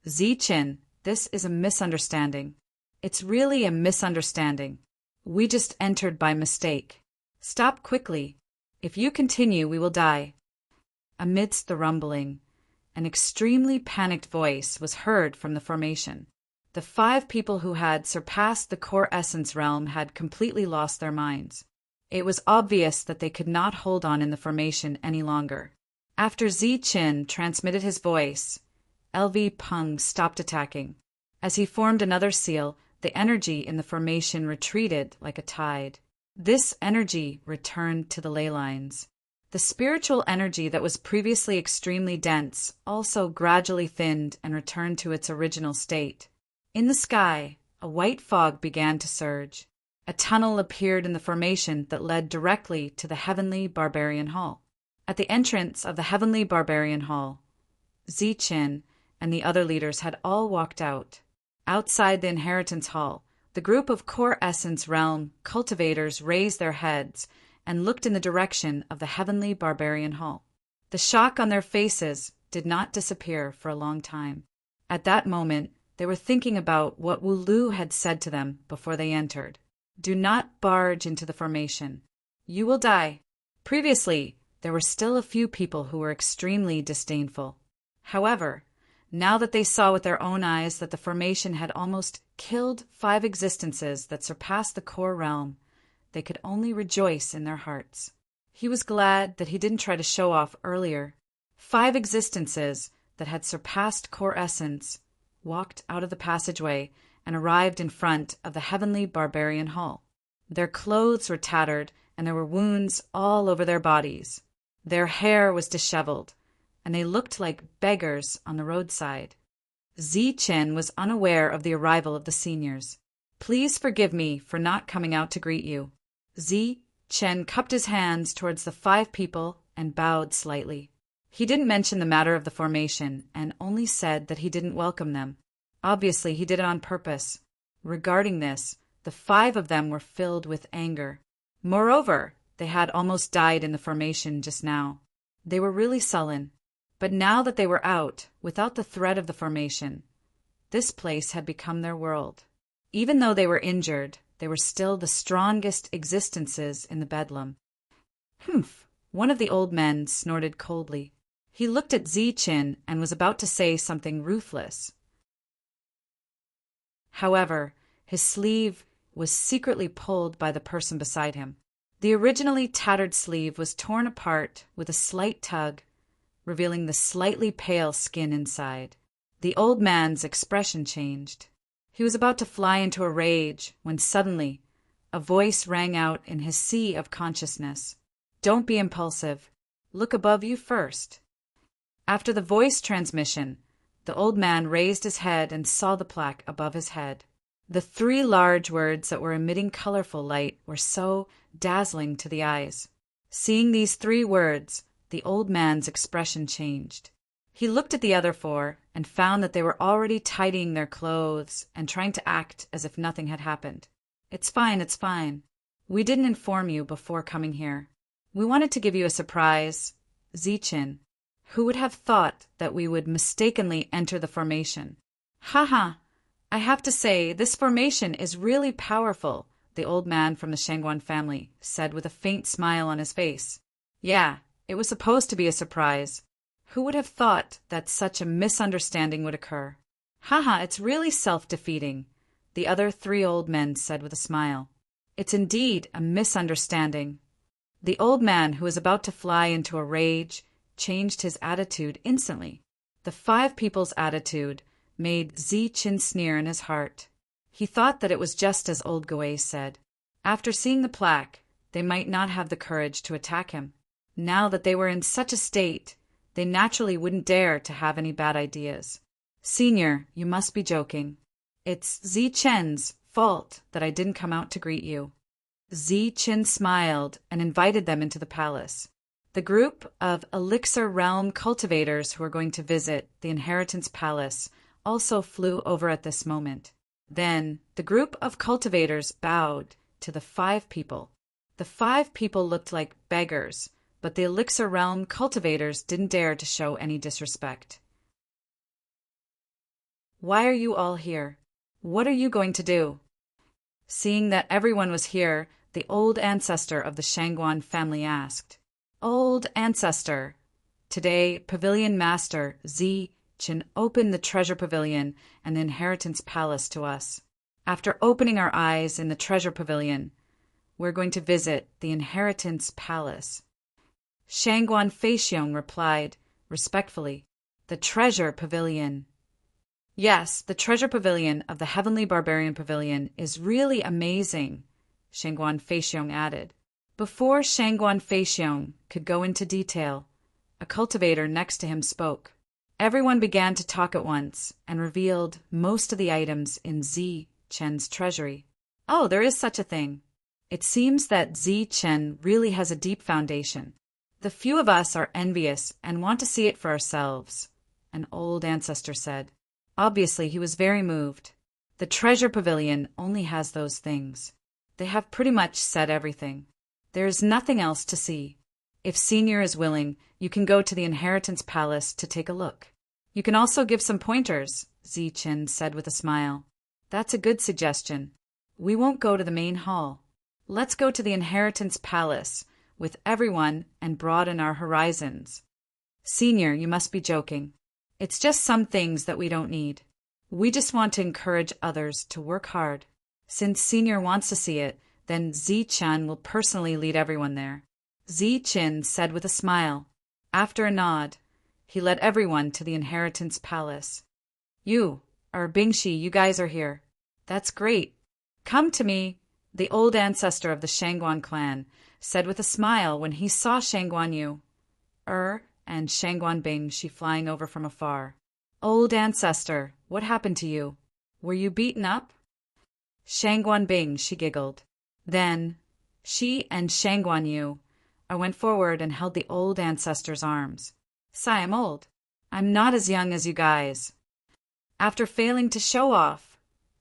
Zichin, this is a misunderstanding. It's really a misunderstanding. We just entered by mistake. Stop quickly. If you continue, we will die. Amidst the rumbling, an extremely panicked voice was heard from the formation. The 5 people who had surpassed the core essence realm had completely lost their minds. It was obvious that they could not hold on in the formation any longer. After Zichin transmitted his voice, LV Peng stopped attacking. As he formed another seal, the energy in the formation retreated like a tide. This energy returned to the ley lines. The spiritual energy that was previously extremely dense also gradually thinned and returned to its original state. In the sky, a white fog began to surge. A tunnel appeared in the formation that led directly to the Heavenly Barbarian Hall. At the entrance of the Heavenly Barbarian Hall, Zichin and the other leaders had all walked out. Outside the Inheritance Hall, the group of Core Essence Realm cultivators raised their heads and looked in the direction of the Heavenly Barbarian Hall. The shock on their faces did not disappear for a long time. At that moment, they were thinking about what Wu Lu had said to them before they entered. Do not barge into the formation. You will die. Previously, there were still a few people who were extremely disdainful. However, now that they saw with their own eyes that the formation had almost killed 5 existences that surpassed the core realm, they could only rejoice in their hearts. He was glad that he didn't try to show off earlier. 5 existences that had surpassed core essence walked out of the passageway and arrived in front of the Heavenly Barbarian Hall. Their clothes were tattered, and there were wounds all over their bodies. Their hair was disheveled, and they looked like beggars on the roadside. Zichin was unaware of the arrival of the seniors. Please forgive me for not coming out to greet you. Zichin cupped his hands towards the 5 people and bowed slightly. He didn't mention the matter of the formation and only said that he didn't welcome them. Obviously, he did it on purpose. Regarding this, the 5 of them were filled with anger. Moreover, they had almost died in the formation just now. They were really sullen. But now that they were out, without the threat of the formation, this place had become their world. Even though they were injured, they were still the strongest existences in the bedlam. Humph! One of the old men snorted coldly. He looked at Zichin and was about to say something ruthless. However, his sleeve was secretly pulled by the person beside him. The originally tattered sleeve was torn apart with a slight tug, revealing the slightly pale skin inside. The old man's expression changed. He was about to fly into a rage when suddenly a voice rang out in his sea of consciousness. Don't be impulsive. Look above you first. After the voice transmission, the old man raised his head and saw the plaque above his head. The 3 large words that were emitting colorful light were so dazzling to the eyes. Seeing these 3 words, the old man's expression changed. He looked at the other 4 and found that they were already tidying their clothes and trying to act as if nothing had happened. It's fine, it's fine. We didn't inform you before coming here. We wanted to give you a surprise. Zichin. Who would have thought that we would mistakenly enter the formation? Haha! I have to say, this formation is really powerful, the old man from the Shangguan family said with a faint smile on his face. Yeah, it was supposed to be a surprise. Who would have thought that such a misunderstanding would occur? Haha, it's really self-defeating, the other 3 old men said with a smile. It's indeed a misunderstanding. The old man, who was about to fly into a rage, changed his attitude instantly. The 5 people's attitude made Zichin sneer in his heart. He thought that it was just as old Goei said. After seeing the plaque, they might not have the courage to attack him. Now that they were in such a state, they naturally wouldn't dare to have any bad ideas. Senior, you must be joking. It's Zichin's fault that I didn't come out to greet you. Zichin smiled and invited them into the palace. The group of Elixir Realm cultivators who were going to visit the Inheritance Palace also flew over at this moment. Then the group of cultivators bowed to the 5 people. The 5 people looked like beggars, but the Elixir Realm cultivators didn't dare to show any disrespect. "Why are you all here? What are you going to do?" Seeing that everyone was here, the old ancestor of the Shangguan family asked. "Old ancestor, today Pavilion Master Zi-Chin opened the Treasure Pavilion and the Inheritance Palace to us. After opening our eyes in the Treasure Pavilion, we're going to visit the Inheritance Palace." Shangguan Feixiong replied respectfully, "The Treasure Pavilion." "Yes, the Treasure Pavilion of the Heavenly Barbarian Pavilion is really amazing," Shangguan Feixiong added. Before Shangguan Feixiong could go into detail, a cultivator next to him spoke. Everyone began to talk at once and revealed most of the items in Zi-Chen's treasury. "Oh, there is such a thing. It seems that Zi-Chen really has a deep foundation. The few of us are envious and want to see it for ourselves," an old ancestor said. Obviously, he was very moved. The Treasure Pavilion only has those things. They have pretty much said everything. There is nothing else to see. If Senior is willing, you can go to the Inheritance Palace to take a look. You can also give some pointers, Zi-Chin said with a smile. "That's a good suggestion. We won't go to the main hall. Let's go to the Inheritance Palace with everyone and broaden our horizons." "Senior, you must be joking. It's just some things that we don't need. We just want to encourage others to work hard. Since Senior wants to see it, then Zi-Chan will personally lead everyone there," Zi-Chin said with a smile. After a nod, he led everyone to the Inheritance Palace. "You, Bingshi, you guys are here. That's great. Come to me," the old ancestor of the Shangguan clan said with a smile when he saw Shangguan Yu, and Shangguan Bingshi flying over from afar. "Old ancestor, what happened to you? Were you beaten up?" Shangguan Bingshi giggled. Then she and Shangguan Yu went forward and held the old ancestor's arms. "Sai, I'm old. I'm not as young as you guys." After failing to show off,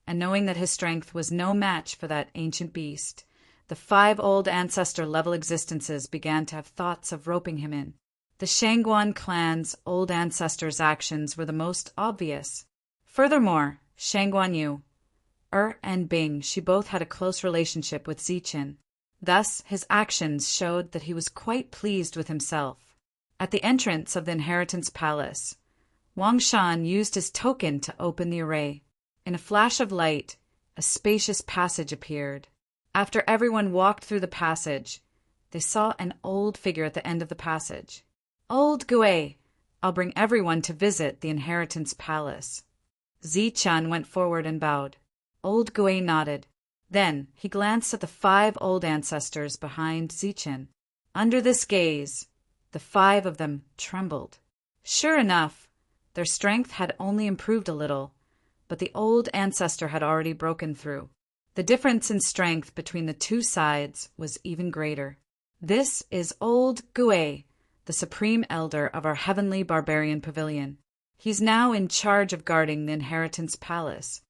and knowing that his strength was no match for that ancient beast, the 5 old ancestor-level existences began to have thoughts of roping him in. The Shangguan clan's old ancestors' actions were the most obvious. Furthermore, Shangguan Yu, and Bing, she both had a close relationship with Zi-Chin. Thus, his actions showed that he was quite pleased with himself. At the entrance of the Inheritance Palace, Wang Shan used his token to open the array. In a flash of light, a spacious passage appeared. After everyone walked through the passage, they saw an old figure at the end of the passage. "Old Gui, I'll bring everyone to visit the Inheritance Palace." Zi-Chan went forward and bowed. Old Gui nodded. Then he glanced at the 5 old ancestors behind Zi-Chin. Under this gaze, the 5 of them trembled. Sure enough, their strength had only improved a little, but the old ancestor had already broken through. The difference in strength between the 2 sides was even greater. "This is Old Gui, the Supreme Elder of our Heavenly Barbarian Pavilion. He's now in charge of guarding the Inheritance Palace."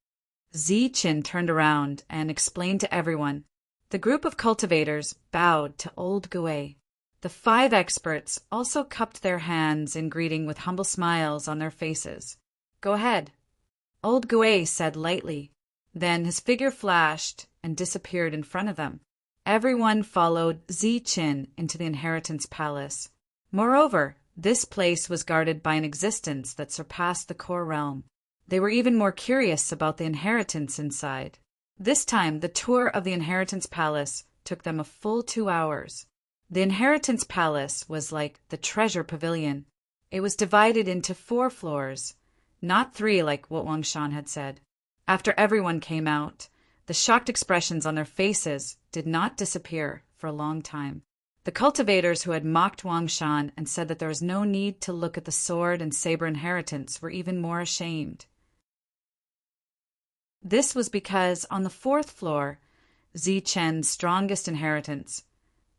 Zi-Chin turned around and explained to everyone. The group of cultivators bowed to Old Gui. The 5 experts also cupped their hands in greeting with humble smiles on their faces. "Go ahead," Old Gui said lightly. Then his figure flashed and disappeared in front of them. Everyone followed Zi-Chin into the Inheritance Palace. Moreover, this place was guarded by an existence that surpassed the core realm. They were even more curious about the inheritance inside. This time, the tour of the Inheritance Palace took them a full 2 hours. The Inheritance Palace was like the Treasure Pavilion. It was divided into 4 floors, not 3 like what Wang Shan had said. After everyone came out, the shocked expressions on their faces did not disappear for a long time. The cultivators who had mocked Wang Shan and said that there was no need to look at the sword and saber inheritance were even more ashamed. This was because on the 4th floor, Zi-Chen's strongest inheritance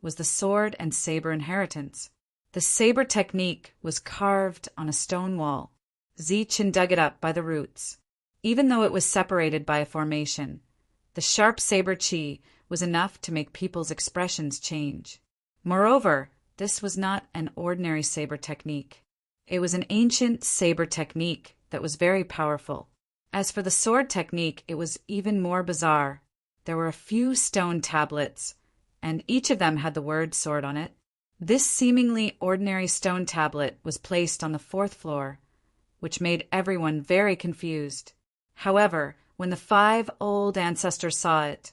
was the sword and saber inheritance. The saber technique was carved on a stone wall. Zichen dug it up by the roots. Even though it was separated by a formation, the sharp saber chi was enough to make people's expressions change. Moreover, this was not an ordinary saber technique. It was an ancient saber technique that was very powerful. As for the sword technique, it was even more bizarre. There were a few stone tablets, and each of them had the word sword on it. This seemingly ordinary stone tablet was placed on the 4th floor, which made everyone very confused. However, when the 5 old ancestors saw it,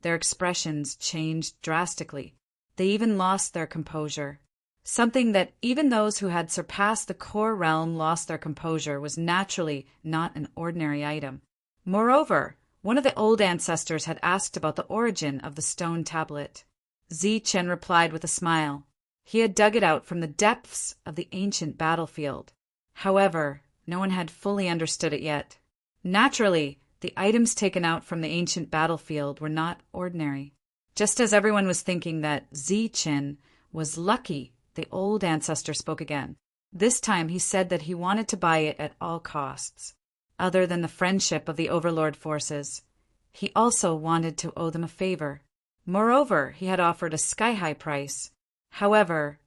their expressions changed drastically. They even lost their composure. Something that even those who had surpassed the core realm lost their composure was naturally not an ordinary item. Moreover, one of the old ancestors had asked about the origin of the stone tablet. Zichen replied with a smile. He had dug it out from the depths of the ancient battlefield. However, no one had fully understood it yet. Naturally, the items taken out from the ancient battlefield were not ordinary. Just as everyone was thinking that Zichen was lucky, the old ancestor spoke again. This time he said that he wanted to buy it at all costs. Other than the friendship of the overlord forces, he also wanted to owe them a favor. Moreover, he had offered a sky-high price. However,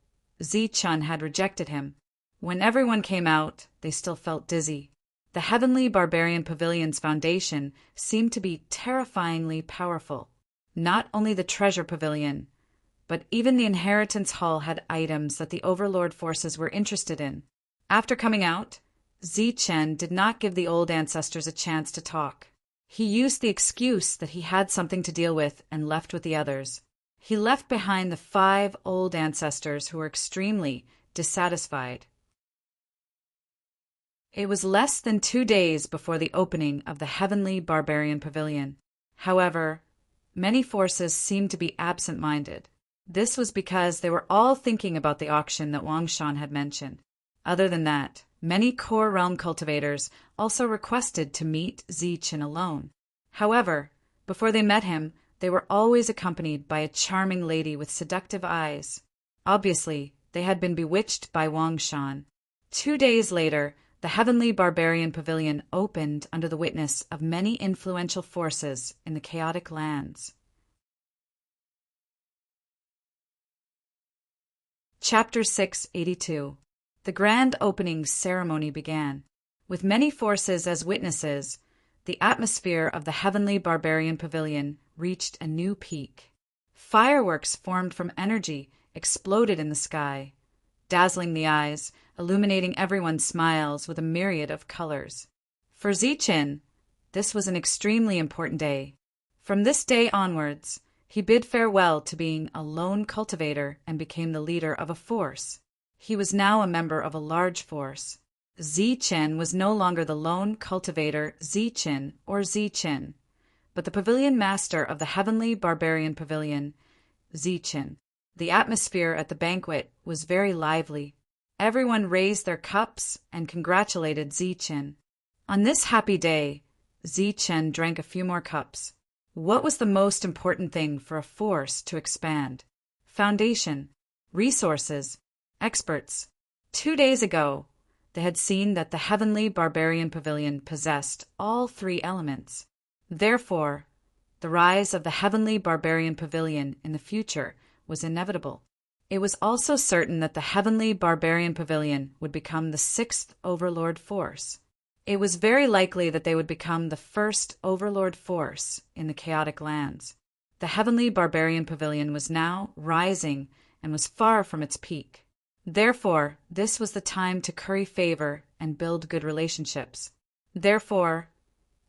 Zichen had rejected him. When everyone came out, they still felt dizzy. The Heavenly Barbarian Pavilion's foundation seemed to be terrifyingly powerful. Not only the treasure pavilion, but even the inheritance hall had items that the overlord forces were interested in. After coming out, Zichen did not give the old ancestors a chance to talk. He used the excuse that he had something to deal with and left with the others. He left behind the 5 old ancestors who were extremely dissatisfied. It was less than 2 days before the opening of the Heavenly Barbarian Pavilion. However, many forces seemed to be absent-minded. This was because they were all thinking about the auction that Wangshan had mentioned. Other than that, many core realm cultivators also requested to meet Zichen alone. However, before they met him, they were always accompanied by a charming lady with seductive eyes. Obviously, they had been bewitched by Wangshan. 2 days later, the Heavenly Barbarian Pavilion opened under the witness of many influential forces in the chaotic lands. Chapter 682. The grand opening ceremony began. With many forces as witnesses, the atmosphere of the Heavenly Barbarian Pavilion reached a new peak. Fireworks formed from energy exploded in the sky, dazzling the eyes, illuminating everyone's smiles with a myriad of colors. For Zichen, this was an extremely important day. From this day onwards, he bid farewell to being a lone cultivator and became the leader of a force. He was now a member of a large force. Zichen was no longer the lone cultivator Zichen or Zichen, but the pavilion master of the Heavenly Barbarian Pavilion, Zichen. The atmosphere at the banquet was very lively. Everyone raised their cups and congratulated Zichen. On this happy day, Zichen drank a few more cups. What was the most important thing for a force to expand? Foundation, resources, experts. 2 days ago, they had seen that the Heavenly Barbarian Pavilion possessed all 3 elements. Therefore, the rise of the Heavenly Barbarian Pavilion in the future was inevitable. It was also certain that the Heavenly Barbarian Pavilion would become the 6th Overlord Force. It was very likely that they would become the first Overlord Force in the chaotic lands. The Heavenly Barbarian Pavilion was now rising and was far from its peak. Therefore, this was the time to curry favor and build good relationships. Therefore,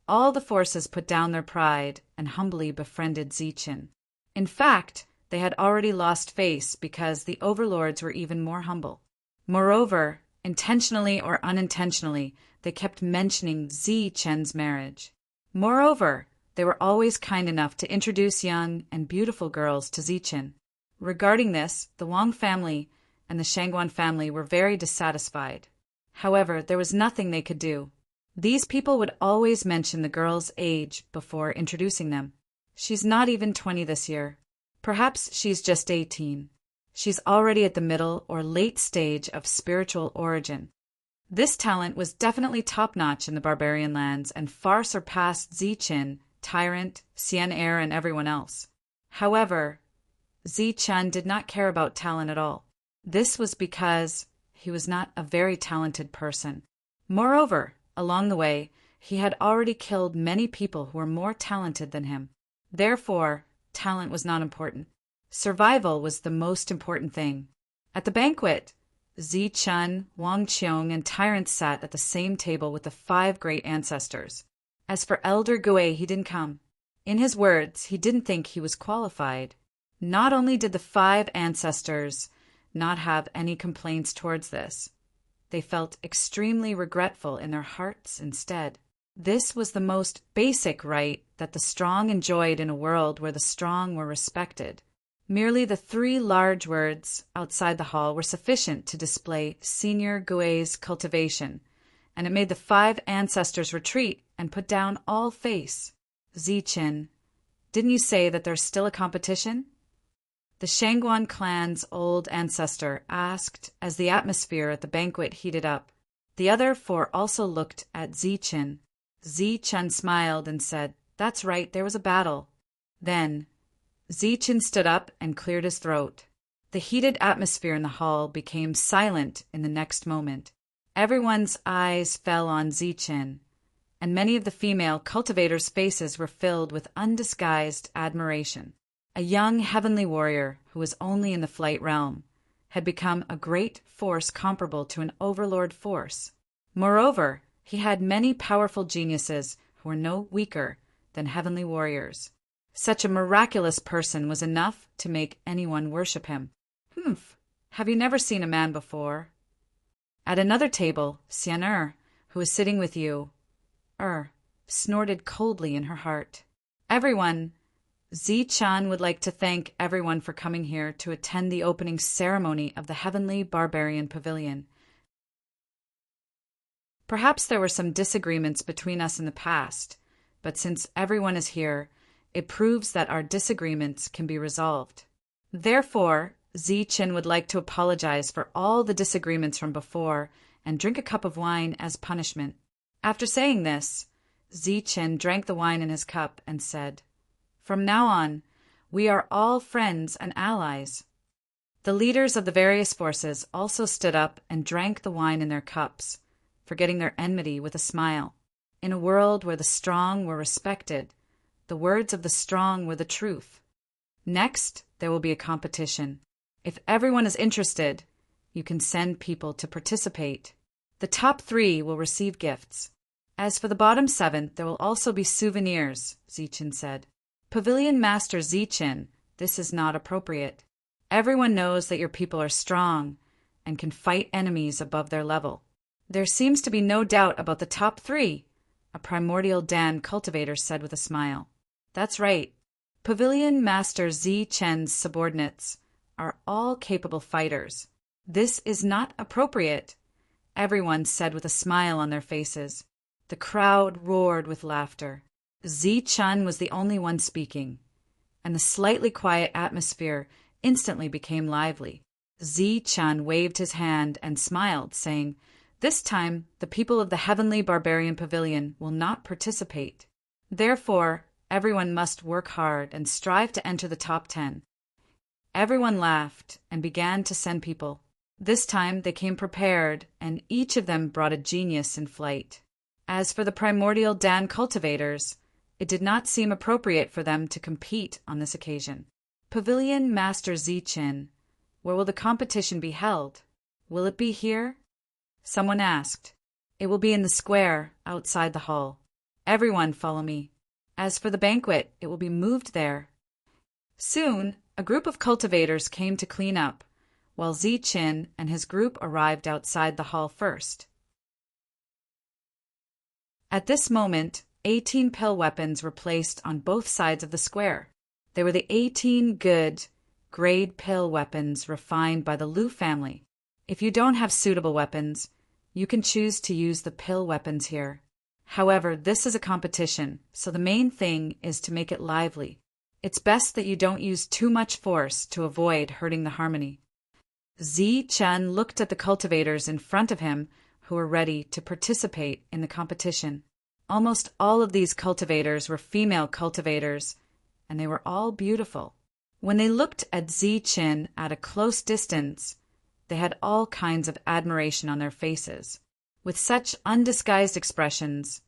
all the forces put down their pride and humbly befriended Zichen. In fact, they had already lost face because the overlords were even more humble. Moreover, intentionally or unintentionally, they kept mentioning Zichen's marriage. Moreover, they were always kind enough to introduce young and beautiful girls to Zichen. Regarding this, the Wang family and the Shangguan family were very dissatisfied. However, there was nothing they could do. These people would always mention the girl's age before introducing them. She's not even 20 this year. Perhaps she's just 18. She's already at the middle or late stage of spiritual origin. This talent was definitely top-notch in the barbarian lands and far surpassed Zichen, Tyrant, Xian and everyone else. However, Zichen did not care about talent at all. This was because he was not a very talented person. Moreover, along the way, he had already killed many people who were more talented than him. Therefore, talent was not important. Survival was the most important thing. At the banquet, Zichen, Wang Qiong, and Tyrant sat at the same table with the 5 great ancestors. As for Elder Gui, he didn't come. In his words, he didn't think he was qualified. Not only did the 5 ancestors not have any complaints towards this, they felt extremely regretful in their hearts instead. This was the most basic right that the strong enjoyed in a world where the strong were respected. Merely the 3 large words outside the hall were sufficient to display Senior Gui's cultivation, and it made the 5 ancestors retreat and put down all face. Zichen, didn't you say that there's still a competition? The Shangguan clan's old ancestor asked as the atmosphere at the banquet heated up. The other 4 also looked at Zichen. Zichen smiled and said, "That's right, there was a battle." Then, Zichen stood up and cleared his throat. The heated atmosphere in the hall became silent in the next moment. Everyone's eyes fell on Zichen, and many of the female cultivators' faces were filled with undisguised admiration. A young heavenly warrior who was only in the flight realm had become a great force comparable to an overlord force. Moreover, he had many powerful geniuses who were no weaker than heavenly warriors. Such a miraculous person was enough to make anyone worship him. Humph! Have you never seen a man before? At another table, Xian, who was sitting with you, snorted coldly in her heart. Everyone, Zichen would like to thank everyone for coming here to attend the opening ceremony of the Heavenly Barbarian Pavilion. Perhaps there were some disagreements between us in the past, but since everyone is here, it proves that our disagreements can be resolved. Therefore, Zichen would like to apologize for all the disagreements from before and drink a cup of wine as punishment. After saying this, Zichen drank the wine in his cup and said, "From now on, we are all friends and allies." The leaders of the various forces also stood up and drank the wine in their cups, forgetting their enmity with a smile. In a world where the strong were respected, the words of the strong were the truth. Next, there will be a competition. If everyone is interested, you can send people to participate. The top 3 will receive gifts. As for the bottom 7, there will also be souvenirs, Zichen said. Pavilion Master Zichen, this is not appropriate. Everyone knows that your people are strong and can fight enemies above their level. There seems to be no doubt about the top 3, a primordial Dan cultivator said with a smile. That's right. Pavilion Master Zichen's subordinates are all capable fighters. This is not appropriate, everyone said with a smile on their faces. The crowd roared with laughter. Zichen was the only one speaking, and the slightly quiet atmosphere instantly became lively. Zichen waved his hand and smiled, saying, "This time, the people of the Heavenly Barbarian Pavilion will not participate. Therefore, everyone must work hard and strive to enter the top 10. Everyone laughed and began to send people. This time they came prepared, and each of them brought a genius in flight. As for the primordial Dan cultivators, it did not seem appropriate for them to compete on this occasion. Pavilion Master Zichen, where will the competition be held? Will it be here? Someone asked. It will be in the square outside the hall. Everyone follow me. As for the banquet, it will be moved there. Soon, a group of cultivators came to clean up, while Zichen and his group arrived outside the hall first. At this moment, 18 pill weapons were placed on both sides of the square. They were the 18 good, grade pill weapons refined by the Liu family. If you don't have suitable weapons, you can choose to use the pill weapons here. However, this is a competition, so the main thing is to make it lively. It's best that you don't use too much force to avoid hurting the harmony. Zi Chen looked at the cultivators in front of him who were ready to participate in the competition. Almost all of these cultivators were female cultivators, and they were all beautiful. When they looked at Zi Chen at a close distance, they had all kinds of admiration on their faces. With such undisguised expressions,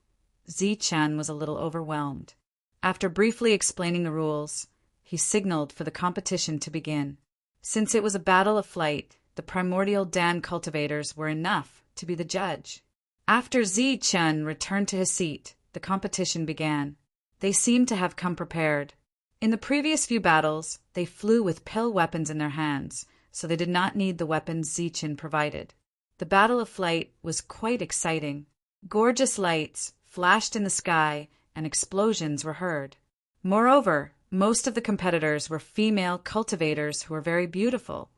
Zi Chen was a little overwhelmed. After briefly explaining the rules, he signaled for the competition to begin. Since it was a battle of flight, the primordial Dan cultivators were enough to be the judge. After Zi Chen returned to his seat, the competition began. They seemed to have come prepared. In the previous few battles, they flew with pill weapons in their hands, so they did not need the weapons Zi Chen provided. The battle of flight was quite exciting. Gorgeous lights flashed in the sky and explosions were heard. Moreover, most of the competitors were female cultivators who were very beautiful,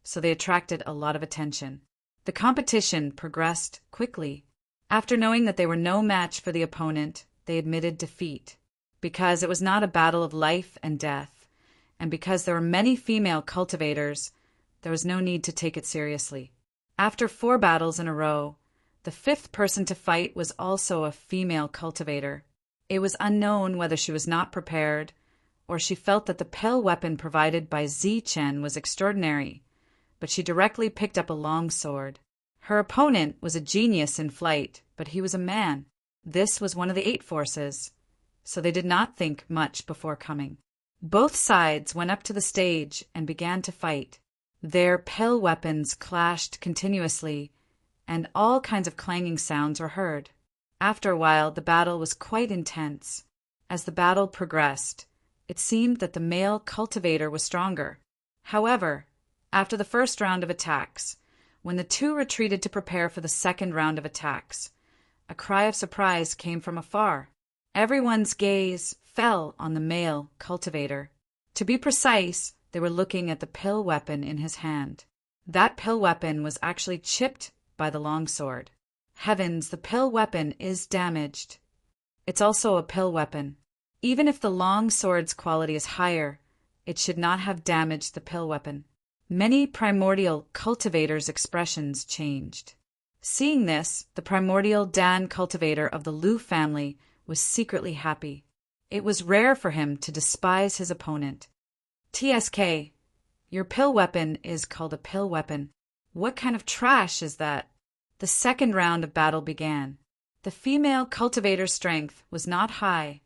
so they attracted a lot of attention. The competition progressed quickly. After knowing that they were no match for the opponent, they admitted defeat. Because it was not a battle of life and death, and because there were many female cultivators, there was no need to take it seriously. After 4 battles in a row, the 5th person to fight was also a female cultivator. It was unknown whether she was not prepared, or she felt that the pill weapon provided by Zi Chen was extraordinary, but she directly picked up a long sword. Her opponent was a genius in flight, but he was a man. This was one of the 8 forces, so they did not think much before coming. Both sides went up to the stage and began to fight. Their pill weapons clashed continuously, and all kinds of clanging sounds were heard. After a while, the battle was quite intense. As the battle progressed, it seemed that the male cultivator was stronger. However, after the first round of attacks, when the 2 retreated to prepare for the second round of attacks, a cry of surprise came from afar. Everyone's gaze fell on the male cultivator. To be precise, they were looking at the pill weapon in his hand. That pill weapon was actually chipped by the longsword. Heavens, the pill weapon is damaged. It's also a pill weapon. Even if the long sword's quality is higher, it should not have damaged the pill weapon. Many primordial cultivators' expressions changed. Seeing this, the primordial Dan cultivator of the Lu family was secretly happy. It was rare for him to despise his opponent. TSK, your pill weapon is called a pill weapon. What kind of trash is that? The second round of battle began. The female cultivator's strength was not high,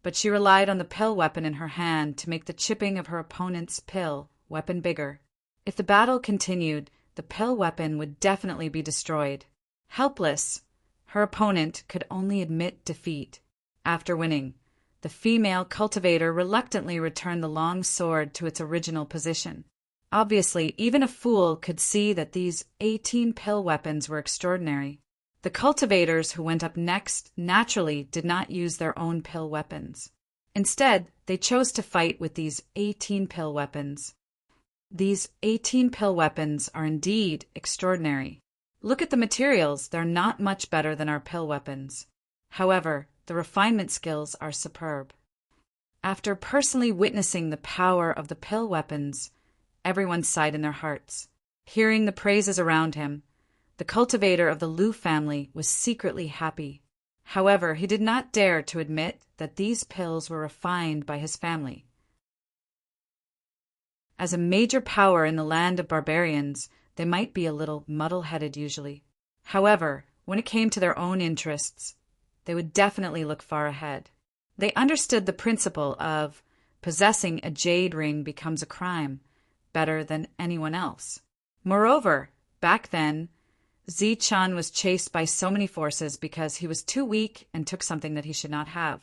but she relied on the pill weapon in her hand to make the chipping of her opponent's pill weapon bigger. If the battle continued, the pill weapon would definitely be destroyed. Helpless, her opponent could only admit defeat. After winning, the female cultivator reluctantly returned the long sword to its original position. Obviously, even a fool could see that these 18 pill weapons were extraordinary. The cultivators who went up next naturally did not use their own pill weapons. Instead, they chose to fight with these 18 pill weapons. These 18 pill weapons are indeed extraordinary. Look at the materials, they're not much better than our pill weapons. However, the refinement skills are superb. After personally witnessing the power of the pill weapons, everyone sighed in their hearts. Hearing the praises around him, the cultivator of the Lu family was secretly happy. However, he did not dare to admit that these pills were refined by his family. As a major power in the land of barbarians, they might be a little muddle-headed usually. However, when it came to their own interests, they would definitely look far ahead. They understood the principle of possessing a jade ring becomes a crime better than anyone else. Moreover, back then, Zi Chen was chased by so many forces because he was too weak and took something that he should not have.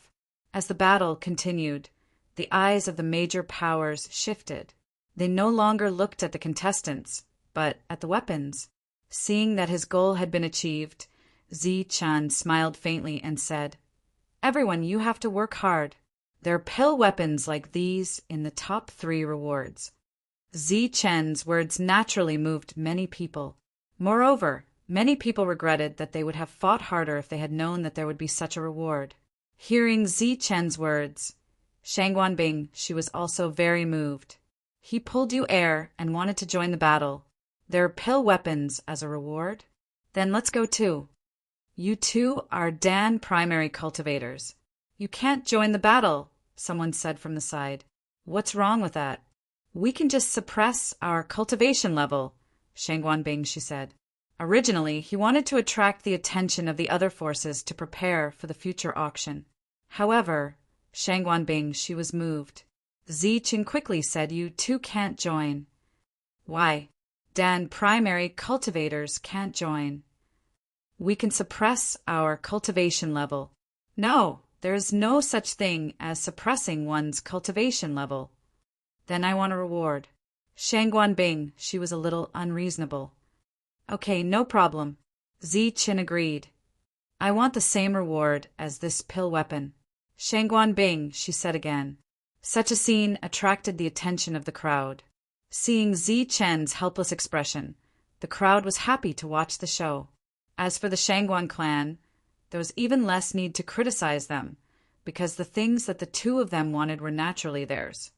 As the battle continued, the eyes of the major powers shifted. They no longer looked at the contestants, but at the weapons. Seeing that his goal had been achieved, Zi Chen smiled faintly and said, "Everyone, you have to work hard. There are pill weapons like these in the top 3 rewards." Zi Chen's words naturally moved many people. Moreover, many people regretted that they would have fought harder if they had known that there would be such a reward. Hearing Zi Chen's words, Shang Wanbing, she was also very moved. He pulled you air and wanted to join the battle. There are pill weapons as a reward. Then let's go too. You two are Dan primary cultivators. You can't join the battle, someone said from the side. What's wrong with that? We can just suppress our cultivation level, Shangguan she said. Originally, he wanted to attract the attention of the other forces to prepare for the future auction. However, Shangguan she was moved. Ziqin quickly said you two can't join. Why? Dan primary cultivators can't join. We can suppress our cultivation level. No, there is no such thing as suppressing one's cultivation level. Then I want a reward. Shangguan she was a little unreasonable. Okay, no problem. Ziqin agreed. I want the same reward as this pill weapon. Shangguan she said again. Such a scene attracted the attention of the crowd. Seeing Zichen's helpless expression, the crowd was happy to watch the show. As for the Shangguan clan, there was even less need to criticize them, because the things that the two of them wanted were naturally theirs.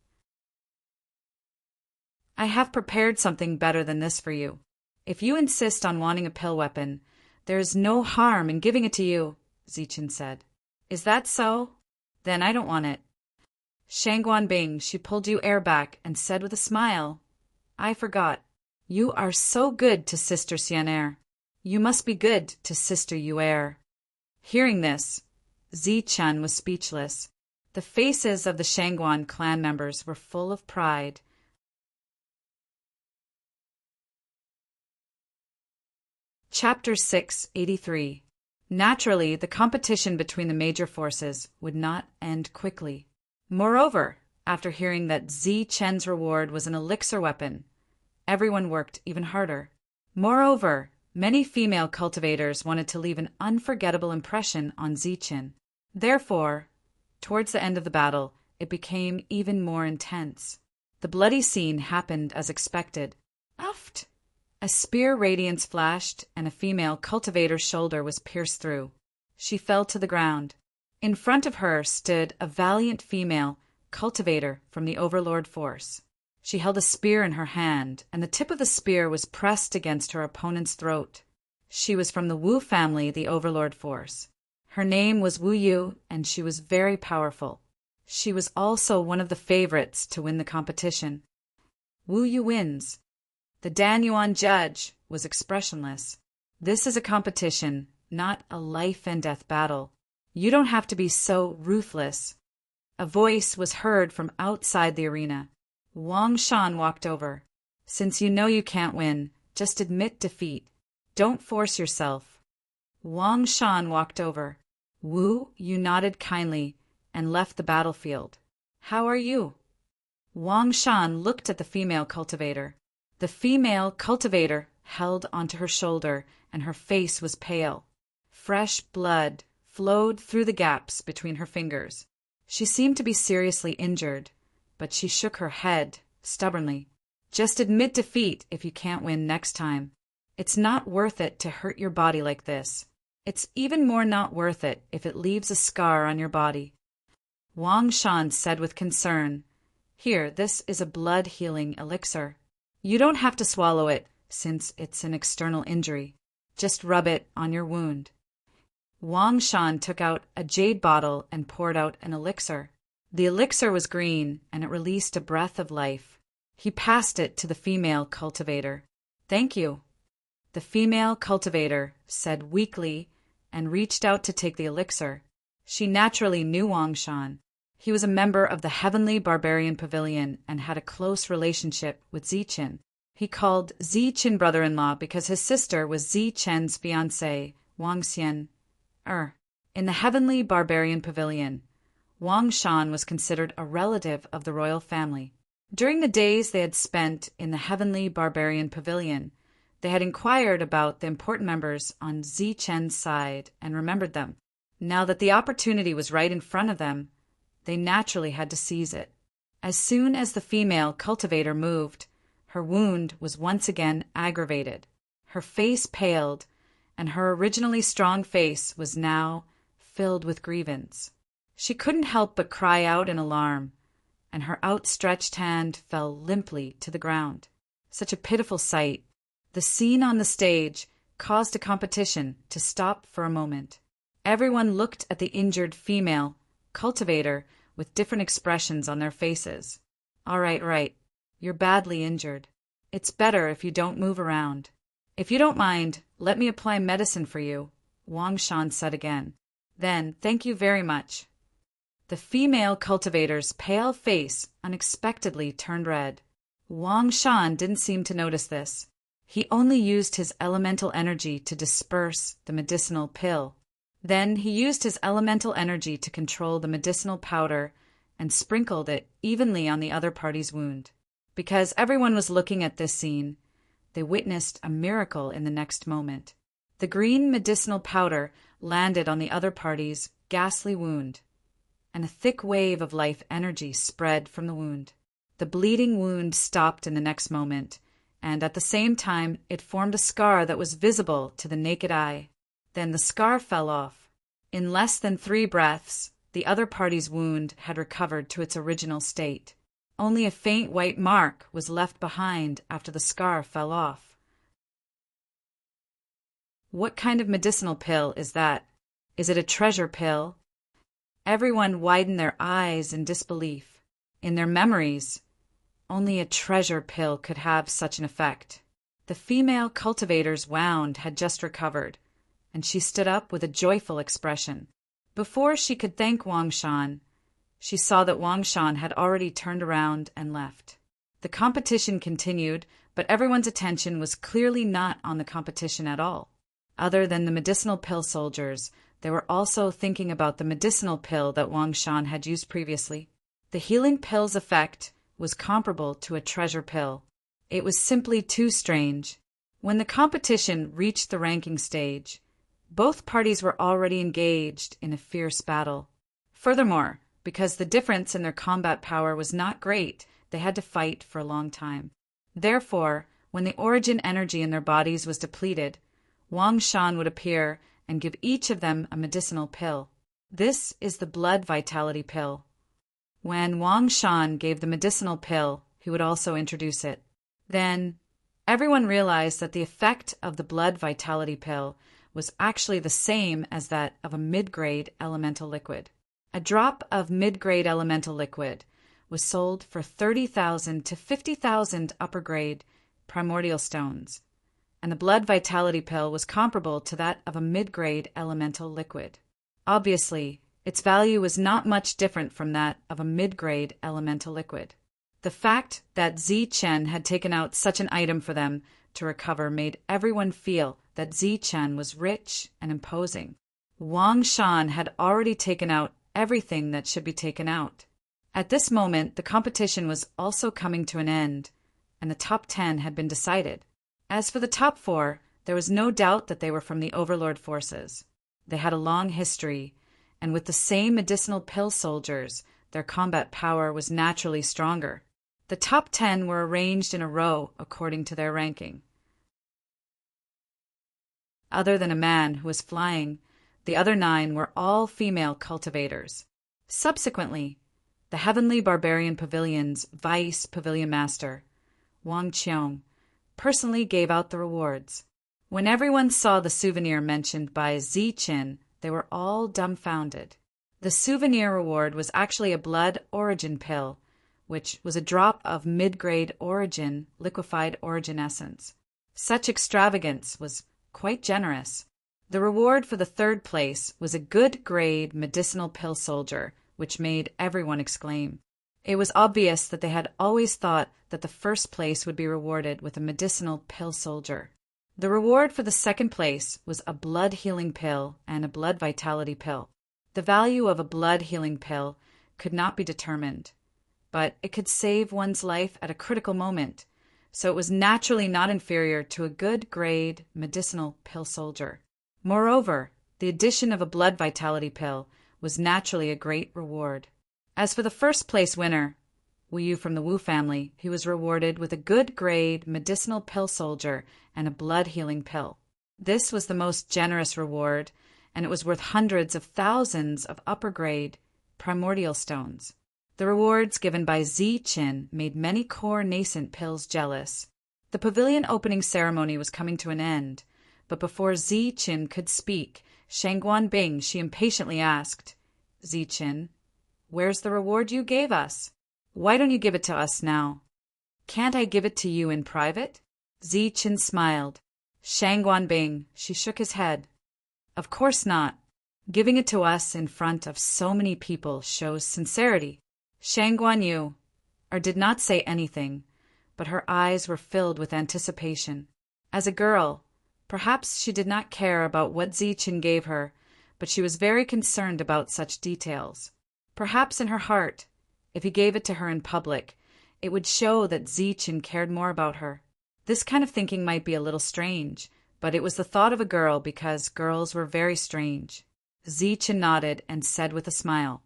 I have prepared something better than this for you. If you insist on wanting a pill weapon, there is no harm in giving it to you, Ziqin said. Is that so? Then I don't want it. Shangguan she pulled you air back and said with a smile, I forgot. You are so good to Sister Xianer. You must be good to Sister Yuer. Hearing this, Zichen was speechless. The faces of the Shangguan clan members were full of pride. Chapter 683. Naturally, the competition between the major forces would not end quickly. Moreover, after hearing that Zichen's reward was an elixir weapon, everyone worked even harder. Moreover, many female cultivators wanted to leave an unforgettable impression on Zichen. Therefore, towards the end of the battle, it became even more intense. The bloody scene happened as expected. Uft! A spear radiance flashed, and a female cultivator's shoulder was pierced through. She fell to the ground. In front of her stood a valiant female cultivator from the Overlord force. She held a spear in her hand, and the tip of the spear was pressed against her opponent's throat. She was from the Wu family, the Overlord force. Her name was Wu Yu, and she was very powerful. She was also one of the favorites to win the competition. Wu Yu wins. The Dan Yuan judge was expressionless. This is a competition, not a life-and-death battle. You don't have to be so ruthless. A voice was heard from outside the arena. Wang Shan walked over. Since you know you can't win, just admit defeat. Don't force yourself. Wang Shan walked over. Wu Yu nodded kindly and left the battlefield. How are you? Wang Shan looked at the female cultivator. The female cultivator held onto her shoulder, and her face was pale. Fresh blood flowed through the gaps between her fingers. She seemed to be seriously injured, but she shook her head stubbornly. Just admit defeat if you can't win next time. It's not worth it to hurt your body like this. It's even more not worth it if it leaves a scar on your body. Wang Shan said with concern, Here, this is a blood-healing elixir. You don't have to swallow it, since it's an external injury. Just rub it on your wound. Wang Shan took out a jade bottle and poured out an elixir. The elixir was green, and it released a breath of life. He passed it to the female cultivator. Thank you. The female cultivator said weakly and reached out to take the elixir. She naturally knew Wang Shan. He was a member of the Heavenly Barbarian Pavilion and had a close relationship with Zichen. He called Zichen brother-in-law because his sister was Zichen's fiancée, Wang Xian. In the Heavenly Barbarian Pavilion, Wang Shan was considered a relative of the royal family. During the days they had spent in the Heavenly Barbarian Pavilion, they had inquired about the important members on Zichen's side and remembered them. Now that the opportunity was right in front of them, they naturally had to seize it. As soon as the female cultivator moved, her wound was once again aggravated. Her face paled, and her originally strong face was now filled with grievance. She couldn't help but cry out in alarm, and her outstretched hand fell limply to the ground. Such a pitiful sight. The scene on the stage caused a competition to stop for a moment. Everyone looked at the injured female cultivator with different expressions on their faces. All right, right. You're badly injured. It's better if you don't move around. If you don't mind, let me apply medicine for you, Wang Shan said again. Then, thank you very much. The female cultivator's pale face unexpectedly turned red. Wang Shan didn't seem to notice this. He only used his elemental energy to disperse the medicinal pill. Then he used his elemental energy to control the medicinal powder and sprinkled it evenly on the other party's wound. Because everyone was looking at this scene, they witnessed a miracle in the next moment. The green medicinal powder landed on the other party's ghastly wound, and a thick wave of life energy spread from the wound. The bleeding wound stopped in the next moment, and at the same time it formed a scar that was visible to the naked eye. Then the scar fell off. In less than 3 breaths, the other party's wound had recovered to its original state. Only a faint white mark was left behind after the scar fell off. What kind of medicinal pill is that? Is it a treasure pill? Everyone widened their eyes in disbelief. In their memories, only a treasure pill could have such an effect. The female cultivator's wound had just recovered, and she stood up with a joyful expression. Before she could thank Wang Shan, she saw that Wang Shan had already turned around and left. The competition continued, but everyone's attention was clearly not on the competition at all. Other than the medicinal pill soldiers, they were also thinking about the medicinal pill that Wang Shan had used previously. The healing pill's effect was comparable to a treasure pill. It was simply too strange. When the competition reached the ranking stage, both parties were already engaged in a fierce battle. Furthermore, because the difference in their combat power was not great, they had to fight for a long time. Therefore, when the origin energy in their bodies was depleted, Wang Shan would appear and give each of them a medicinal pill. This is the blood vitality pill. When Wang Shan gave the medicinal pill, he would also introduce it. Then, everyone realized that the effect of the blood vitality pill was actually the same as that of a mid-grade elemental liquid. A drop of mid-grade elemental liquid was sold for 30,000 to 50,000 upper-grade primordial stones, and the blood vitality pill was comparable to that of a mid-grade elemental liquid. Obviously, its value was not much different from that of a mid-grade elemental liquid. The fact that Zi Chen had taken out such an item for them to recover made everyone feel that Zi Chen was rich and imposing. Wang Shan had already taken out everything that should be taken out. At this moment, the competition was also coming to an end, and the top 10 had been decided. As for the top 4, there was no doubt that they were from the Overlord forces. They had a long history, and with the same medicinal pill soldiers, their combat power was naturally stronger. The top 10 were arranged in a row according to their ranking. Other than a man who was flying, the other 9 were all female cultivators. Subsequently, the Heavenly Barbarian Pavilion's Vice Pavilion Master, Wang Qiong, personally gave out the rewards. When everyone saw the souvenir mentioned by Zi Qin, they were all dumbfounded. The souvenir reward was actually a blood origin pill, which was a drop of mid-grade origin liquefied origin essence. Such extravagance was quite generous. The reward for the 3rd place was a good-grade medicinal pill soldier, which made everyone exclaim. It was obvious that they had always thought that the 1st place would be rewarded with a medicinal pill soldier. The reward for the 2nd place was a blood healing pill and a blood vitality pill. The value of a blood healing pill could not be determined, but it could save one's life at a critical moment, so it was naturally not inferior to a good-grade medicinal pill soldier. Moreover, the addition of a blood vitality pill was naturally a great reward. As for the 1st place winner, Wu Yu from the Wu family, he was rewarded with a good-grade medicinal pill soldier and a blood healing pill. This was the most generous reward, and it was worth hundreds of thousands of upper-grade primordial stones. The rewards given by Zi Qin made many core nascent pills jealous. The pavilion opening ceremony was coming to an end, but before Ziqin could speak, Shangguan Bing, she impatiently asked, Ziqin, where's the reward you gave us? Why don't you give it to us now? Can't I give it to you in private? Ziqin smiled. Shangguan Bing, she shook his head. Of course not. Giving it to us in front of so many people shows sincerity. Shangguan Yu did not say anything, but her eyes were filled with anticipation. As a girl, perhaps she did not care about what Ziqin gave her, but she was very concerned about such details. Perhaps in her heart, if he gave it to her in public, it would show that Ziqin cared more about her. This kind of thinking might be a little strange, but it was the thought of a girl because girls were very strange. Ziqin nodded and said with a smile,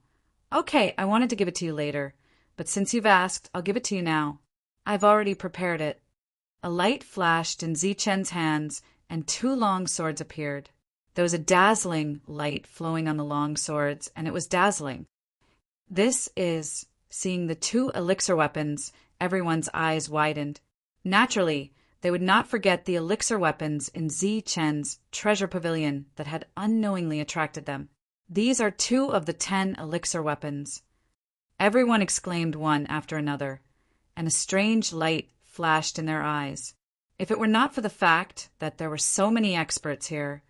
Okay, I wanted to give it to you later, but since you've asked, I'll give it to you now. I've already prepared it. A light flashed in Ziqin's hands, and 2 long swords appeared. There was a dazzling light flowing on the long swords, and it was dazzling. This is, seeing the 2 elixir weapons, everyone's eyes widened. Naturally, they would not forget the elixir weapons in Ziqin's treasure pavilion that had unknowingly attracted them. These are 2 of the 10 elixir weapons. Everyone exclaimed one after another, and a strange light flashed in their eyes. If it were not for the fact that there were so many experts here,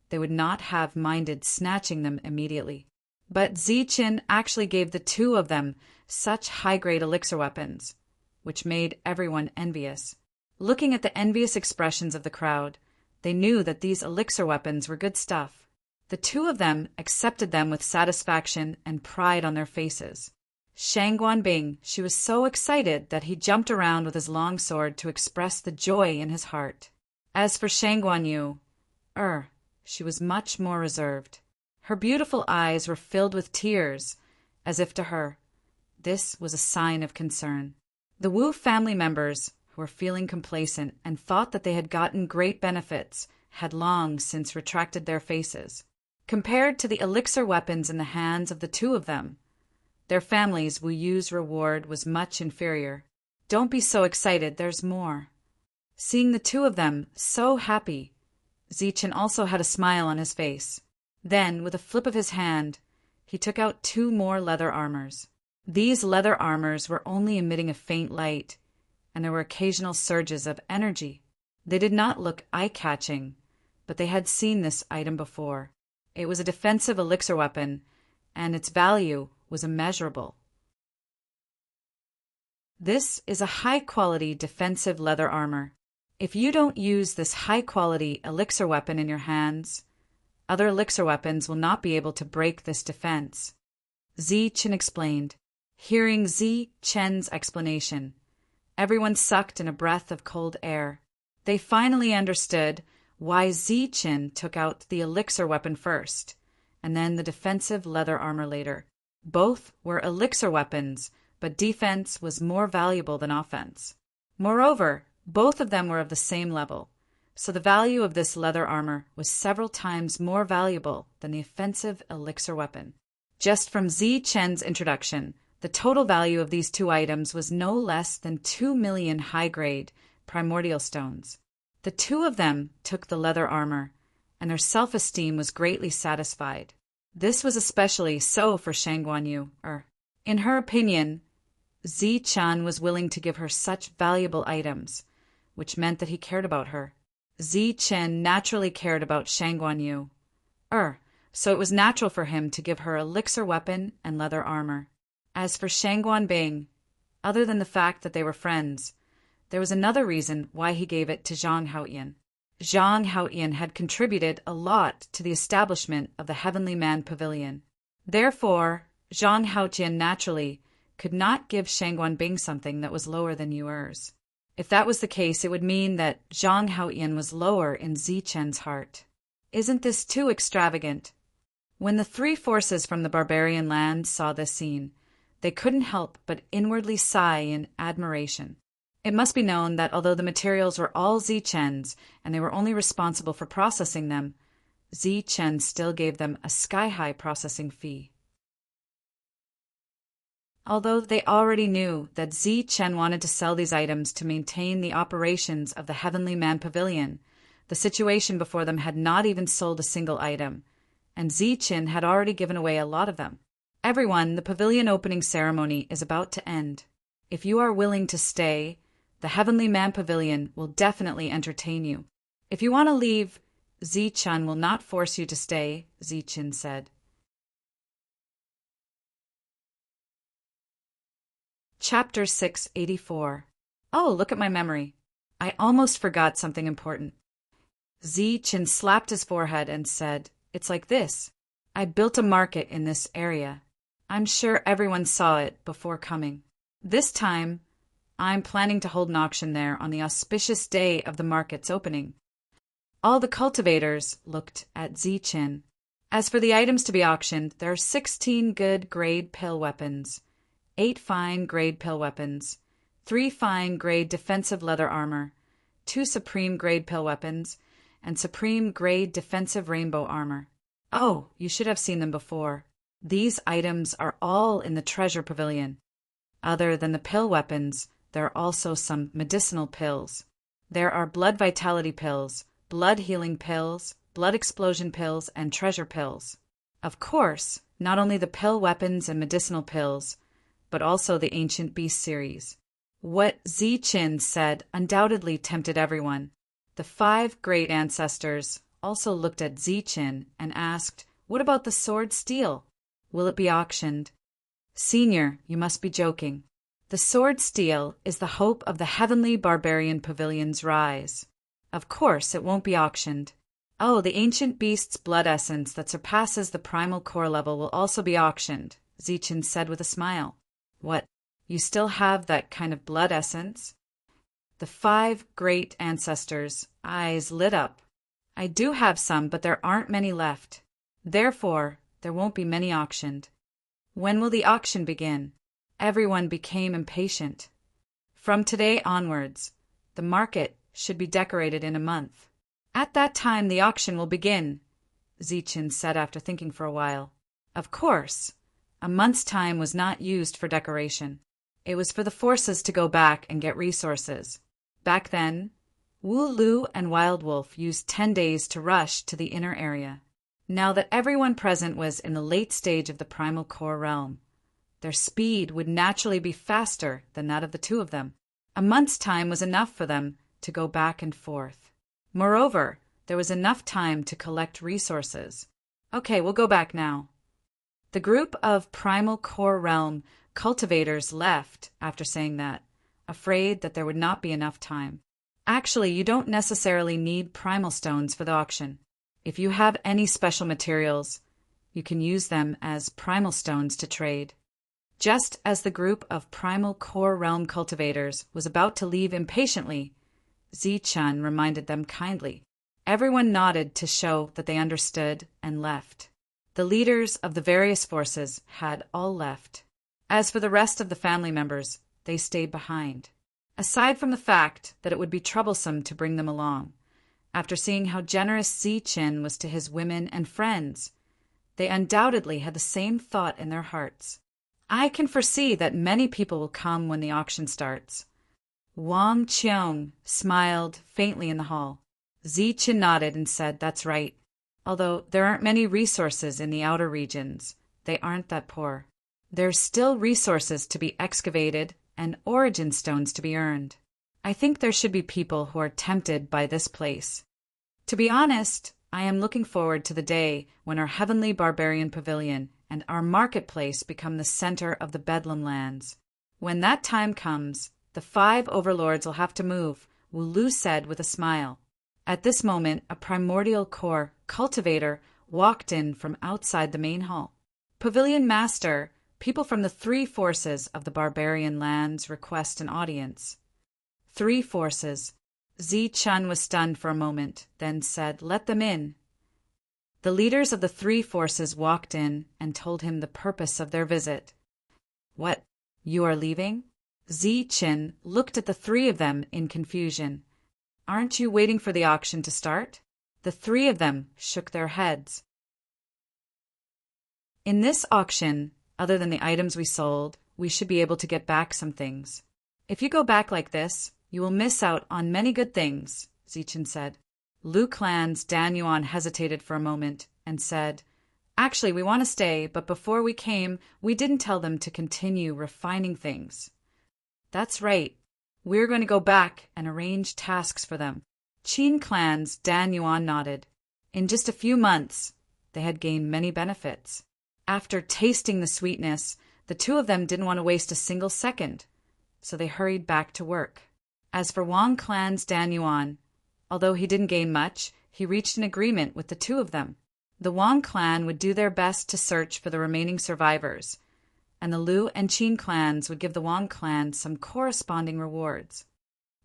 they would not have minded snatching them immediately. But Ziqin actually gave the 2 of them such high-grade elixir weapons, which made everyone envious. Looking at the envious expressions of the crowd, they knew that these elixir weapons were good stuff. The 2 of them accepted them with satisfaction and pride on their faces. Shangguan Bing, she was so excited that he jumped around with his long sword to express the joy in his heart. As for Shangguan Yu, she was much more reserved. Her beautiful eyes were filled with tears, as if to her, this was a sign of concern. The Wu family members, who were feeling complacent and thought that they had gotten great benefits, had long since retracted their faces. Compared to the elixir weapons in the hands of the 2 of them, their families' Wu Yu's reward was much inferior. Don't be so excited, there's more. Seeing the 2 of them so happy, Ziqin also had a smile on his face. Then, with a flip of his hand, he took out 2 more leather armors. These leather armors were only emitting a faint light, and there were occasional surges of energy. They did not look eye-catching, but they had seen this item before. It was a defensive elixir weapon, and its value was immeasurable. This is a high-quality defensive leather armor. If you don't use this high-quality elixir weapon in your hands, other elixir weapons will not be able to break this defense. Ziqin explained. Hearing Ziqin's explanation, everyone sucked in a breath of cold air. They finally understood why Ziqin took out the elixir weapon first, and then the defensive leather armor later. Both were elixir weapons, but defense was more valuable than offense. Moreover, both of them were of the same level, so the value of this leather armor was several times more valuable than the offensive elixir weapon. Just from Ziqin's introduction, the total value of these 2 items was no less than 2 million high-grade primordial stones. The 2 of them took the leather armor, and their self-esteem was greatly satisfied. This was especially so for Shangguan Yu. In her opinion, Ziqin was willing to give her such valuable items, which meant that he cared about her. Ziqin naturally cared about Shangguan Yu. So it was natural for him to give her elixir weapon and leather armor. As for Shangguan Bing, other than the fact that they were friends, there was another reason why he gave it to Zhang Haoyan. Zhang Haoyan had contributed a lot to the establishment of the Heavenly Man Pavilion. Therefore, Zhang Haoyan naturally could not give Shangguan Bing something that was lower than Yuer's. If that was the case, it would mean that Zhang Haoyan was lower in Ziqin's heart. Isn't this too extravagant? When the 3 forces from the barbarian land saw this scene, they couldn't help but inwardly sigh in admiration. It must be known that although the materials were all Ziqin's and they were only responsible for processing them, Ziqin still gave them a sky-high processing fee. Although they already knew that Chen wanted to sell these items to maintain the operations of the Heavenly Man Pavilion, the situation before them had not even sold a single item, and Chen had already given away a lot of them. Everyone, the pavilion opening ceremony is about to end. If you are willing to stay, the Heavenly Man Pavilion will definitely entertain you. If you want to leave, Chen will not force you to stay, Chen said. Chapter 684. Oh, look at my memory. I almost forgot something important. Chen slapped his forehead and said, "It's like this. I built a market in this area. I'm sure everyone saw it before coming. This time, I'm planning to hold an auction there on the auspicious day of the market's opening." All the cultivators looked at Chen. As for the items to be auctioned, there are 16 good grade pill weapons, 8 fine grade pill weapons, 3 fine grade defensive leather armor, 2 supreme grade pill weapons, and supreme grade defensive rainbow armor. Oh, you should have seen them before. These items are all in the treasure pavilion. Other than the pill weapons, there are also some medicinal pills. There are blood vitality pills, blood healing pills, blood explosion pills, and treasure pills. Of course, not only the pill weapons and medicinal pills, but also the Ancient Beast series. What Chen said undoubtedly tempted everyone. The 5 great ancestors also looked at Chen and asked, "What about the sword steel? Will it be auctioned?" "Senior, you must be joking. The sword steel is the hope of the Heavenly Barbarian Pavilion's rise. Of course it won't be auctioned. Oh, the Ancient Beast's blood essence that surpasses the primal core level will also be auctioned," Chen said with a smile. "What, you still have that kind of blood essence?" The 5 great ancestors' eyes lit up. "I do have some, but there aren't many left. Therefore, there won't be many auctioned." "When will the auction begin?" Everyone became impatient. "From today onwards. The market should be decorated in a month." "At that time the auction will begin," Chen said after thinking for a while. Of course, a month's time was not used for decoration. It was for the forces to go back and get resources. Back then, Wu Lu and Wild Wolf used 10 days to rush to the inner area. Now that everyone present was in the late stage of the primal core realm, their speed would naturally be faster than that of the 2 of them. A month's time was enough for them to go back and forth. Moreover, there was enough time to collect resources. "Okay, we'll go back now." The group of primal core realm cultivators left after saying that, afraid that there would not be enough time. Actually, you don't necessarily need primal stones for the auction. If you have any special materials, you can use them as primal stones to trade. Just as the group of primal core realm cultivators was about to leave impatiently, Chen reminded them kindly. Everyone nodded to show that they understood and left. The leaders of the various forces had all left. As for the rest of the family members, they stayed behind. Aside from the fact that it would be troublesome to bring them along, after seeing how generous Chen was to his women and friends, they undoubtedly had the same thought in their hearts. "I can foresee that many people will come when the auction starts." Wang Qiong smiled faintly in the hall. Chen nodded and said, "That's right. Although there aren't many resources in the outer regions, they aren't that poor. There's still resources to be excavated and origin stones to be earned. I think there should be people who are tempted by this place. To be honest, I am looking forward to the day when our Heavenly Barbarian Pavilion and our marketplace become the center of the Bedlam lands. When that time comes, the 5 overlords will have to move," Wu Lu said with a smile. At this moment, a primordial core cultivator walked in from outside the main hall. "Pavilion Master, people from the 3 forces of the barbarian lands request an audience." 3 forces. Chen was stunned for a moment, then said, "Let them in." The leaders of the 3 forces walked in and told him the purpose of their visit. "What, you are leaving?" Chen looked at the 3 of them in confusion. "Aren't you waiting for the auction to start?" The 3 of them shook their heads. "In this auction, other than the items we sold, we should be able to get back some things. If you go back like this, you will miss out on many good things, Zichen said. Lu Clan's Dan Yuan hesitated for a moment and said, Actually, we want to stay, but before we came, we didn't tell them to continue refining things. That's right. We're going to go back and arrange tasks for them. Qin Clan's Dan Yuan nodded. In just a few months, they had gained many benefits. After tasting the sweetness, the two of them didn't want to waste a single second, so they hurried back to work. As for Wang Clan's Dan Yuan, although he didn't gain much, he reached an agreement with the two of them. The Wang clan would do their best to search for the remaining survivors, and the Lu and Qin clans would give the Wang clan some corresponding rewards.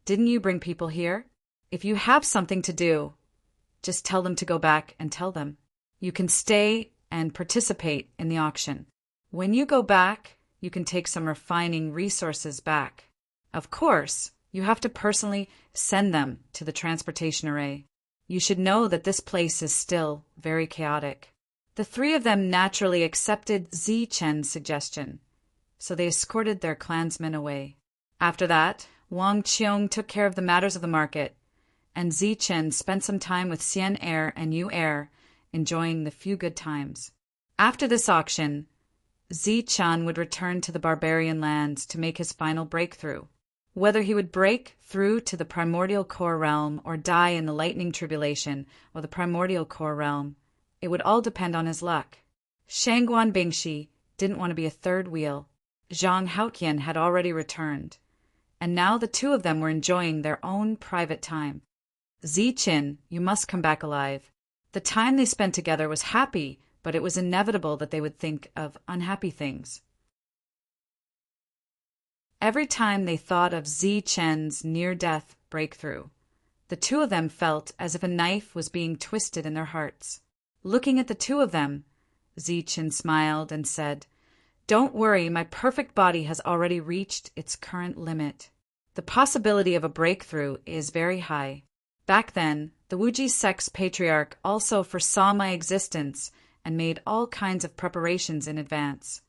Didn't you bring people here? If you have something to do, just tell them to go back and tell them. You can stay and participate in the auction. When you go back, you can take some refining resources back. Of course, you have to personally send them to the transportation array. You should know that this place is still very chaotic. The three of them naturally accepted Zichen's suggestion, so they escorted their clansmen away. After that, Wang Qiong took care of the matters of the market, and Zichen spent some time with Xian Heir and Yu Heir, enjoying the few good times. After this auction, Zichan would return to the barbarian lands to make his final breakthrough. Whether he would break through to the primordial core realm or die in the lightning tribulation or the primordial core realm, it would all depend on his luck. Shangguan Bingxi didn't want to be a third wheel. Zhang Haotian had already returned, and now the two of them were enjoying their own private time. Zichen, you must come back alive. The time they spent together was happy, but it was inevitable that they would think of unhappy things. Every time they thought of Zichen's near-death breakthrough, the two of them felt as if a knife was being twisted in their hearts. Looking at the two of them, Zichen smiled and said, Don't worry, my perfect body has already reached its current limit. The possibility of a breakthrough is very high. Back then, the Wuji Sex Patriarch also foresaw my existence and made all kinds of preparations in advance.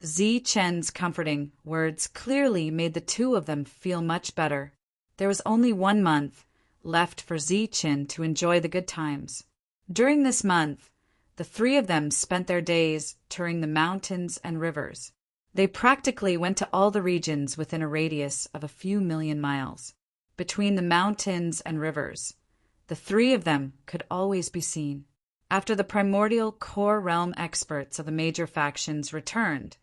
Zichen's comforting words clearly made the two of them feel much better. There was only 1 month left for Zichen to enjoy the good times. During this month, the three of them spent their days touring the mountains and rivers. They practically went to all the regions within a radius of a few million miles. Between the mountains and rivers, the three of them could always be seen. After the primordial core realm experts of the major factions returned,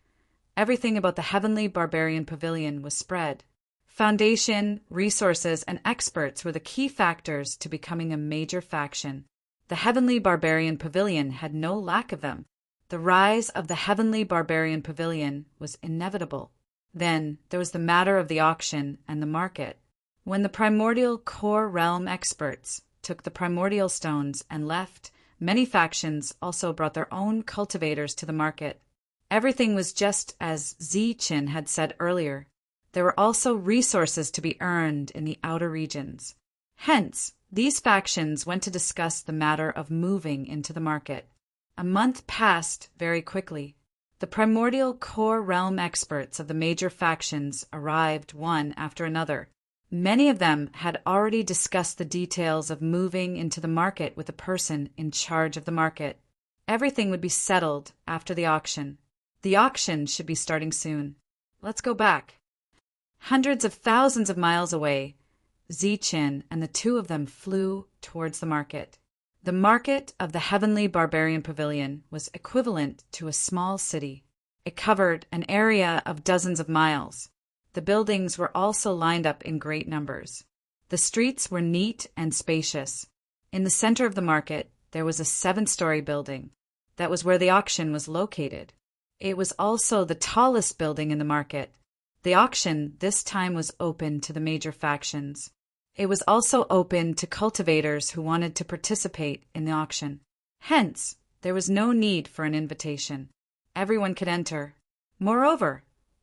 everything about the Heavenly Barbarian Pavilion was spread. Foundation, resources, and experts were the key factors to becoming a major faction. The Heavenly Barbarian Pavilion had no lack of them. The rise of the Heavenly Barbarian Pavilion was inevitable. Then there was the matter of the auction and the market. When the primordial core realm experts took the primordial stones and left, many factions also brought their own cultivators to the market. Everything was just as Zichen had said earlier. There were also resources to be earned in the outer regions. Hence, these factions went to discuss the matter of moving into the market. A month passed very quickly. The primordial core realm experts of the major factions arrived one after another. Many of them had already discussed the details of moving into the market with the person in charge of the market. Everything would be settled after the auction. The auction should be starting soon. Let's go back. Hundreds of thousands of miles away, Zichen and the two of them flew towards the market. The market of the Heavenly Barbarian Pavilion was equivalent to a small city. It covered an area of dozens of miles. The buildings were also lined up in great numbers. The streets were neat and spacious. In the center of the market, there was a 7-story building. That was where the auction was located. It was also the tallest building in the market. The auction this time was open to the major factions. It was also open to cultivators who wanted to participate in the auction. Hence, there was no need for an invitation. Everyone could enter. Moreover,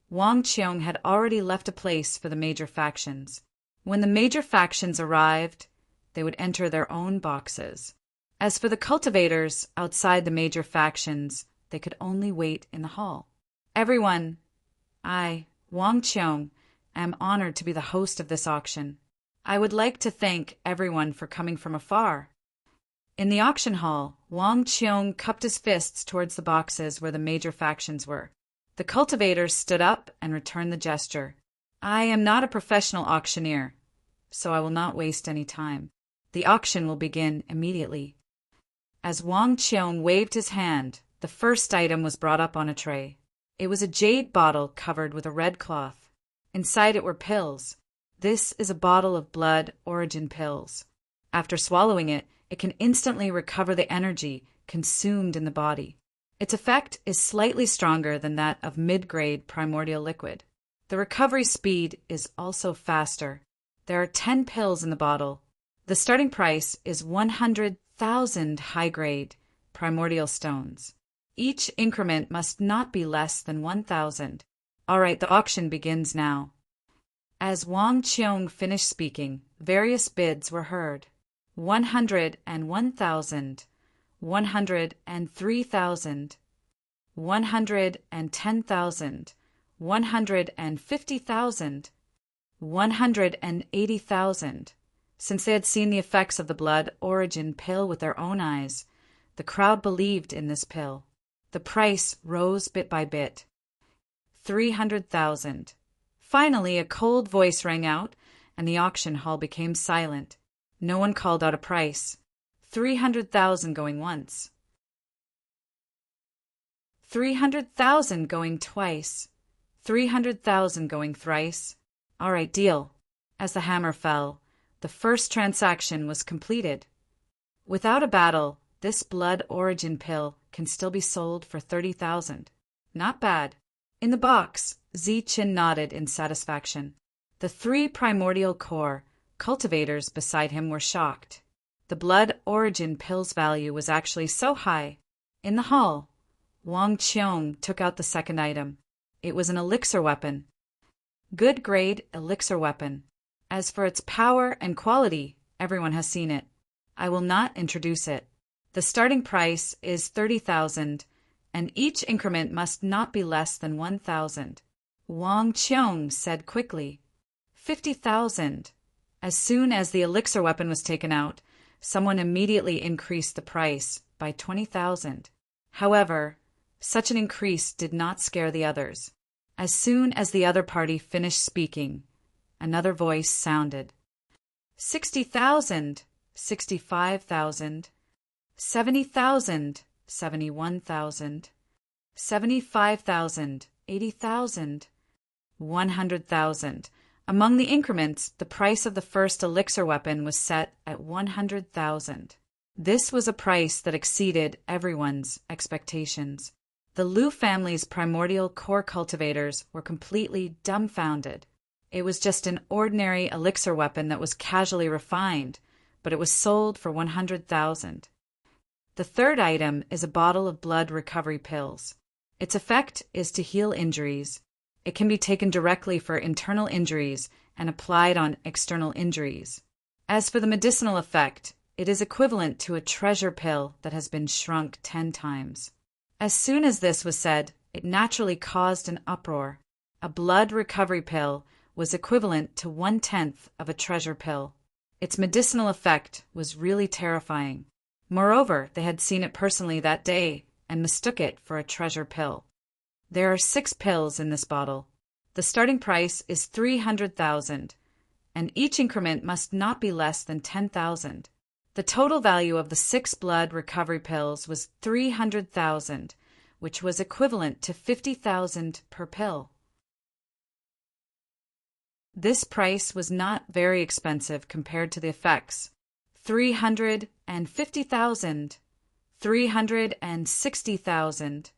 Wang Qiong had already left a place for the major factions. When the major factions arrived, they would enter their own boxes. As for the cultivators outside the major factions, they could only wait in the hall. Everyone I, Wang Qiong, am honored to be the host of this auction. I would like to thank everyone for coming from afar. In the auction hall, Wang Qiong cupped his fists towards the boxes where the major factions were. The cultivators stood up and returned the gesture. I am not a professional auctioneer, so I will not waste any time. The auction will begin immediately. As Wang Qiong waved his hand, the first item was brought up on a tray. It was a jade bottle covered with a red cloth. Inside it were pills. This is a bottle of blood origin pills. After swallowing it, it can instantly recover the energy consumed in the body. Its effect is slightly stronger than that of mid-grade primordial liquid. The recovery speed is also faster. There are 10 pills in the bottle. The starting price is 100,000 high-grade primordial stones. Each increment must not be less than 1,000. All right, the auction begins now. As Wang Qiong finished speaking, various bids were heard. 101,000, 103,000, 110,000, 150,000, 180,000. Since they had seen the effects of the blood origin pill with their own eyes, the crowd believed in this pill. The price rose bit by bit. 300,000. Finally, a cold voice rang out, and the auction hall became silent. No one called out a price. 300,000 going once. 300,000 going twice. 300,000 going thrice. All right, deal. As the hammer fell, the first transaction was completed. Without a battle, this blood origin pill can still be sold for 30,000. Not bad. In the box, Ziqin nodded in satisfaction. The 3 primordial core cultivators beside him were shocked. The blood origin pill's value was actually so high. In the hall, Wang Qiong took out the second item. It was an elixir weapon. Good grade elixir weapon. As for its power and quality, everyone has seen it. I will not introduce it. The starting price is 30,000, and each increment must not be less than 1,000. Wang Qiong said quickly, 50,000. As soon as the elixir weapon was taken out, someone immediately increased the price by 20,000. However, such an increase did not scare the others. As soon as the other party finished speaking, another voice sounded. 60,000, 65,000, 70,000, 71,000, 75,000, 80,000, 100,000. Among the increments, the price of the first elixir weapon was set at 100,000. This was a price that exceeded everyone's expectations. The Liu family's primordial core cultivators were completely dumbfounded. It was just an ordinary elixir weapon that was casually refined, but it was sold for 100,000. The third item is a bottle of blood recovery pills. Its effect is to heal injuries. It can be taken directly for internal injuries and applied on external injuries. As for the medicinal effect, it is equivalent to a treasure pill that has been shrunk 10 times. As soon as this was said, it naturally caused an uproar. A blood recovery pill was equivalent to 1/10 of a treasure pill. Its medicinal effect was really terrifying. Moreover, they had seen it personally that day and mistook it for a treasure pill. There are 6 pills in this bottle. The starting price is 300,000, and each increment must not be less than 10,000. The total value of the 6 blood recovery pills was 300,000, which was equivalent to 50,000 per pill. This price was not very expensive compared to the effects. 350,000, 360,000,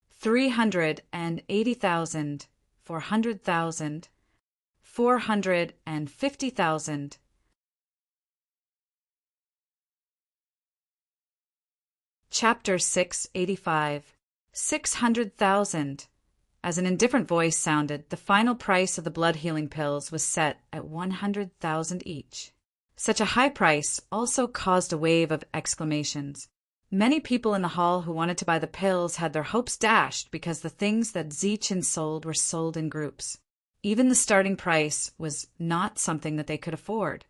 380,000, 400,000, 450,000. Chapter 685. 600,000. As an indifferent voice sounded, the final price of the blood healing pills was set at 100,000 each. Such a high price also caused a wave of exclamations. Many people in the hall who wanted to buy the pills had their hopes dashed because the things that Zichen sold were sold in groups. Even the starting price was not something that they could afford.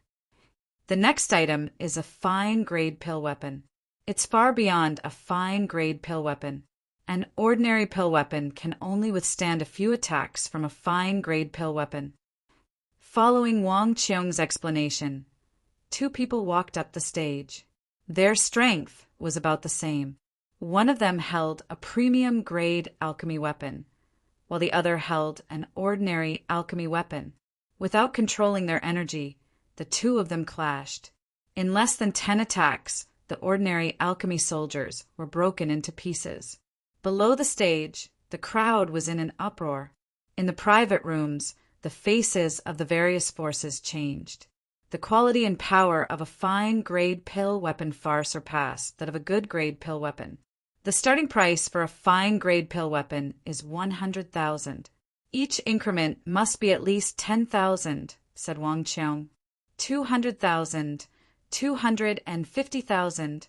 The next item is a fine-grade pill weapon. It's far beyond a fine-grade pill weapon. An ordinary pill weapon can only withstand a few attacks from a fine-grade pill weapon. Following Wang Qiong's explanation, two people walked up the stage. Their strength was about the same. One of them held a premium-grade alchemy weapon, while the other held an ordinary alchemy weapon. Without controlling their energy, the two of them clashed. In less than 10 attacks, the ordinary alchemy soldiers were broken into pieces. Below the stage, the crowd was in an uproar. In the private rooms, the faces of the various forces changed. The quality and power of a fine-grade pill weapon far surpassed that of a good-grade pill weapon. The starting price for a fine-grade pill weapon is 100,000. Each increment must be at least 10,000, said Wang Qiong. 200,000, 250,000,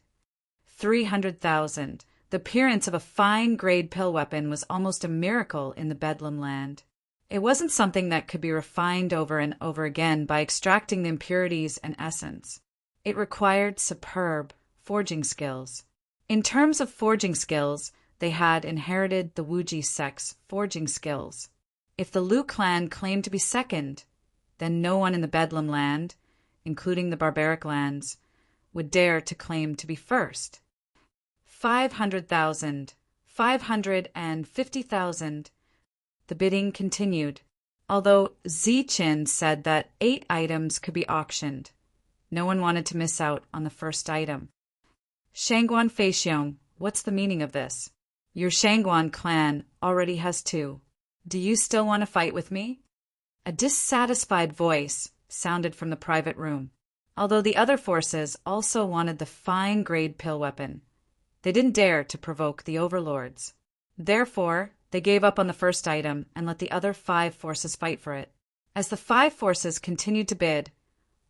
300,000. The appearance of a fine-grade pill weapon was almost a miracle in the Bedlam land. It wasn't something that could be refined over and over again by extracting the impurities and essence. It required superb forging skills. In terms of forging skills, they had inherited the Wuji sect's forging skills. If the Lu clan claimed to be second, then no one in the Bedlam land, including the barbaric lands, would dare to claim to be first. 500,000, 550,000. The bidding continued. Although Zichen said that 8 items could be auctioned, no one wanted to miss out on the first item. Shangguan Feixiong, what's the meaning of this? Your Shangguan clan already has 2. Do you still want to fight with me? A dissatisfied voice sounded from the private room. Although the other forces also wanted the fine-grade pill weapon, they didn't dare to provoke the overlords. Therefore, they gave up on the first item and let the other 5 forces fight for it. As the 5 forces continued to bid,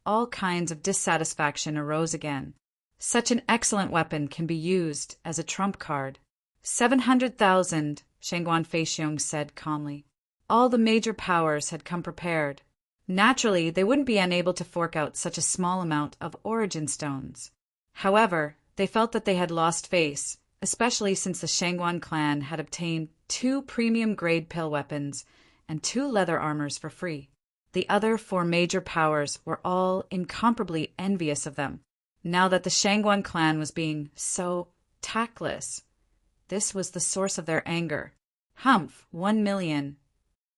all kinds of dissatisfaction arose again. Such an excellent weapon can be used as a trump card. 700,000, Shangguan Feixiong said calmly. All the major powers had come prepared. Naturally, they wouldn't be unable to fork out such a small amount of origin stones. However, they felt that they had lost face, especially since the Shangguan clan had obtained 2 premium-grade pill weapons and 2 leather armors for free. The other 4 major powers were all incomparably envious of them, now that the Shangguan clan was being so tactless. This was the source of their anger. Humph, 1 million.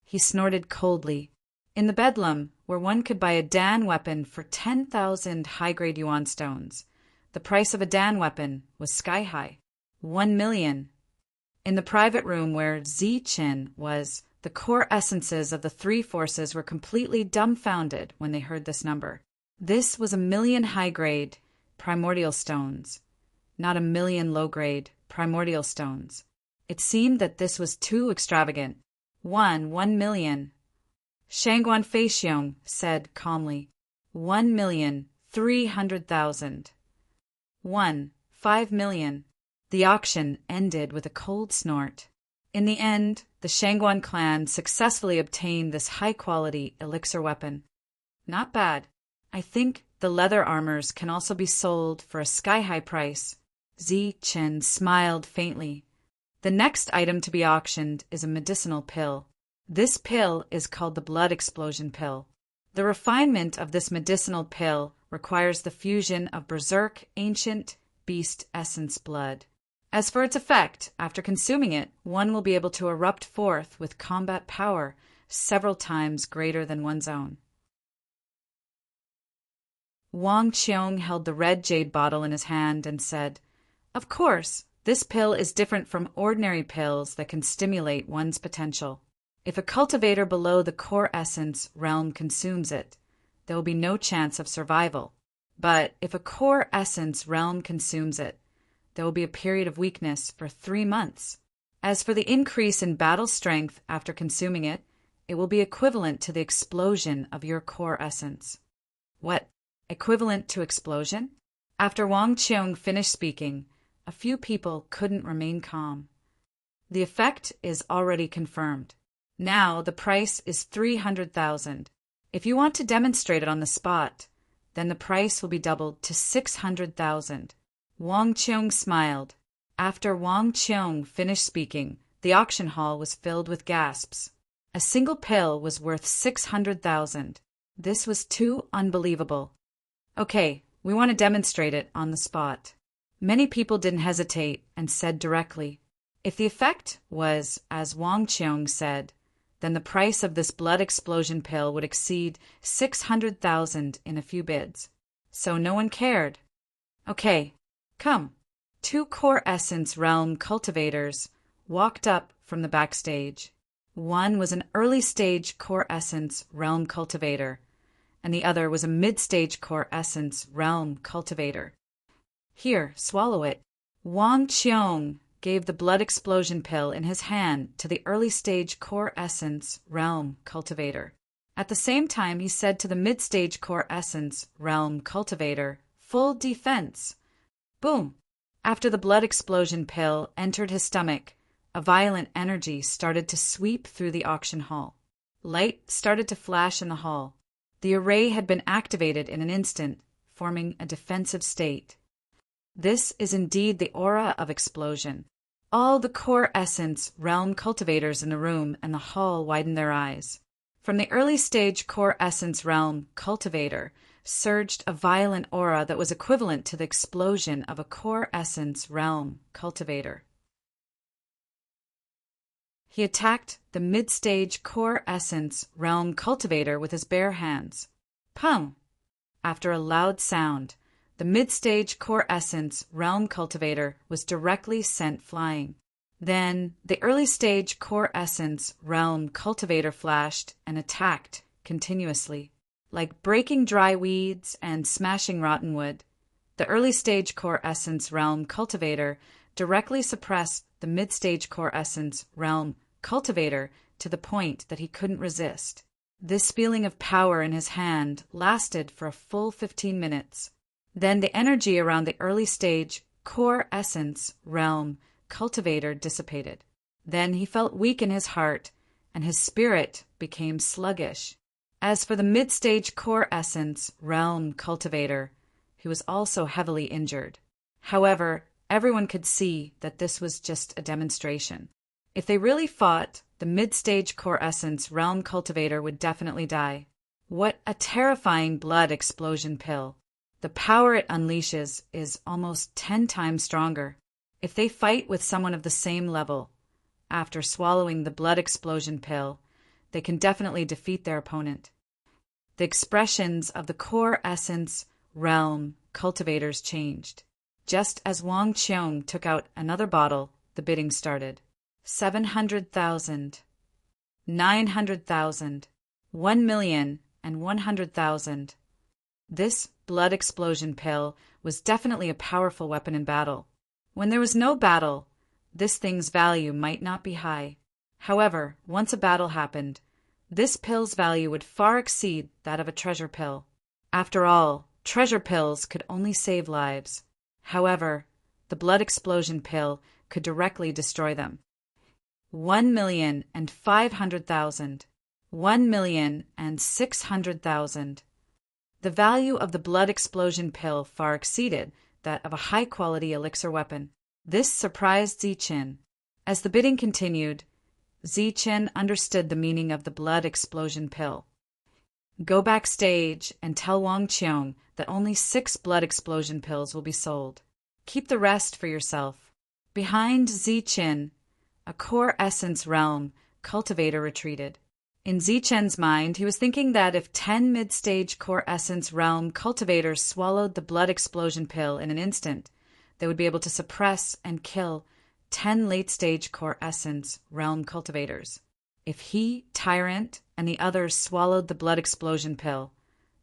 He snorted coldly. In the Bedlam, where one could buy a Dan weapon for 10,000 high-grade yuan stones, the price of a Dan weapon was sky-high. 1 million. In the private room where Zichen was, the core essences of the 3 forces were completely dumbfounded when they heard this number. This was 1 million high-grade primordial stones, not 1 million low-grade primordial stones. It seemed that this was too extravagant. 1 million. Shangguan Feixiong said calmly, 1,300,000. 5 million. The auction ended with a cold snort. In the end, the Shangguan clan successfully obtained this high-quality elixir weapon. Not bad. I think the leather armors can also be sold for a sky-high price. Zichen smiled faintly. The next item to be auctioned is a medicinal pill. This pill is called the blood explosion pill. The refinement of this medicinal pill requires the fusion of berserk ancient beast essence blood. As for its effect, after consuming it, one will be able to erupt forth with combat power several times greater than one's own. Wang Qiong held the red jade bottle in his hand and said, "Of course, this pill is different from ordinary pills that can stimulate one's potential. If a cultivator below the core essence realm consumes it, there will be no chance of survival. But if a core essence realm consumes it, there will be a period of weakness for 3 months. As for the increase in battle strength after consuming it, it will be equivalent to the explosion of your core essence." "What? Equivalent to explosion?" After Wang Qiong finished speaking, a few people couldn't remain calm. The effect is already confirmed. Now the price is 300,000. If you want to demonstrate it on the spot, then the price will be doubled to 600,000. Wang Qiong smiled. After Wang Qiong finished speaking, the auction hall was filled with gasps. A single pill was worth 600,000. This was too unbelievable. Okay, we want to demonstrate it on the spot. Many people didn't hesitate and said directly, if the effect was, as Wang Qiong said, then the price of this blood explosion pill would exceed 600,000 in a few bids. So no one cared. Okay, come. 2 core essence realm cultivators walked up from the backstage. One was an early-stage core essence realm cultivator, and the other was a mid-stage core essence realm cultivator. Here, swallow it. Wang Qiong gave the blood explosion pill in his hand to the early-stage core essence realm cultivator. At the same time, he said to the mid-stage core essence realm cultivator, full defense. Boom! After the blood explosion pill entered his stomach, a violent energy started to sweep through the auction hall. Light started to flash in the hall. The array had been activated in an instant, forming a defensive state. This is indeed the aura of explosion. All the core essence realm cultivators in the room and the hall widened their eyes. From the early stage core essence realm cultivator surged a violent aura that was equivalent to the explosion of a core essence realm cultivator. He attacked the mid-stage core essence realm cultivator with his bare hands. Pum! After a loud sound, the mid-stage core essence realm cultivator was directly sent flying. Then the early-stage core essence realm cultivator flashed and attacked continuously. Like breaking dry weeds and smashing rotten wood, the early-stage core essence realm cultivator directly suppressed the mid-stage core essence realm cultivator to the point that he couldn't resist. This feeling of power in his hand lasted for a full 15 minutes. Then the energy around the early stage core essence realm cultivator dissipated. Then he felt weak in his heart, and his spirit became sluggish. As for the mid-stage core essence realm cultivator, he was also heavily injured. However, everyone could see that this was just a demonstration. If they really fought, the mid-stage core essence realm cultivator would definitely die. What a terrifying blood explosion pill! The power it unleashes is almost 10 times stronger. If they fight with someone of the same level, after swallowing the blood explosion pill, they can definitely defeat their opponent. The expressions of the core essence realm cultivators changed. Just as Wang Qiong took out another bottle, the bidding started. 700,000, 900,000, 1,000,000 and 100,000. This blood explosion pill was definitely a powerful weapon in battle. When there was no battle, this thing's value might not be high. However, once a battle happened, this pill's value would far exceed that of a treasure pill. After all, treasure pills could only save lives. However, the blood explosion pill could directly destroy them. 1,500,000, 1,600,000. The value of the blood explosion pill far exceeded that of a high-quality elixir weapon. This surprised Ziqin. As the bidding continued, Ziqin understood the meaning of the blood explosion pill. Go backstage and tell Wang Qiong that only 6 blood explosion pills will be sold. Keep the rest for yourself. Behind Ziqin, a core essence realm cultivator retreated. In Zichen's mind, he was thinking that if 10 mid-stage core essence realm cultivators swallowed the blood explosion pill in an instant, they would be able to suppress and kill 10 late-stage core essence realm cultivators. If he, Tyrant, and the others swallowed the blood explosion pill,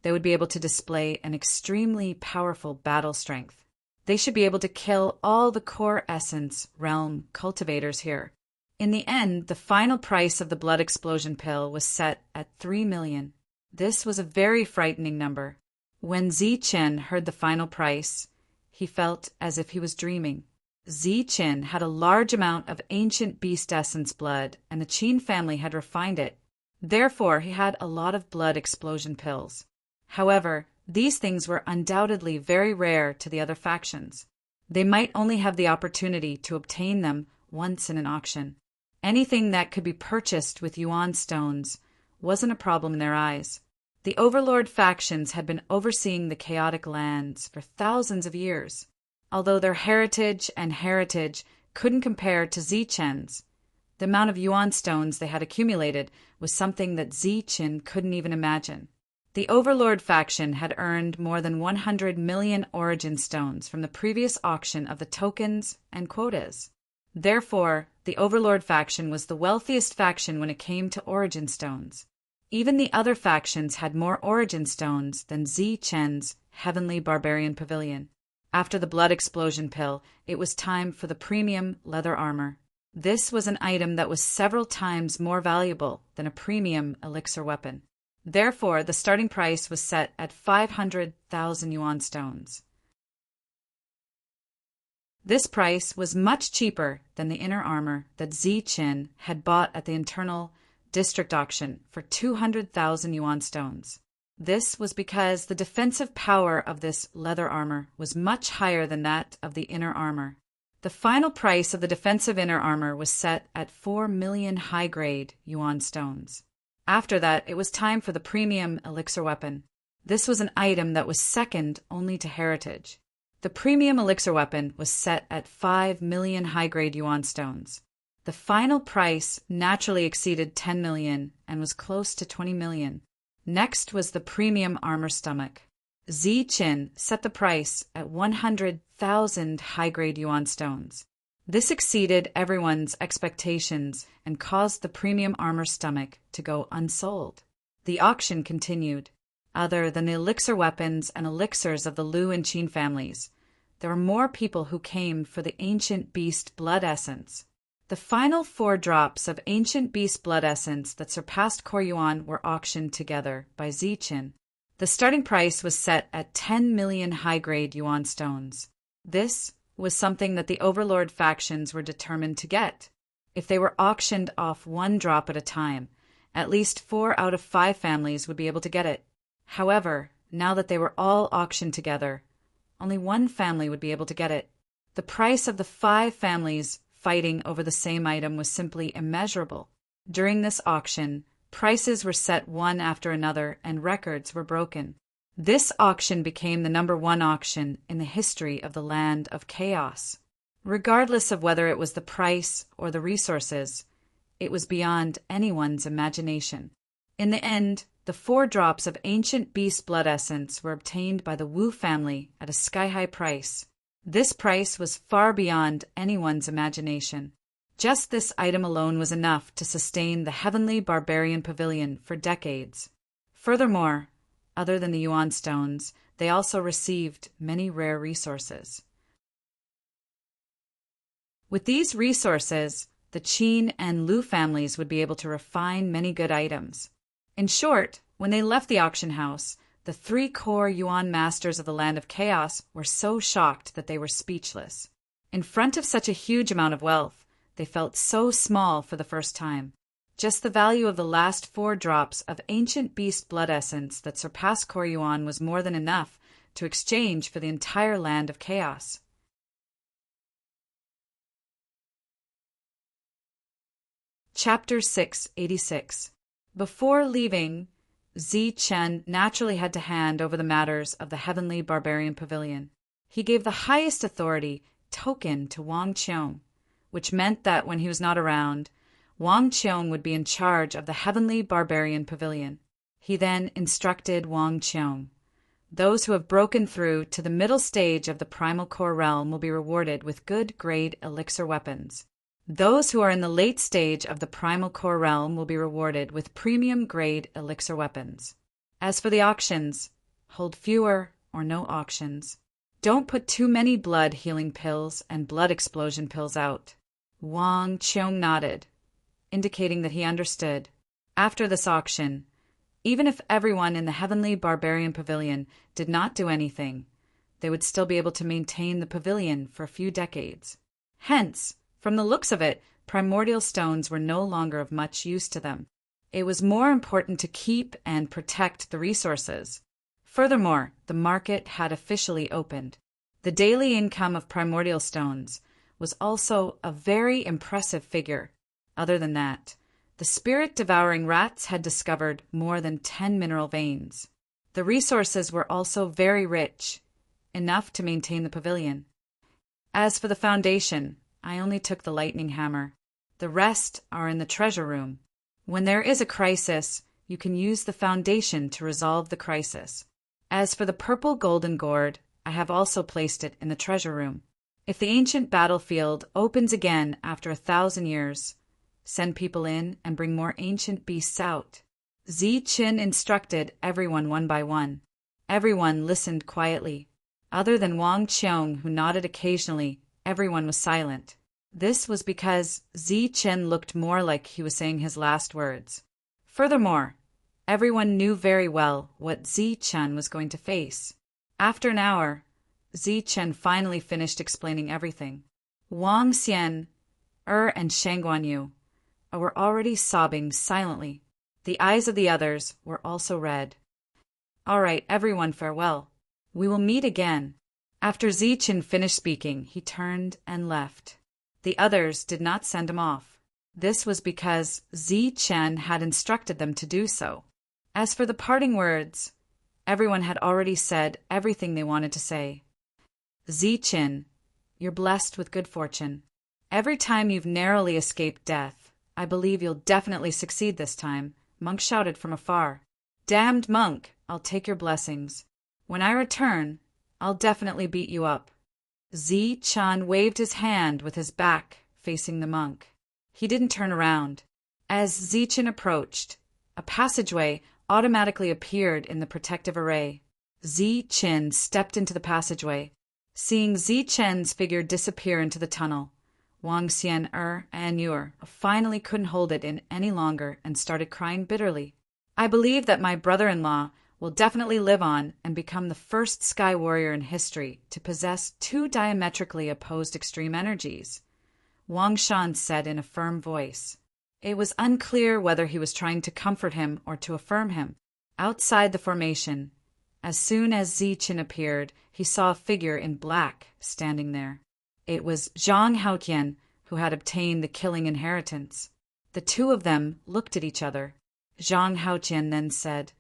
they would be able to display an extremely powerful battle strength. They should be able to kill all the core essence realm cultivators here. In the end, the final price of the blood explosion pill was set at 3 million. This was a very frightening number. When Zichen heard the final price, he felt as if he was dreaming. Qin had a large amount of ancient beast essence blood, and the Qin family had refined it. Therefore, he had a lot of blood explosion pills. However, these things were undoubtedly very rare to the other factions. They might only have the opportunity to obtain them once in an auction. Anything that could be purchased with yuan stones wasn't a problem in their eyes. The overlord factions had been overseeing the chaotic lands for thousands of years. Although their heritage couldn't compare to Qin's, the amount of yuan stones they had accumulated was something that Qin couldn't even imagine. The overlord faction had earned more than 100 million origin stones from the previous auction of the tokens and quotas. Therefore, the overlord faction was the wealthiest faction when it came to origin stones. Even the other factions had more origin stones than Qin's heavenly barbarian pavilion. After the blood explosion pill, it was time for the premium leather armor. This was an item that was several times more valuable than a premium elixir weapon. Therefore, the starting price was set at 500,000 yuan stones. This price was much cheaper than the inner armor that Qin had bought at the internal district auction for 200,000 yuan stones. This was because the defensive power of this leather armor was much higher than that of the inner armor. The final price of the defensive inner armor was set at 4 million high-grade yuan stones. After that, it was time for the premium elixir weapon. This was an item that was second only to heritage. The premium elixir weapon was set at 5 million high-grade yuan stones. The final price naturally exceeded 10 million and was close to 20 million. Next was the premium armor stomach. Qin set the price at 100,000 high-grade yuan stones. This exceeded everyone's expectations and caused the premium armor stomach to go unsold. The auction continued. Other than the elixir weapons and elixirs of the Lu and Qin families, there were more people who came for the ancient beast blood essence. The final 4 drops of ancient beast blood essence that surpassed core yuan were auctioned together by Qin. The starting price was set at 10 million high-grade yuan stones. This was something that the overlord factions were determined to get. If they were auctioned off 1 drop at a time, at least 4 out of 5 families would be able to get it. However, now that they were all auctioned together, only 1 family would be able to get it. The price of the 5 families fighting over the same item was simply immeasurable. During this auction, prices were set one after another and records were broken. This auction became the #1 auction in the history of the Land of Chaos. Regardless of whether it was the price or the resources, it was beyond anyone's imagination. In the end, the 4 drops of ancient beast blood essence were obtained by the Wu family at a sky-high price. This price was far beyond anyone's imagination. Just this item alone was enough to sustain the heavenly barbarian pavilion for decades. Furthermore, other than the yuan stones, they also received many rare resources. With these resources, the Qin and Lu families would be able to refine many good items. In short, when they left the auction house, the 3 core yuan masters of the Land of Chaos were so shocked that they were speechless. In front of such a huge amount of wealth, they felt so small for the first time. Just the value of the last 4 drops of ancient beast blood essence that surpassed core yuan was more than enough to exchange for the entire Land of Chaos. Chapter 686. Before leaving, Qin naturally had to hand over the matters of the heavenly barbarian pavilion. He gave the highest authority token to Wang Qiong, which meant that when he was not around, Wang Qiong would be in charge of the heavenly barbarian pavilion. He then instructed Wang Qiong, "Those who have broken through to the middle stage of the primal core realm will be rewarded with good grade elixir weapons. Those who are in the late stage of the primal core realm will be rewarded with premium grade elixir weapons. As for the auctions, hold fewer or no auctions. Don't put too many blood healing pills and blood explosion pills out." Wang Qiong nodded, indicating that he understood. After this auction, even if everyone in the heavenly barbarian pavilion did not do anything, they would still be able to maintain the pavilion for a few decades. Hence, from the looks of it, primordial stones were no longer of much use to them. It was more important to keep and protect the resources. Furthermore, the market had officially opened. The daily income of primordial stones was also a very impressive figure. Other than that, the spirit-devouring rats had discovered more than 10 mineral veins. The resources were also very rich, enough to maintain the pavilion. As for the foundation, I only took the lightning hammer. The rest are in the treasure room. When there is a crisis, you can use the foundation to resolve the crisis. As for the purple golden gourd, I have also placed it in the treasure room. If the ancient battlefield opens again after 1,000 years, send people in and bring more ancient beasts out. Ziqin instructed everyone one by one. Everyone listened quietly. Other than Wang Qiong, who nodded occasionally, everyone was silent. This was because Ziqin looked more like he was saying his last words. Furthermore, everyone knew very well what Ziqin was going to face. After an hour, Ziqin finally finished explaining everything. Wang Xian, and Shang Guanyu were already sobbing silently. The eyes of the others were also red. All right, everyone, farewell. We will meet again. After Ziqin finished speaking, he turned and left. The others did not send him off. This was because Ziqin had instructed them to do so. As for the parting words, everyone had already said everything they wanted to say. Ziqin, you're blessed with good fortune. Every time you've narrowly escaped death, I believe you'll definitely succeed this time, Monk shouted from afar. Damned monk, I'll take your blessings. When I return, I'll definitely beat you up. Ziqin waved his hand with his back facing the monk. He didn't turn around. As Ziqin approached, a passageway automatically appeared in the protective array. Ziqin stepped into the passageway. Seeing Ziqin's figure disappear into the tunnel, Wang Xian and Yu finally couldn't hold it in any longer and started crying bitterly. I believe that my brother-in-law will definitely live on and become the first sky warrior in history to possess two diametrically opposed extreme energies, Wang Shan said in a firm voice. It was unclear whether he was trying to comfort him or to affirm him. Outside the formation, as soon as Ziqin appeared, he saw a figure in black standing there. It was Zhang Haotian, who had obtained the killing inheritance. The two of them looked at each other. Zhang Haotian then said,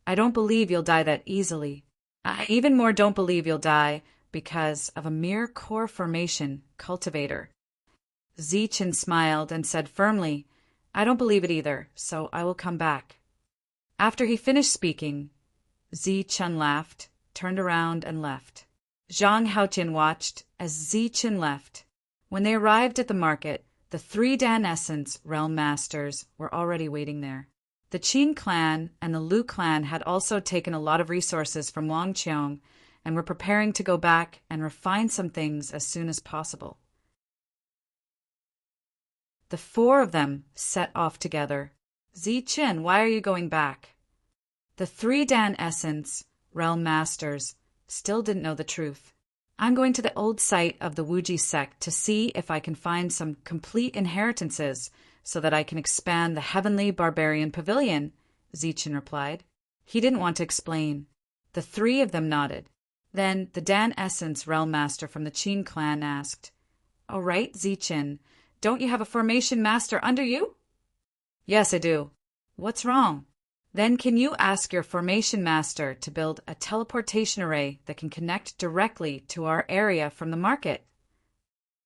I don't believe you'll die that easily. I even more don't believe you'll die because of a mere core formation cultivator. Ziqin smiled and said firmly, I don't believe it either, so I will come back. After he finished speaking, Ziqin laughed, turned around and left. Zhang Haotian watched as Ziqin left. When they arrived at the market, the 3 Dan Essence realm masters were already waiting there. The Qin clan and the Lu clan had also taken a lot of resources from Wang Qiong and were preparing to go back and refine some things as soon as possible. The 4 of them set off together. Ziqin, why are you going back? The 3 Dan Essence realm masters still didn't know the truth. I'm going to the old site of the Wuji sect to see if I can find some complete inheritances so that I can expand the Heavenly Barbarian Pavilion, Ziqin replied. He didn't want to explain. The 3 of them nodded. Then the Dan Essence Realm Master from the Qin clan asked, All right, Ziqin, don't you have a formation master under you? Yes, I do. What's wrong? Then can you ask your formation master to build a teleportation array that can connect directly to our area from the market?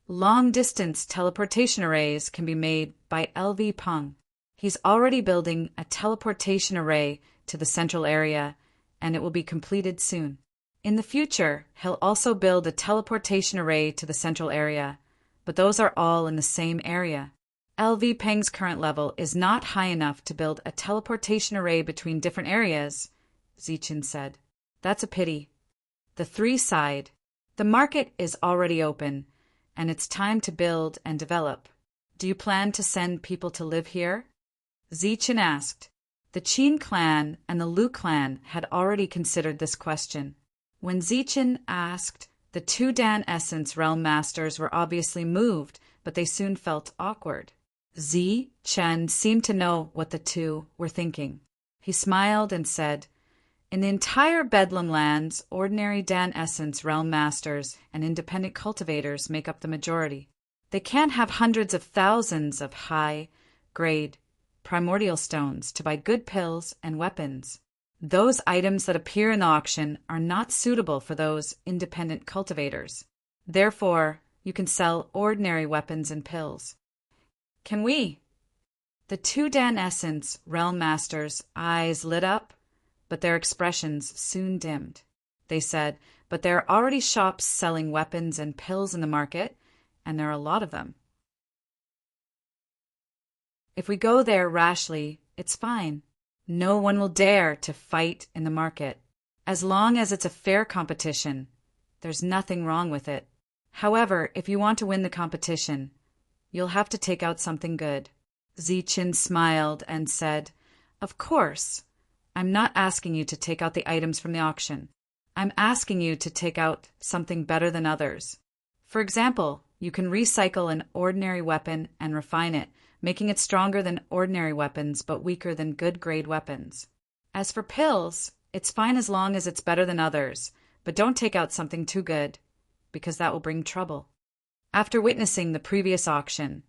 Long-distance teleportation arrays can be made by LV Peng. He's already building a teleportation array to the central area, and it will be completed soon. In the future, he'll also build a teleportation array to the central area, but those are all in the same area. LV Peng's current level is not high enough to build a teleportation array between different areas, Ziqin said. That's a pity. The 3 sighed. The market is already open, and it's time to build and develop. Do you plan to send people to live here? Ziqin asked. The Qin clan and the Lu clan had already considered this question. When Ziqin asked, The two Dan Essence Realm Masters were obviously moved, but they soon felt awkward. Zi Chen seemed to know what the two were thinking. He smiled and said, "In the entire Bedlam lands, ordinary Dan Essence Realm Masters and independent cultivators make up the majority. They can't have hundreds of thousands of high-grade primordial stones to buy good pills and weapons. Those items that appear in the auction are not suitable for those independent cultivators. Therefore, you can sell ordinary weapons and pills." "Can we?" The two Dan Essence Realm Masters' eyes lit up, but their expressions soon dimmed. They said, "But there are already shops selling weapons and pills in the market, and there are a lot of them. If we go there rashly, it's fine. No one will dare to fight in the market. As long as it's a fair competition, there's nothing wrong with it. However, if you want to win the competition, you'll have to take out something good." Zichen smiled and said, "Of course. I'm not asking you to take out the items from the auction. I'm asking you to take out something better than others. For example, you can recycle an ordinary weapon and refine it, making it stronger than ordinary weapons but weaker than good-grade weapons. As for pills, it's fine as long as it's better than others, but don't take out something too good, because that will bring trouble." After witnessing the previous auction,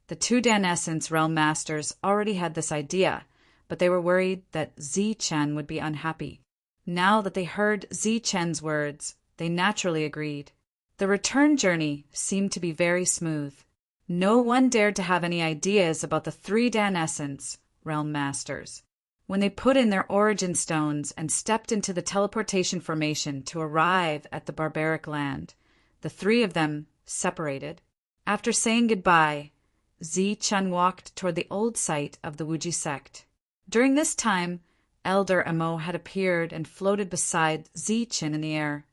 the two Dan Essence Realm Masters already had this idea, but they were worried that Zi Chen would be unhappy. Now that they heard Zi Chen's words, they naturally agreed. The return journey seemed to be very smooth. No one dared to have any ideas about the three Dan Essence Realm Masters. When they put in their origin stones and stepped into the teleportation formation to arrive at the barbaric land, the three of them separated. After saying goodbye, Zi Chen walked toward the old site of the Wuji sect. During this time, Elder Mo had appeared and floated beside Zi Chen in the air.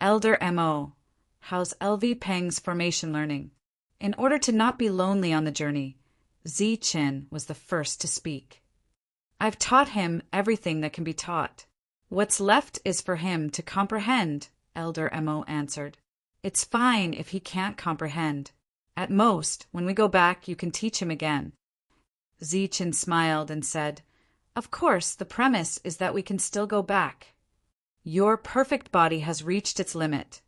"Elder Mo, how's LV Peng's formation learning?" In order to not be lonely on the journey, Zi Chen was the first to speak. "I've taught him everything that can be taught. What's left is for him to comprehend," Elder Mo answered. "It's fine if he can't comprehend. At most, when we go back, you can teach him again." Zi Chen smiled and said, "Of course, the premise is that we can still go back. Your perfect body has reached its limit,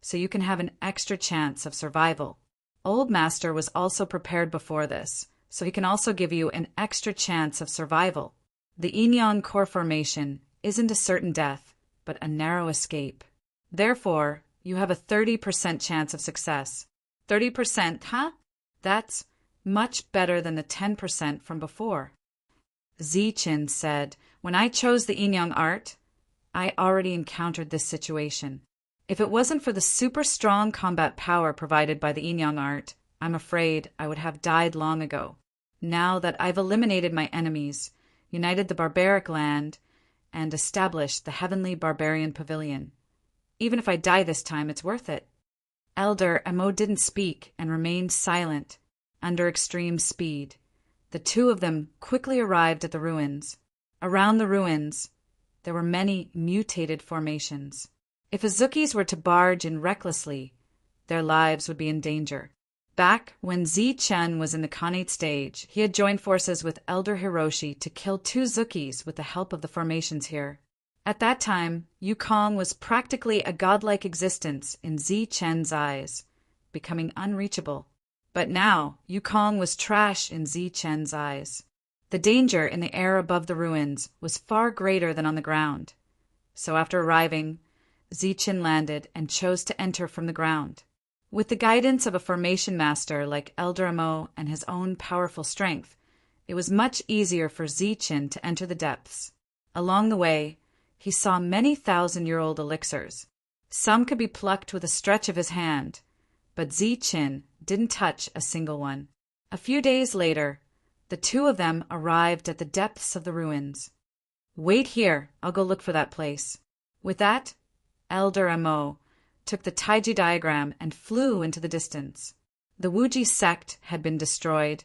so you can have an extra chance of survival. Old Master was also prepared before this, so he can also give you an extra chance of survival. The Yin-Yang core formation isn't a certain death, but a narrow escape. Therefore, you have a 30% chance of success." 30%, huh? That's much better than the 10% from before. Zi Chen said, "When I chose the Yin-Yang art, I already encountered this situation. If it wasn't for the super strong combat power provided by the Yin-Yang art, I'm afraid I would have died long ago. Now that I've eliminated my enemies, united the barbaric land, and established the Heavenly Barbarian Pavilion, even if I die this time, it's worth it." Elder Mo didn't speak and remained silent under extreme speed. The two of them quickly arrived at the ruins. Around the ruins, there were many mutated formations. If Azukis were to barge in recklessly, their lives would be in danger. Back when Zi Chen was in the Khanate stage, he had joined forces with Elder Hiroshi to kill 2 Zukis with the help of the formations here. At that time, Yukong was practically a godlike existence in Zi Chen's eyes, becoming unreachable. But now, Yukong was trash in Zi Chen's eyes. The danger in the air above the ruins was far greater than on the ground. So after arriving, Zi Chen landed and chose to enter from the ground. With the guidance of a formation master like Elder Mo and his own powerful strength, it was much easier for Zi Chen to enter the depths. Along the way, he saw many thousand-year-old elixirs. Some could be plucked with a stretch of his hand, but Zi Chen didn't touch a single one. A few days later, the two of them arrived at the depths of the ruins. "Wait here, I'll go look for that place." With that, Elder Mo took the Taiji diagram and flew into the distance. The Wuji sect had been destroyed,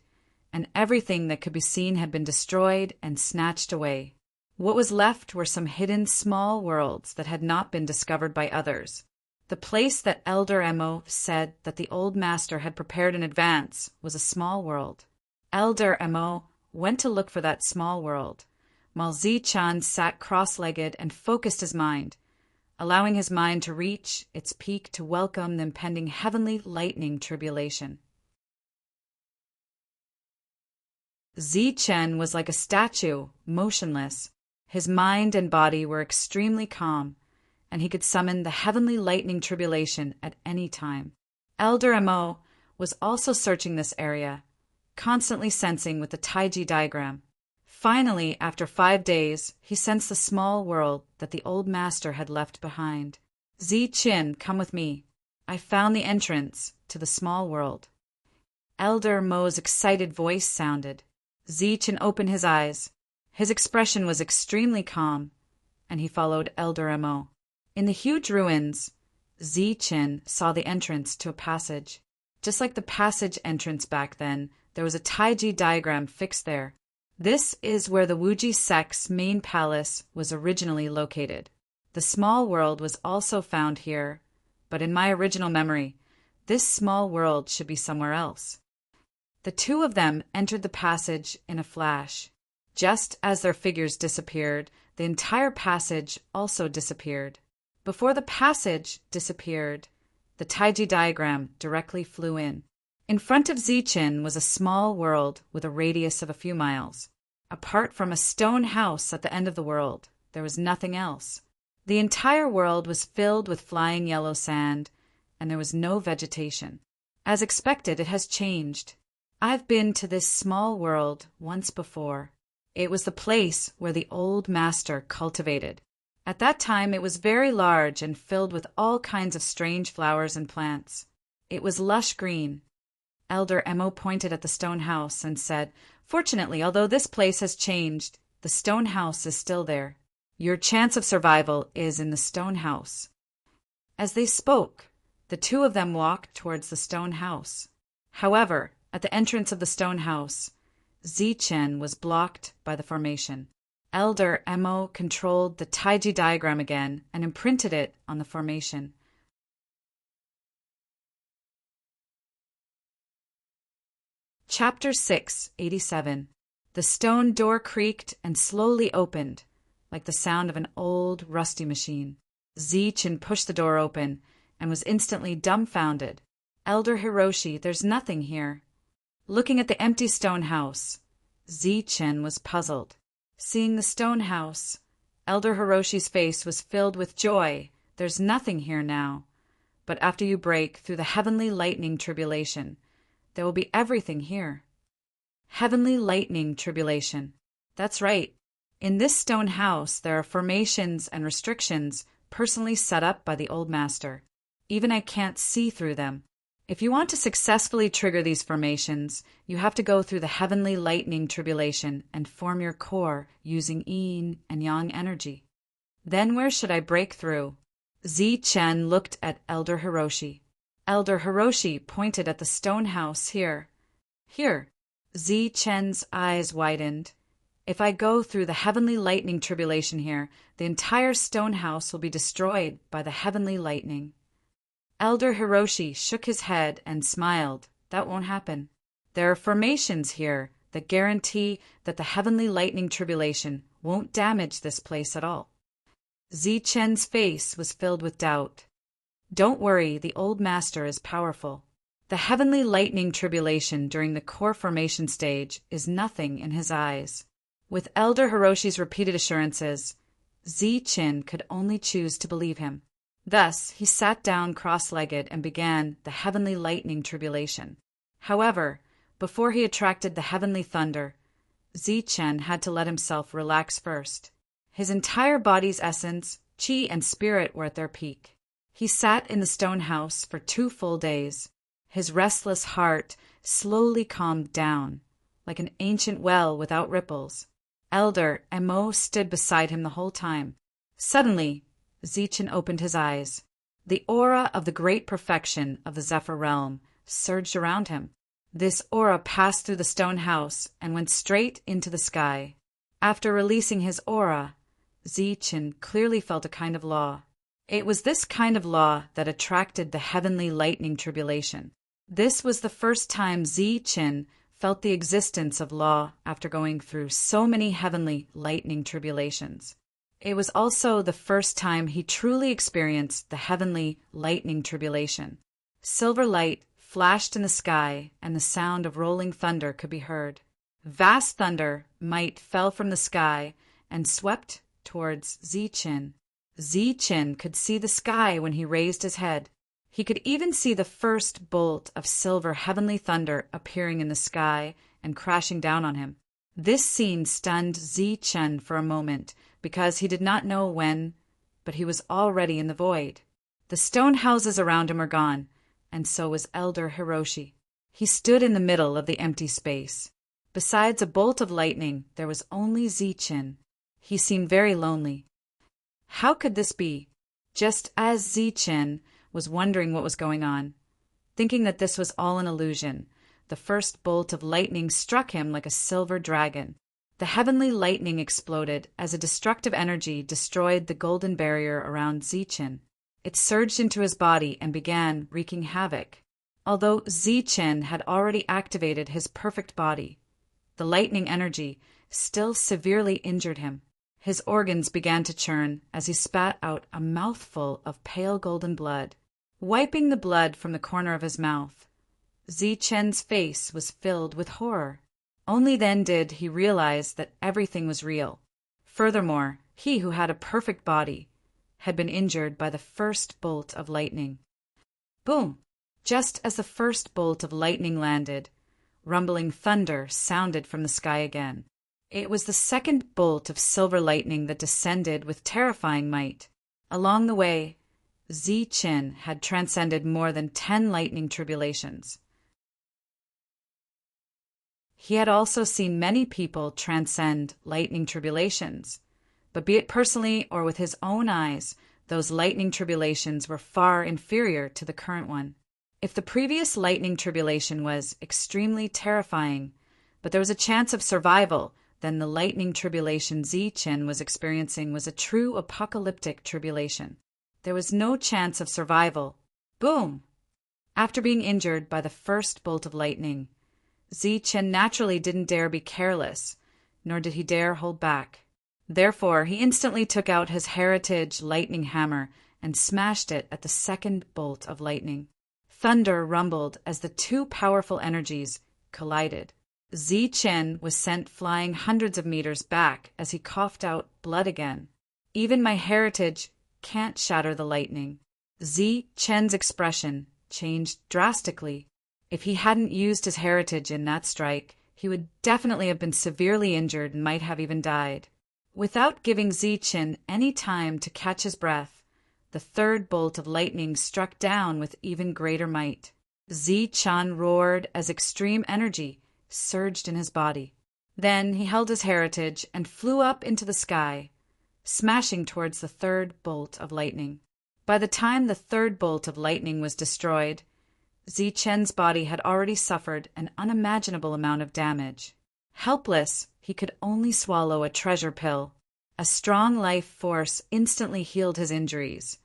and everything that could be seen had been destroyed and snatched away. What was left were some hidden small worlds that had not been discovered by others. The place that Elder Emo said that the old master had prepared in advance was a small world. Elder Emo went to look for that small world, while Zi-chan sat cross-legged and focused his mind, allowing his mind to reach its peak to welcome the impending heavenly lightning tribulation. Zi-chen was like a statue, motionless. His mind and body were extremely calm, and he could summon the heavenly lightning tribulation at any time. Elder Emo was also searching this area, constantly sensing with the Taiji diagram. Finally, after 5 days, he sensed the small world that the old master had left behind. Zi-chin, come with me. I found the entrance to the small world. Elder Mo's excited voice sounded. Zi-chin opened his eyes. His expression was extremely calm, and he followed Elder Mo. In the huge ruins, Zi-chin saw the entrance to a passage. Just like the passage entrance back then, there was a Taiji diagram fixed there. This is where the Wuji sect's main palace was originally located. The small world was also found here, but in my original memory, this small world should be somewhere else. The two of them entered the passage in a flash. Just as their figures disappeared, the entire passage also disappeared. Before the passage disappeared, the Taiji diagram directly flew in. In front of Zi-chin was a small world with a radius of a few miles. Apart from a stone house at the end of the world, there was nothing else. The entire world was filled with flying yellow sand, and there was no vegetation. As expected, it has changed. I've been to this small world once before. It was the place where the old master cultivated. At that time, it was very large and filled with all kinds of strange flowers and plants. It was lush green. Elder Emo pointed at the stone house and said, "Fortunately, although this place has changed, the stone house is still there. Your chance of survival is in the stone house." As they spoke, the two of them walked towards the stone house. However, at the entrance of the stone house, Zi-chen was blocked by the formation. Elder Emo controlled the Taiji diagram again and imprinted it on the formation. Chapter 6, 87. The stone door creaked and slowly opened, like the sound of an old, rusty machine. Zi-chin pushed the door open and was instantly dumbfounded. "Elder Hiroshi, there's nothing here." Looking at the empty stone house, Zi-chen was puzzled. Seeing the stone house, Elder Hiroshi's face was filled with joy. "There's nothing here now. But after you break through the heavenly lightning tribulation, there will be everything here." Heavenly lightning tribulation. That's right. In this stone house, there are formations and restrictions personally set up by the old master. Even I can't see through them. If you want to successfully trigger these formations, you have to go through the heavenly lightning tribulation and form your core using yin and yang energy. Then where should I break through? Zi-chen looked at Elder Hiroshi. Elder Hiroshi pointed at the stone house here. Here. Zi-chen's eyes widened. If I go through the heavenly lightning tribulation here, the entire stone house will be destroyed by the heavenly lightning. Elder Hiroshi shook his head and smiled. That won't happen. There are formations here that guarantee that the heavenly lightning tribulation won't damage this place at all. Zi-chen's face was filled with doubt. Don't worry, the old master is powerful. The heavenly lightning tribulation during the core formation stage is nothing in his eyes. With Elder Hiroshi's repeated assurances, Zi-chen could only choose to believe him. Thus, he sat down cross-legged and began the heavenly lightning tribulation. However, before he attracted the heavenly thunder, Zi-chen had to let himself relax first. His entire body's essence, chi and spirit were at their peak. He sat in the stone house for 2 full days. His restless heart slowly calmed down, like an ancient well without ripples. Elder Emo stood beside him the whole time. Suddenly, Zi-chen opened his eyes. The aura of the great perfection of the Zephyr realm surged around him. This aura passed through the stone house and went straight into the sky. After releasing his aura, Zi-chen clearly felt a kind of law. It was this kind of law that attracted the heavenly lightning tribulation. This was the first time Zi-Chin felt the existence of law after going through so many heavenly lightning tribulations. It was also the first time he truly experienced the heavenly lightning tribulation. Silver light flashed in the sky, and the sound of rolling thunder could be heard. Vast thunder might fell from the sky and swept towards Zi-Chin. Zi-Chin could see the sky when he raised his head. He could even see the first bolt of silver heavenly thunder appearing in the sky and crashing down on him. This scene stunned Zi-Chin for a moment, because he did not know when, but he was already in the void. The stone houses around him were gone, and so was Elder Hiroshi. He stood in the middle of the empty space. Besides a bolt of lightning, there was only Zi-Chin. He seemed very lonely. How could this be? Just as Zi-Chin was wondering what was going on, thinking that this was all an illusion, the first bolt of lightning struck him like a silver dragon. The heavenly lightning exploded as a destructive energy destroyed the golden barrier around Zi-Chin. It surged into his body and began wreaking havoc. Although Zi-Chin had already activated his perfect body, the lightning energy still severely injured him. His organs began to churn as he spat out a mouthful of pale golden blood. Wiping the blood from the corner of his mouth, Zi-Chen's face was filled with horror. Only then did he realize that everything was real. Furthermore, he who had a perfect body had been injured by the first bolt of lightning. Boom! Just as the first bolt of lightning landed, rumbling thunder sounded from the sky again. It was the second bolt of silver lightning that descended with terrifying might. Along the way, Zi-Chin had transcended more than 10 lightning tribulations. He had also seen many people transcend lightning tribulations, but be it personally or with his own eyes, those lightning tribulations were far inferior to the current one. If the previous lightning tribulation was extremely terrifying, but there was a chance of survival, then the lightning tribulation Zi-Chin was experiencing was a true apocalyptic tribulation. There was no chance of survival. Boom! After being injured by the first bolt of lightning, Zi-Chin naturally didn't dare be careless, nor did he dare hold back. Therefore, he instantly took out his heritage lightning hammer and smashed it at the second bolt of lightning. Thunder rumbled as the two powerful energies collided. Zi-Chin was sent flying hundreds of meters back as he coughed out blood again. Even my heritage can't shatter the lightning. Zi-Chin's expression changed drastically. If he hadn't used his heritage in that strike, he would definitely have been severely injured and might have even died. Without giving Zi-Chin any time to catch his breath, the third bolt of lightning struck down with even greater might. Zi-Chin roared as extreme energy surged in his body. Then he held his heritage and flew up into the sky, smashing towards the third bolt of lightning. By the time the third bolt of lightning was destroyed, Zi-Chin's body had already suffered an unimaginable amount of damage. Helpless, he could only swallow a treasure pill. A strong life force instantly healed his injuries,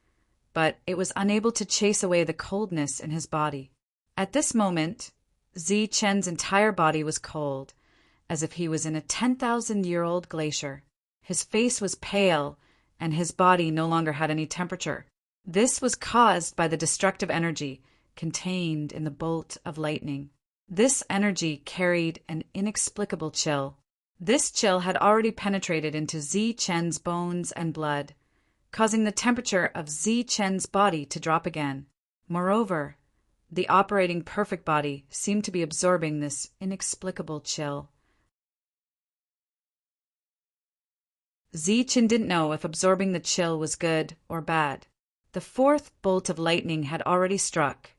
but it was unable to chase away the coldness in his body. At this moment, Zi-Chin's entire body was cold, as if he was in a 10,000-year-old glacier. His face was pale, and his body no longer had any temperature. This was caused by the destructive energy contained in the bolt of lightning. This energy carried an inexplicable chill. This chill had already penetrated into Zi-Chen's bones and blood, causing the temperature of Zi-Chen's body to drop again. Moreover, the operating perfect body seemed to be absorbing this inexplicable chill. Zi-Chen didn't know if absorbing the chill was good or bad. The fourth bolt of lightning had already struck,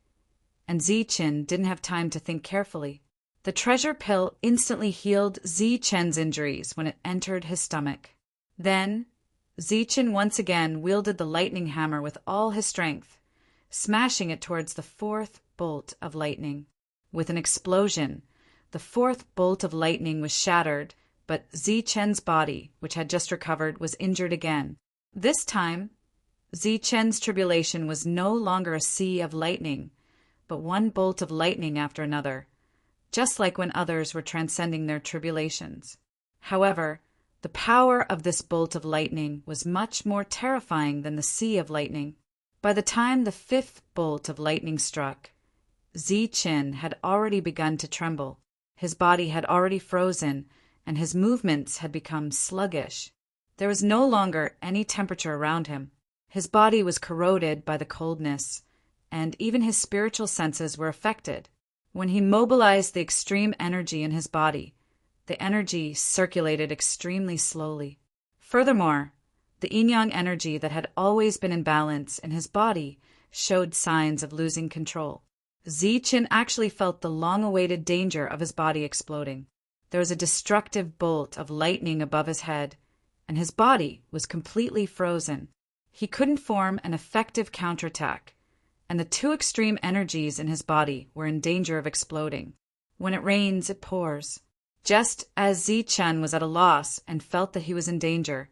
and Zi-Chen didn't have time to think carefully. The treasure pill instantly healed Zi-Chen's injuries when it entered his stomach. Then, Zi-Chen once again wielded the lightning hammer with all his strength, smashing it towards the fourth bolt of lightning. With an explosion, the fourth bolt of lightning was shattered, but Zi-Chen's body, which had just recovered, was injured again. This time, Zichen's tribulation was no longer a sea of lightning, but one bolt of lightning after another, just like when others were transcending their tribulations. However, the power of this bolt of lightning was much more terrifying than the sea of lightning. By the time the fifth bolt of lightning struck, Zichen had already begun to tremble. His body had already frozen, and his movements had become sluggish. There was no longer any temperature around him. His body was corroded by the coldness, and even his spiritual senses were affected. When he mobilized the extreme energy in his body, the energy circulated extremely slowly. Furthermore, the yin-yang energy that had always been in balance in his body showed signs of losing control. Zichen actually felt the long-awaited danger of his body exploding. There was a destructive bolt of lightning above his head, and his body was completely frozen. He couldn't form an effective counterattack, and the two extreme energies in his body were in danger of exploding. When it rains, it pours. Just as Zichen was at a loss and felt that he was in danger,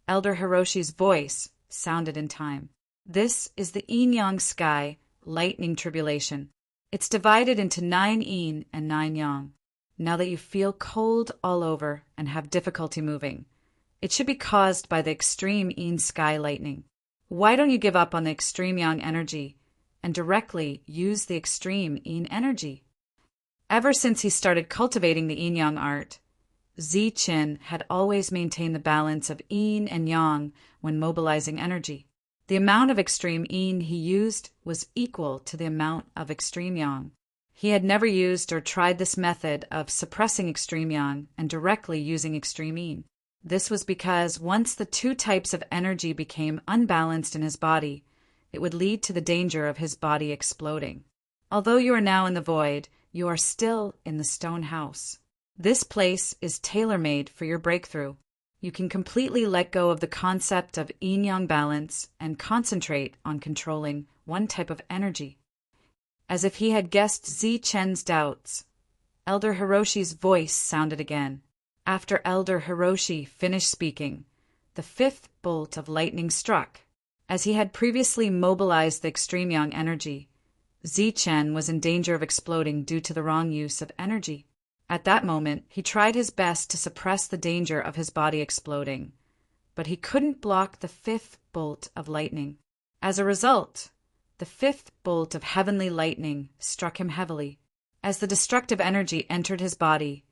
Elder Hiroshi's voice sounded in time. This is the yin-yang sky lightning tribulation. It's divided into 9 yin and 9 yang. Now that you feel cold all over and have difficulty moving, it should be caused by the extreme yin sky lightning. Why don't you give up on the extreme yang energy and directly use the extreme yin energy? Ever since he started cultivating the yin-yang art, Zichen had always maintained the balance of yin and yang when mobilizing energy. The amount of extreme yin he used was equal to the amount of extreme yang. He had never used or tried this method of suppressing extreme yang and directly using extreme yin. This was because once the two types of energy became unbalanced in his body, it would lead to the danger of his body exploding. Although you are now in the void, you are still in the stone house. This place is tailor-made for your breakthrough. You can completely let go of the concept of yin-yang balance and concentrate on controlling one type of energy. As if he had guessed Zichen's doubts, Elder Hiroshi's voice sounded again. After Elder Hiroshi finished speaking, the fifth bolt of lightning struck. As he had previously mobilized the extreme yang energy, Zichen was in danger of exploding due to the wrong use of energy. At that moment, he tried his best to suppress the danger of his body exploding, but he couldn't block the fifth bolt of lightning. As a result, the fifth bolt of heavenly lightning struck him heavily. As the destructive energy entered his body,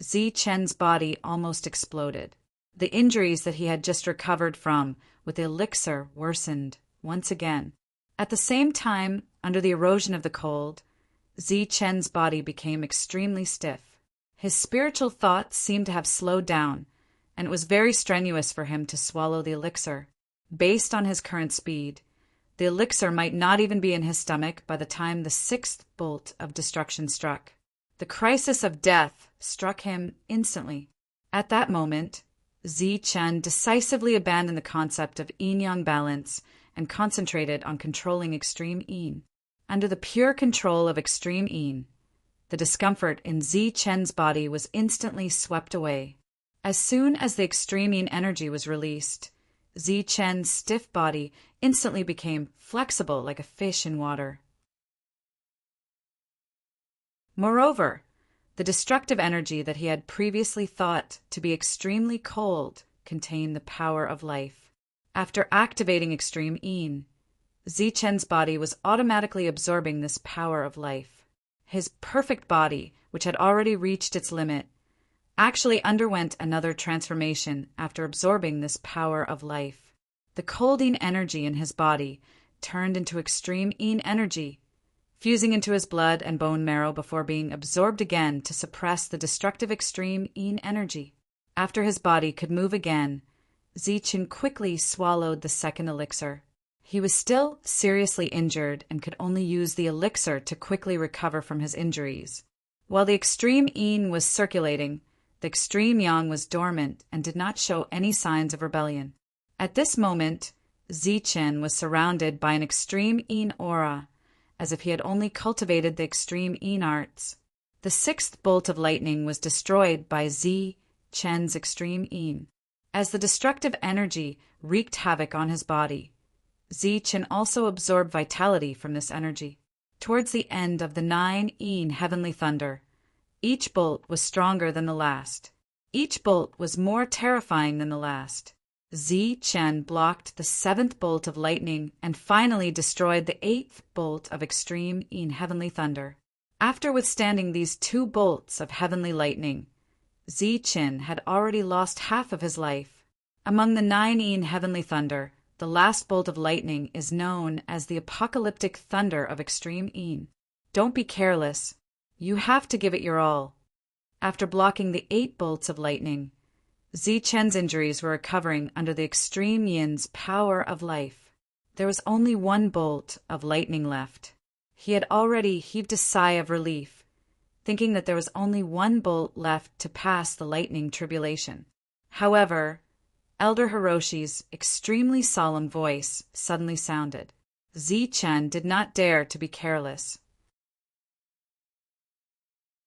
Zichen's body almost exploded. The injuries that he had just recovered from with the elixir worsened once again. At the same time, under the erosion of the cold, Zichen's body became extremely stiff. His spiritual thoughts seemed to have slowed down, and it was very strenuous for him to swallow the elixir. Based on his current speed, the elixir might not even be in his stomach by the time the sixth bolt of destruction struck. The crisis of death struck him instantly. At that moment, Zichen decisively abandoned the concept of yin-yang balance and concentrated on controlling extreme yin. Under the pure control of extreme yin, the discomfort in Zichen's body was instantly swept away. As soon as the extreme yin energy was released, Zichen's stiff body instantly became flexible like a fish in water. Moreover, the destructive energy that he had previously thought to be extremely cold contained the power of life. After activating extreme yin, Zichen's body was automatically absorbing this power of life. His perfect body, which had already reached its limit, actually underwent another transformation after absorbing this power of life. The cold yin energy in his body turned into extreme yin energy, fusing into his blood and bone marrow before being absorbed again to suppress the destructive extreme yin energy. After his body could move again, Zichen quickly swallowed the second elixir. He was still seriously injured and could only use the elixir to quickly recover from his injuries. While the extreme yin was circulating, the extreme yang was dormant and did not show any signs of rebellion. At this moment, Zichen was surrounded by an extreme yin aura, as if he had only cultivated the extreme yin arts. The sixth bolt of lightning was destroyed by Zichen's extreme yin. As the destructive energy wreaked havoc on his body, Zi-Chin also absorbed vitality from this energy. Towards the end of the 9 heavenly thunder, each bolt was stronger than the last. Each bolt was more terrifying than the last. Zi-Chen blocked the 7th bolt of lightning and finally destroyed the 8th bolt of extreme heavenly thunder. After withstanding these 2 bolts of heavenly lightning, Zi-Chen had already lost half of his life. Among the 9 heavenly thunder, the last bolt of lightning is known as the apocalyptic thunder of extreme Yin. Don't be careless. You have to give it your all. After blocking the 8 bolts of lightning, Zi-Chen's injuries were recovering under the extreme Yin's power of life. There was only 1 bolt of lightning left. He had already heaved a sigh of relief, thinking that there was only 1 bolt left to pass the lightning tribulation. However, Elder Hiroshi's extremely solemn voice suddenly sounded. Zi-Chen did not dare to be careless.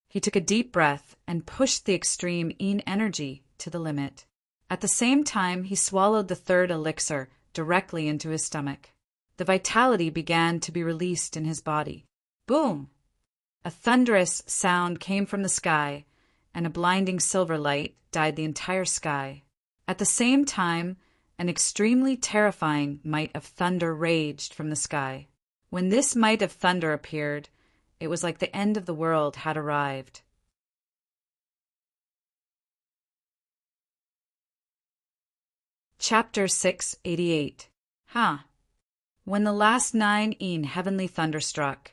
He took a deep breath and pushed the extreme Yin energy to the limit. At the same time, he swallowed the 3rd elixir directly into his stomach. The vitality began to be released in his body. Boom! A thunderous sound came from the sky, and a blinding silver light dyed the entire sky. At the same time, an extremely terrifying might of thunder raged from the sky. When this might of thunder appeared, it was like the end of the world had arrived. Chapter 688. When the last 9 heavenly thunder struck,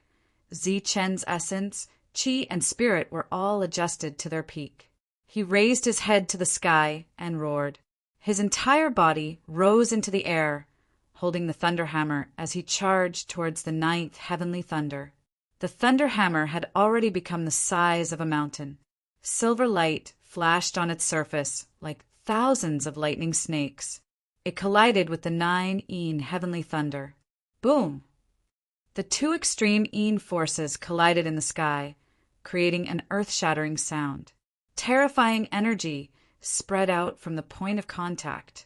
Zi-Chen's essence, qi, and spirit were all adjusted to their peak. He raised his head to the sky and roared. His entire body rose into the air, holding the thunder hammer as he charged towards the 9th heavenly thunder. The thunder hammer had already become the size of a mountain. Silver light flashed on its surface like thousands of lightning snakes. It collided with the 9 heavenly thunder. Boom! The 2 extreme Yin forces collided in the sky, creating an earth-shattering sound. Terrifying energy spread out from the point of contact,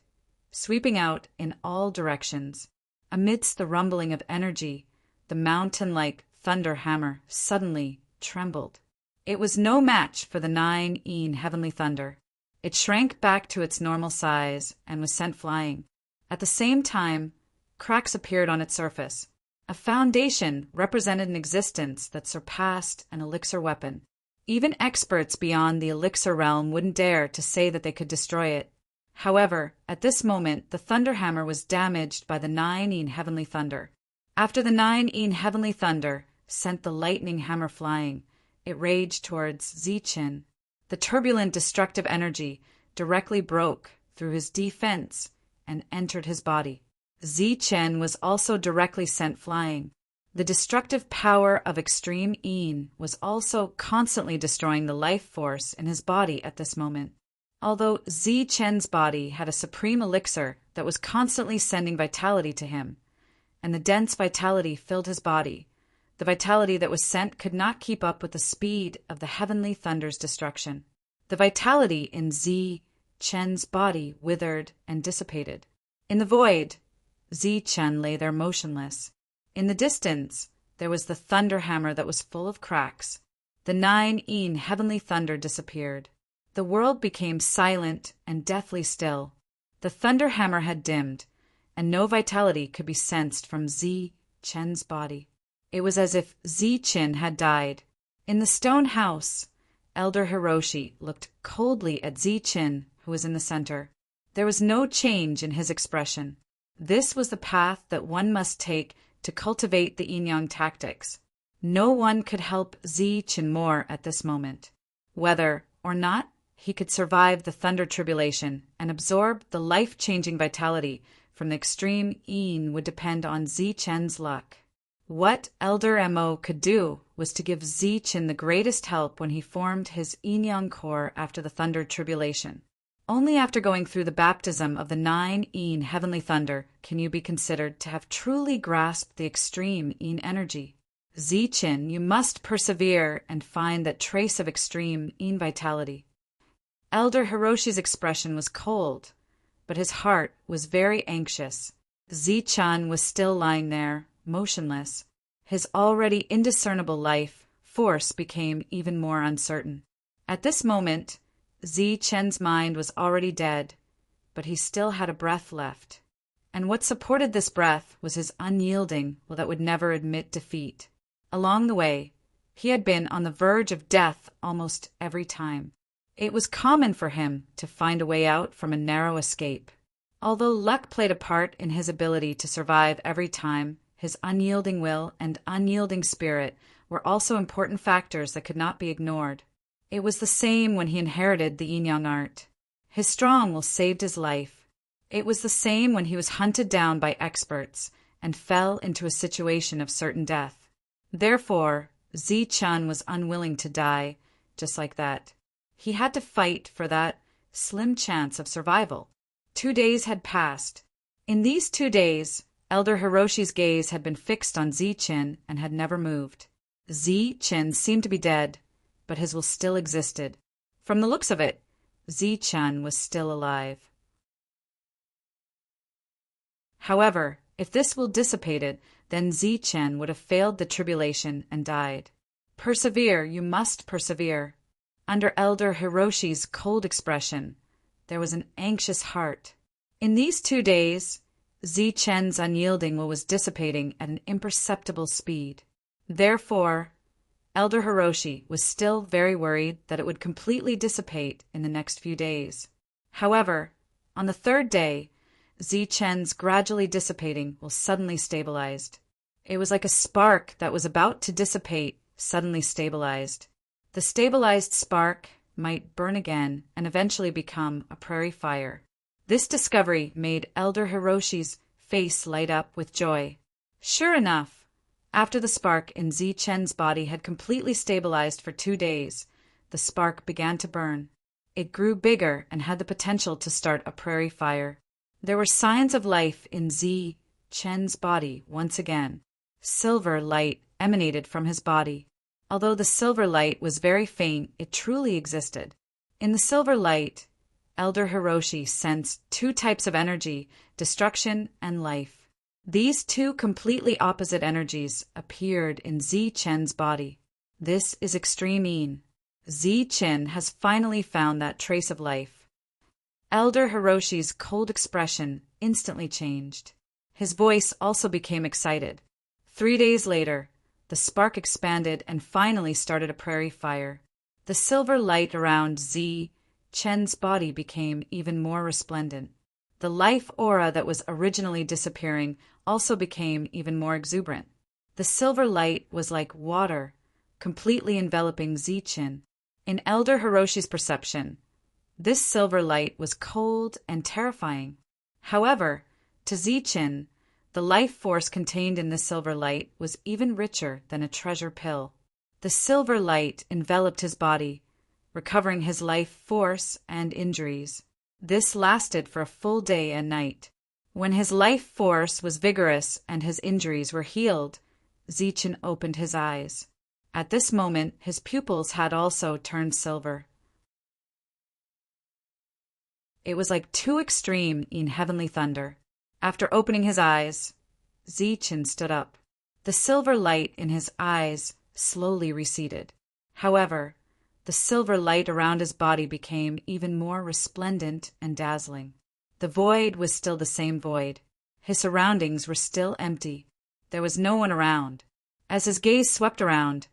sweeping out in all directions. Amidst the rumbling of energy, the mountain-like thunder hammer suddenly trembled. It was no match for the 9 heavenly thunder. It shrank back to its normal size and was sent flying. At the same time, cracks appeared on its surface. A foundation represented an existence that surpassed an elixir weapon. Even experts beyond the elixir realm wouldn't dare to say that they could destroy it. However, at this moment, the thunder hammer was damaged by the 9 heavenly thunder. After the 9 heavenly thunder sent the lightning hammer flying, it raged towards Zi-Chen. The turbulent destructive energy directly broke through his defense and entered his body. Zi-Chen was also directly sent flying. The destructive power of extreme Yin was also constantly destroying the life force in his body at this moment. Although Zi-Chen's body had a supreme elixir that was constantly sending vitality to him, and the dense vitality filled his body, the vitality that was sent could not keep up with the speed of the heavenly thunder's destruction. The vitality in Zi-Chen's body withered and dissipated. In the void, Zi-Chen lay there motionless. In the distance, there was the thunder hammer that was full of cracks. The 9 heavenly thunder disappeared. The world became silent and deathly still. The thunder hammer had dimmed, and no vitality could be sensed from Zi-Chen's body. It was as if Zi-Chen had died. In the stone house, Elder Hiroshi looked coldly at Zi-Chen, who was in the center. There was no change in his expression. This was the path that one must take to cultivate the yin-yang tactics. No one could help Zi-Chen more at this moment. Whether or not he could survive the thunder tribulation and absorb the life-changing vitality from the extreme yin would depend on Zi-Chen's luck. What Elder Mo could do was to give Zi-Chen the greatest help when he formed his yin-yang core after the thunder tribulation. Only after going through the baptism of the 9 heavenly thunder can you be considered to have truly grasped the extreme yin energy. Zi-Chen, you must persevere and find that trace of extreme yin vitality. Elder Hiroshi's expression was cold, but his heart was very anxious. Zi-chan was still lying there, motionless. His already indiscernible life force became even more uncertain. At this moment, Zi-chen's mind was already dead, but he still had a breath left. And what supported this breath was his unyielding will that would never admit defeat. Along the way, he had been on the verge of death almost every time. It was common for him to find a way out from a narrow escape. Although luck played a part in his ability to survive every time, his unyielding will and unyielding spirit were also important factors that could not be ignored. It was the same when he inherited the yin-yang art. His strong will saved his life. It was the same when he was hunted down by experts and fell into a situation of certain death. Therefore, Zi-chan was unwilling to die just like that. He had to fight for that slim chance of survival. 2 days had passed. In these 2 days, Elder Hiroshi's gaze had been fixed on Zi-chan and had never moved. Zi-chan seemed to be dead, but his will still existed. From the looks of it, Zi-chan was still alive. However, if this will dissipated, then Zi-chan would have failed the tribulation and died. Persevere, you must persevere. Under Elder Hiroshi's cold expression, there was an anxious heart. In these 2 days, Zi-chen's unyielding will was dissipating at an imperceptible speed. Therefore, Elder Hiroshi was still very worried that it would completely dissipate in the next few days. However, on the 3rd day, Zi-chen's gradually dissipating will suddenly stabilized. It was like a spark that was about to dissipate suddenly stabilized. The stabilized spark might burn again and eventually become a prairie fire. This discovery made Elder Hiroshi's face light up with joy. Sure enough, after the spark in Zi-chen's body had completely stabilized for 2 days, the spark began to burn. It grew bigger and had the potential to start a prairie fire. There were signs of life in Zi-chen's body once again. Silver light emanated from his body. Although the silver light was very faint, it truly existed. In the silver light, Elder Hiroshi sensed 2 types of energy, destruction and life. These 2 completely opposite energies appeared in Zi-chen's body. This is extreme yin. Zi-chen has finally found that trace of life. Elder Hiroshi's cold expression instantly changed. His voice also became excited. 3 days later, the spark expanded and finally started a prairie fire. The silver light around Zi-chen's body became even more resplendent. The life aura that was originally disappearing also became even more exuberant. The silver light was like water, completely enveloping Zi-chen. In Elder Hiroshi's perception, this silver light was cold and terrifying. However, to Zi-chen, the life force contained in the silver light was even richer than a treasure pill. The silver light enveloped his body, recovering his life force and injuries. This lasted for a full day and night. When his life force was vigorous and his injuries were healed, Zi-chen opened his eyes. At this moment, his pupils had also turned silver. It was like 2 extreme in heavenly thunder. After opening his eyes, Zi-chen stood up. The silver light in his eyes slowly receded. However, the silver light around his body became even more resplendent and dazzling. The void was still the same void. His surroundings were still empty. There was no one around. As his gaze swept around,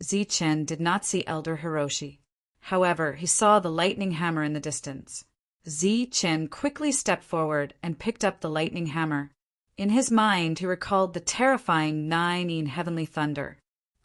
Zi-chen did not see Elder Hiroshi. However, he saw the lightning hammer in the distance. Zi-chen quickly stepped forward and picked up the lightning hammer. In his mind, he recalled the terrifying 9 heavenly thunder.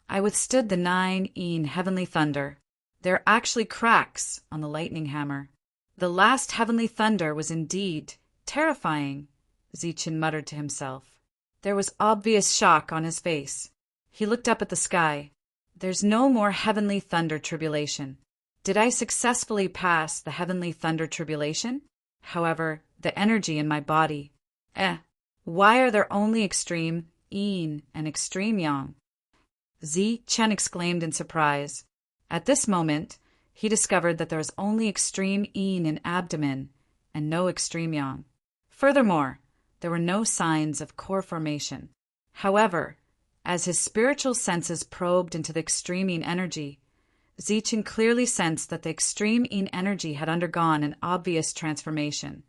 I withstood the 9 heavenly thunder. There are actually cracks on the lightning hammer. The last heavenly thunder was indeed terrifying, Zi-chen muttered to himself. There was obvious shock on his face. He looked up at the sky. There's no more heavenly thunder tribulation. Did I successfully pass the heavenly thunder tribulation? However, the energy in my body. Why are there only extreme yin and extreme yang? Zi-chen exclaimed in surprise. At this moment, he discovered that there was only extreme yin in abdomen and no extreme yang. Furthermore, There were no signs of core formation. However, as his spiritual senses probed into the extreme yin energy, Zichen clearly sensed that the extreme yin energy had undergone an obvious transformation,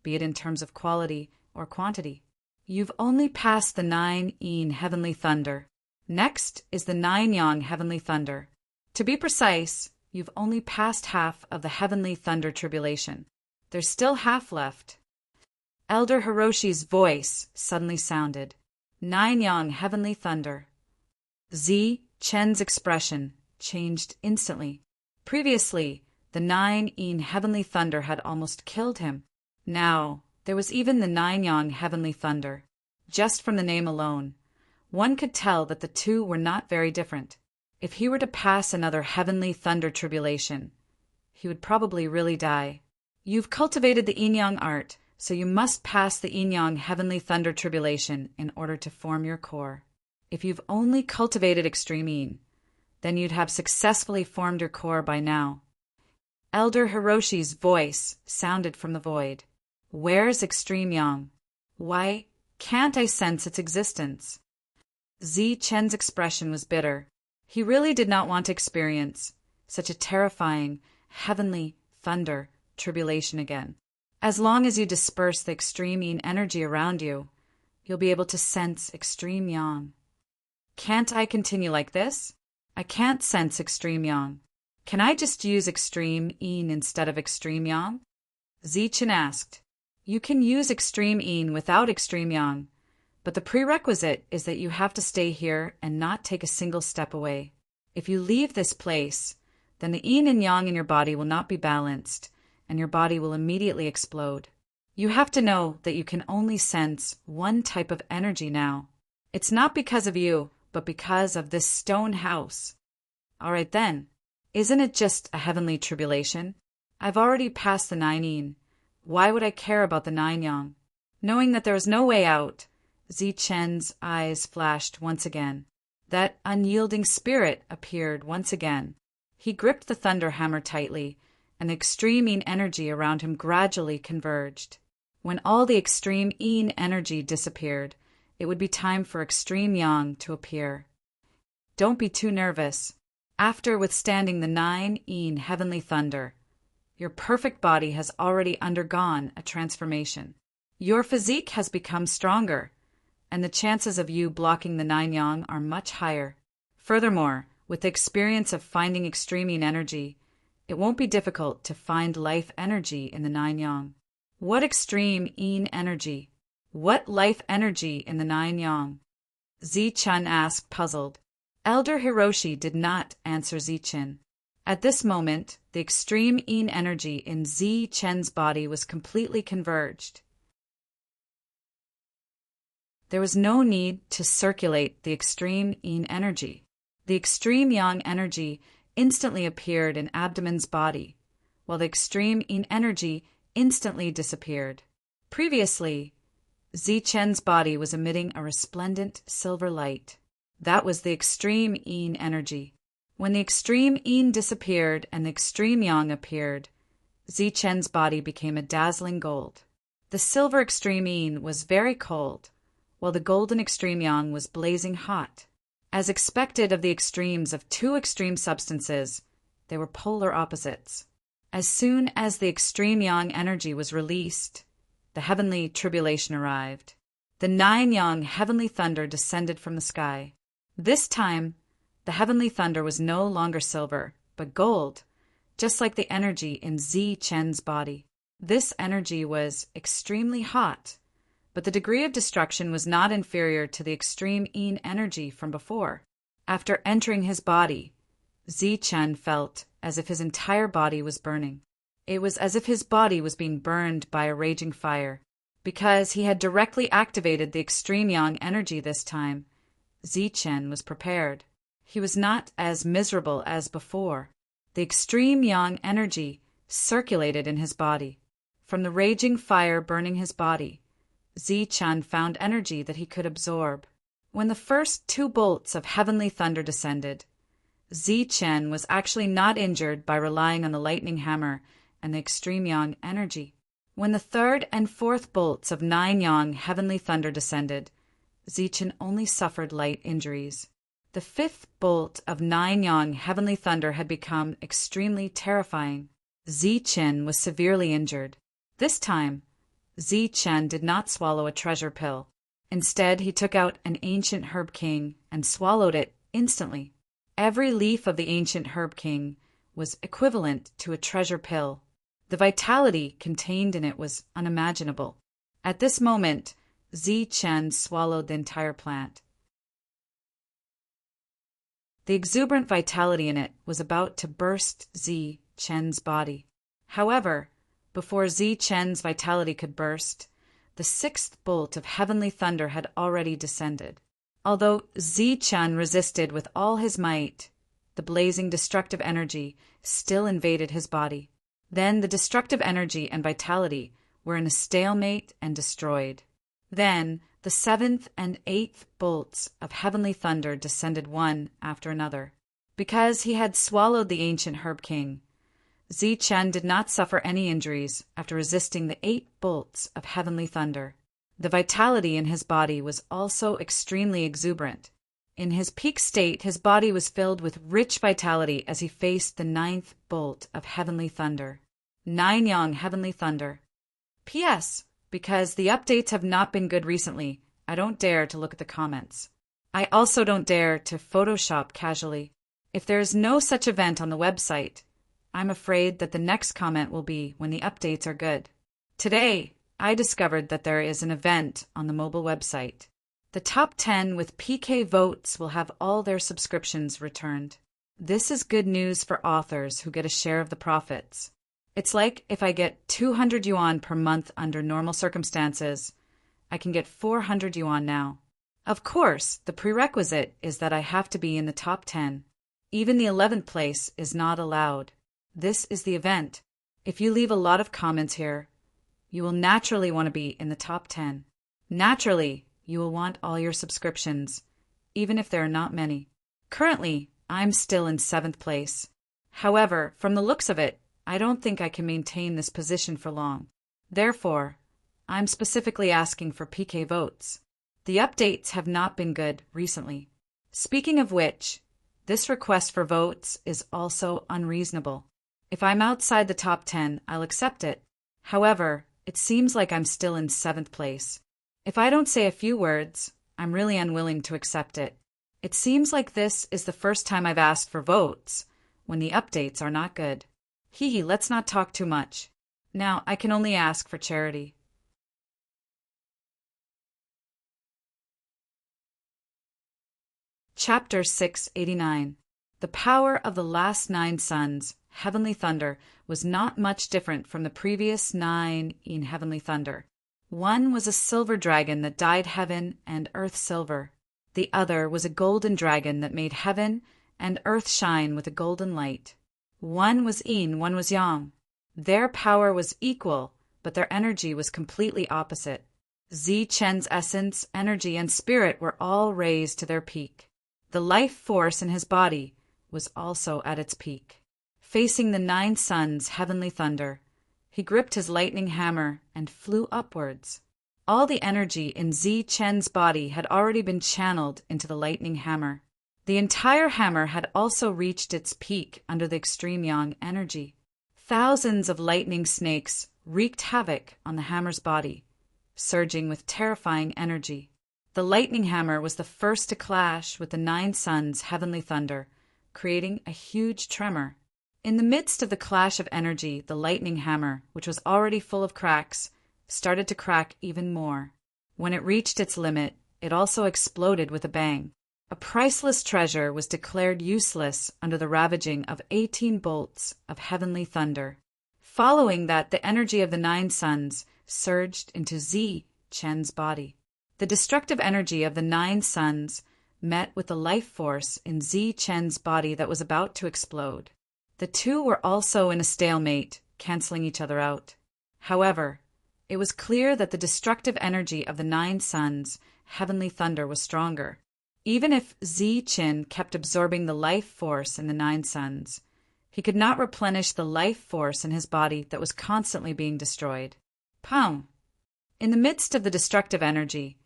be it in terms of quality or quantity. You've only passed the 9 yin heavenly thunder. Next is the 9 yang heavenly thunder. To be precise, you've only passed half of the heavenly thunder tribulation. There's still half left. Elder Hiroshi's voice suddenly sounded. 9 yang heavenly thunder. Zi Chen's expression changed instantly. Previously, the 9 yin heavenly thunder had almost killed him. Now, there was even the 9 yang heavenly thunder. Just from the name alone, one could tell that the two were not very different. If he were to pass another heavenly thunder tribulation, he would probably really die. You've cultivated the yin-yang art, so you must pass the yin-yang heavenly thunder tribulation in order to form your core. If you've only cultivated extreme yin, then you'd have successfully formed your core by now. Elder Hiroshi's voice sounded from the void. Where's extreme yang? Why can't I sense its existence? Zi Chen's expression was bitter. He really did not want to experience such a terrifying, heavenly thunder tribulation again. As long as you disperse the extreme yin energy around you, you'll be able to sense extreme yang. Can't I continue like this? I can't sense extreme yang. Can I just use extreme yin instead of extreme yang? Zichen asked. You can use extreme yin without extreme yang, but the prerequisite is that you have to stay here and not take a single step away. If you leave this place, then the yin and yang in your body will not be balanced, and your body will immediately explode. You have to know that you can only sense one type of energy now. It's not because of you, but because of this stone house. All right then, isn't it just a heavenly tribulation? I've already passed the 9 yin. Why would I care about the 9 yang? Knowing that there was no way out, Zi Chen's eyes flashed once again. That unyielding spirit appeared once again. He gripped the thunder hammer tightly, and the extreme yin energy around him gradually converged. When all the extreme yin energy disappeared, it would be time for extreme yang to appear. Don't be too nervous. After withstanding the 9 yin heavenly thunder, your perfect body has already undergone a transformation. Your physique has become stronger, and the chances of you blocking the 9 yang are much higher. Furthermore, with the experience of finding extreme yin energy, it won't be difficult to find life energy in the 9 yang. What extreme yin energy? What life energy in the 9 yang? Zi Chen asked, puzzled. Elder Hiroshi did not answer Zi Chen. At this moment, the extreme yin energy in Zi Chen's body was completely converged. There was no need to circulate the extreme yin energy. The extreme yang energy instantly appeared in Abdomen's body, while the extreme yin energy instantly disappeared. Previously, Zi Chen's body was emitting a resplendent silver light. That was the extreme yin energy. When the extreme yin disappeared and the extreme yang appeared, Zi Chen's body became a dazzling gold. The silver extreme yin was very cold, while the golden extreme yang was blazing hot. As expected of the extremes of two extreme substances, they were polar opposites. As soon as the extreme yang energy was released, the heavenly tribulation arrived. The 9 yang heavenly thunder descended from the sky. This time, the heavenly thunder was no longer silver, but gold, just like the energy in Zi Chen's body. This energy was extremely hot, but the degree of destruction was not inferior to the extreme yin energy from before. After entering his body, Zi Chen felt as if his entire body was burning. It was as if his body was being burned by a raging fire. Because he had directly activated the extreme yang energy this time, Zi Chen was prepared. He was not as miserable as before. The extreme yang energy circulated in his body. From the raging fire burning his body, Zi Chen found energy that he could absorb. When the first 2 bolts of heavenly thunder descended, Zi Chen was actually not injured by relying on the lightning hammer and the extreme yang energy. When the third and fourth bolts of 9-yang heavenly thunder descended, Zichen only suffered light injuries. The fifth bolt of 9-yang heavenly thunder had become extremely terrifying. Zichen was severely injured. This time, Zichen did not swallow a treasure pill. Instead, he took out an ancient herb king and swallowed it instantly. Every leaf of the ancient herb king was equivalent to a treasure pill. The vitality contained in it was unimaginable. At this moment, Zichen swallowed the entire plant. The exuberant vitality in it was about to burst Zichen's body. However, before Zichen's vitality could burst, the sixth bolt of heavenly thunder had already descended. Although Zichen resisted with all his might, the blazing destructive energy still invaded his body. Then the destructive energy and vitality were in a stalemate and destroyed. Then the seventh and eighth bolts of heavenly thunder descended one after another. Because he had swallowed the ancient herb king, Zichen did not suffer any injuries after resisting the 8 bolts of heavenly thunder. The vitality in his body was also extremely exuberant. In his peak state, his body was filled with rich vitality as he faced the 9th bolt of heavenly thunder. 9-yang heavenly thunder. P.S. Because the updates have not been good recently, I don't dare to look at the comments. I also don't dare to Photoshop casually. If there is no such event on the website, I'm afraid that the next comment will be when the updates are good. Today, I discovered that there is an event on the mobile website. The top 10 with PK votes will have all their subscriptions returned. This is good news for authors who get a share of the profits. It's like if I get 200 yuan per month under normal circumstances, I can get 400 yuan now. Of course, the prerequisite is that I have to be in the top 10. Even the 11th place is not allowed. This is the event. If you leave a lot of comments here, you will naturally want to be in the top 10. Naturally, you will want all your subscriptions, even if there are not many. Currently, I'm still in 7th place. However, from the looks of it, I don't think I can maintain this position for long. Therefore, I'm specifically asking for PK votes. The updates have not been good recently. Speaking of which, this request for votes is also unreasonable. If I'm outside the top 10, I'll accept it. However, it seems like I'm still in 7th place. If I don't say a few words, I'm really unwilling to accept it. It seems like this is the first time I've asked for votes when the updates are not good. Hee, let's not talk too much. Now, I can only ask for charity. Chapter 689. The power of the last 9 suns, heavenly thunder, was not much different from the previous 9 in heavenly thunder. One was a silver dragon that dyed heaven and earth silver. The other was a golden dragon that made heaven and earth shine with a golden light. One was yin, one was yang. Their power was equal, but their energy was completely opposite. Zichen's essence, energy, and spirit were all raised to their peak. The life force in his body was also at its peak. Facing the 9 suns' heavenly thunder, he gripped his lightning hammer and flew upwards. All the energy in Zichen's body had already been channeled into the lightning hammer. The entire hammer had also reached its peak under the extreme yang energy. Thousands of lightning snakes wreaked havoc on the hammer's body, surging with terrifying energy. The lightning hammer was the first to clash with the 9 suns' heavenly thunder, creating a huge tremor. In the midst of the clash of energy, the lightning hammer, which was already full of cracks, started to crack even more. When it reached its limit, it also exploded with a bang. A priceless treasure was declared useless under the ravaging of 18 bolts of heavenly thunder. Following that, the energy of the 9 suns surged into Zichen's body. The destructive energy of the 9 suns met with the life force in Zichen's body that was about to explode. The two were also in a stalemate, canceling each other out. However, it was clear that the destructive energy of the 9 suns' heavenly thunder was stronger. Even if Zichen kept absorbing the life force in the 9 suns, he could not replenish the life force in his body that was constantly being destroyed. Pow! In the midst of the destructive energy,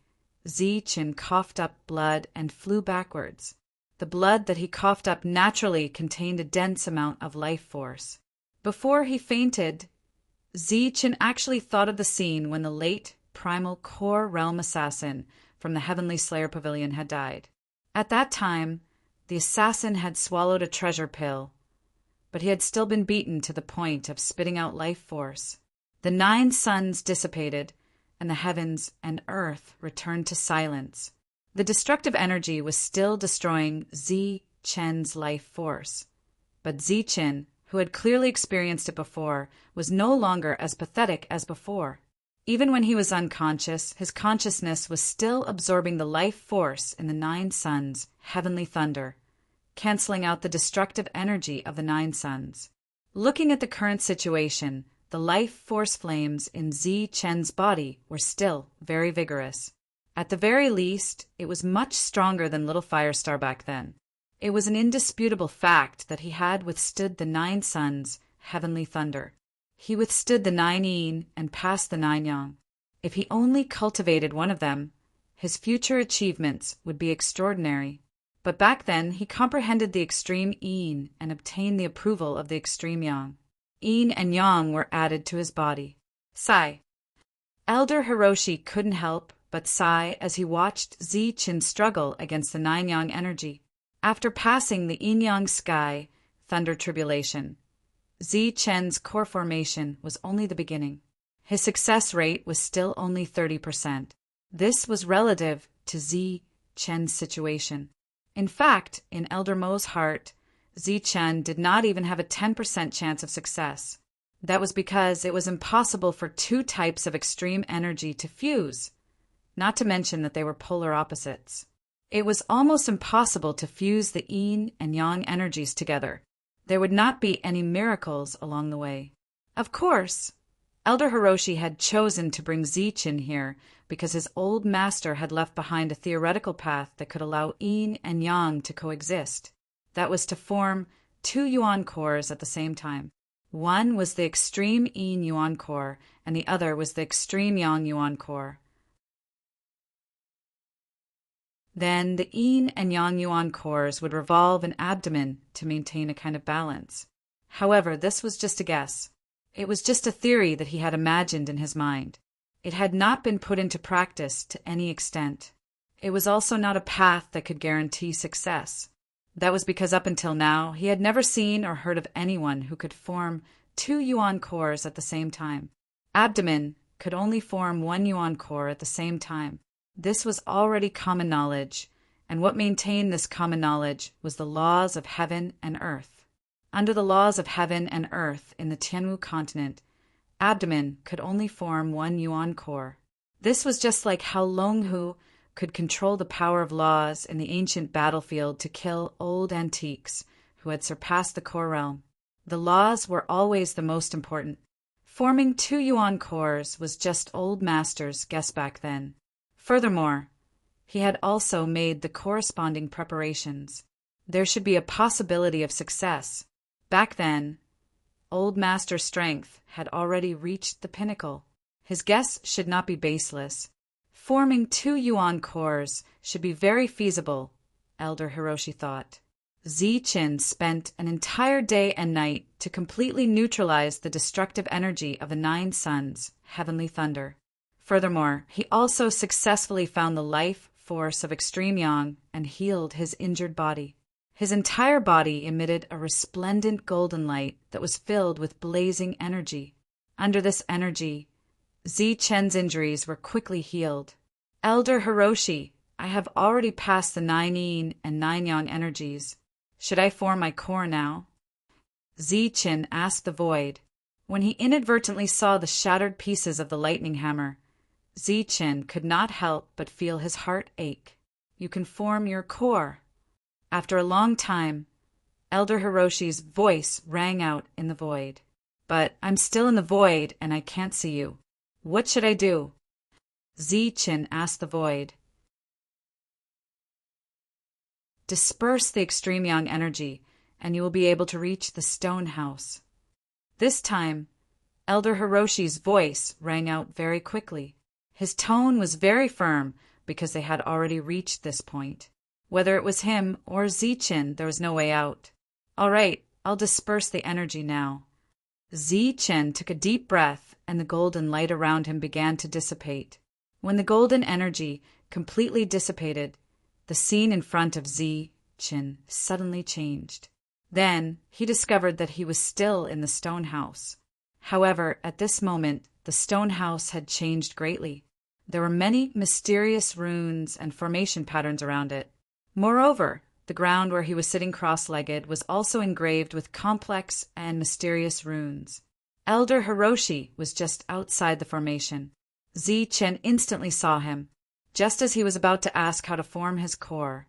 Zichen coughed up blood and flew backwards. The blood that he coughed up naturally contained a dense amount of life force. Before he fainted, Zichen actually thought of the scene when the late primal core realm assassin from the Heavenly Slayer Pavilion had died. At that time, the assassin had swallowed a treasure pill, but he had still been beaten to the point of spitting out life force. The 9 suns dissipated, and the heavens and earth returned to silence. The destructive energy was still destroying Zichen's life force, but Zichen, who had clearly experienced it before, was no longer as pathetic as before. Even when he was unconscious, his consciousness was still absorbing the life force in the 9 suns' heavenly thunder, canceling out the destructive energy of the 9 suns. Looking at the current situation, the life force flames in Zichen's body were still very vigorous. At the very least, it was much stronger than Little Firestar back then. It was an indisputable fact that he had withstood the 9 suns' heavenly thunder. He withstood the 9 yin and passed the 9 yang. If he only cultivated one of them, his future achievements would be extraordinary. But back then, he comprehended the extreme yin and obtained the approval of the extreme yang. Yin and yang were added to his body. Sigh. Elder Hiroshi couldn't help but sigh as he watched Zichen struggle against the 9 yang energy. After passing the yin-yang sky, thunder tribulation, Zichen's core formation was only the beginning. His success rate was still only 30%. This was relative to Zichen's situation. In fact, in Elder Mo's heart, Zichen did not even have a 10% chance of success. That was because it was impossible for 2 types of extreme energy to fuse, not to mention that they were polar opposites. It was almost impossible to fuse the yin and yang energies together. There would not be any miracles along the way. Of course, Elder Hiroshi had chosen to bring Zichen here because his old master had left behind a theoretical path that could allow yin and yang to coexist. That was to form 2 yuan cores at the same time. One was the extreme yin yuan core, and the other was the extreme yang yuan core. Then the yin and yang yuan cores would revolve an abdomen to maintain a kind of balance. However, this was just a guess. It was just a theory that he had imagined in his mind. It had not been put into practice to any extent. It was also not a path that could guarantee success. That was because up until now, he had never seen or heard of anyone who could form 2 yuan cores at the same time. Abdomen could only form 1 yuan core at the same time. This was already common knowledge, and what maintained this common knowledge was the laws of heaven and earth. Under the laws of heaven and earth in the Tianwu continent, abdomen could only form 1 yuan core. This was just like how Longhu could control the power of laws in the ancient battlefield to kill old antiques who had surpassed the core realm. The laws were always the most important. Forming 2 yuan cores was just old master's guess back then. Furthermore, he had also made the corresponding preparations. There should be a possibility of success. Back then, old master's strength had already reached the pinnacle. His guess should not be baseless. Forming 2 yuan cores should be very feasible, Elder Hiroshi thought. Zichen spent an entire day and night to completely neutralize the destructive energy of the 9 suns' heavenly thunder. Furthermore, he also successfully found the life force of extreme yang and healed his injured body. His entire body emitted a resplendent golden light that was filled with blazing energy. Under this energy, Zichen's injuries were quickly healed. Elder Hiroshi, I have already passed the 9 yin and 9 yang energies. Should I form my core now? Zichen asked the void. When he inadvertently saw the shattered pieces of the lightning hammer, Zichen could not help but feel his heart ache. You can form your core. After a long time, Elder Hiroshi's voice rang out in the void. But I'm still in the void and I can't see you. What should I do? Zichen asked the void. Disperse the extreme yang energy, and you will be able to reach the stone house. This time, Elder Hiroshi's voice rang out very quickly. His tone was very firm because they had already reached this point. Whether it was him or Zichin, there was no way out. All right, I'll disperse the energy now. Zichin took a deep breath, and the golden light around him began to dissipate. When the golden energy completely dissipated, the scene in front of Zichin suddenly changed. Then he discovered that he was still in the stone house. However, at this moment, the stone house had changed greatly. There were many mysterious runes and formation patterns around it. Moreover, the ground where he was sitting cross-legged was also engraved with complex and mysterious runes. Elder Hiroshi was just outside the formation. Zichin instantly saw him. Just as he was about to ask how to form his core,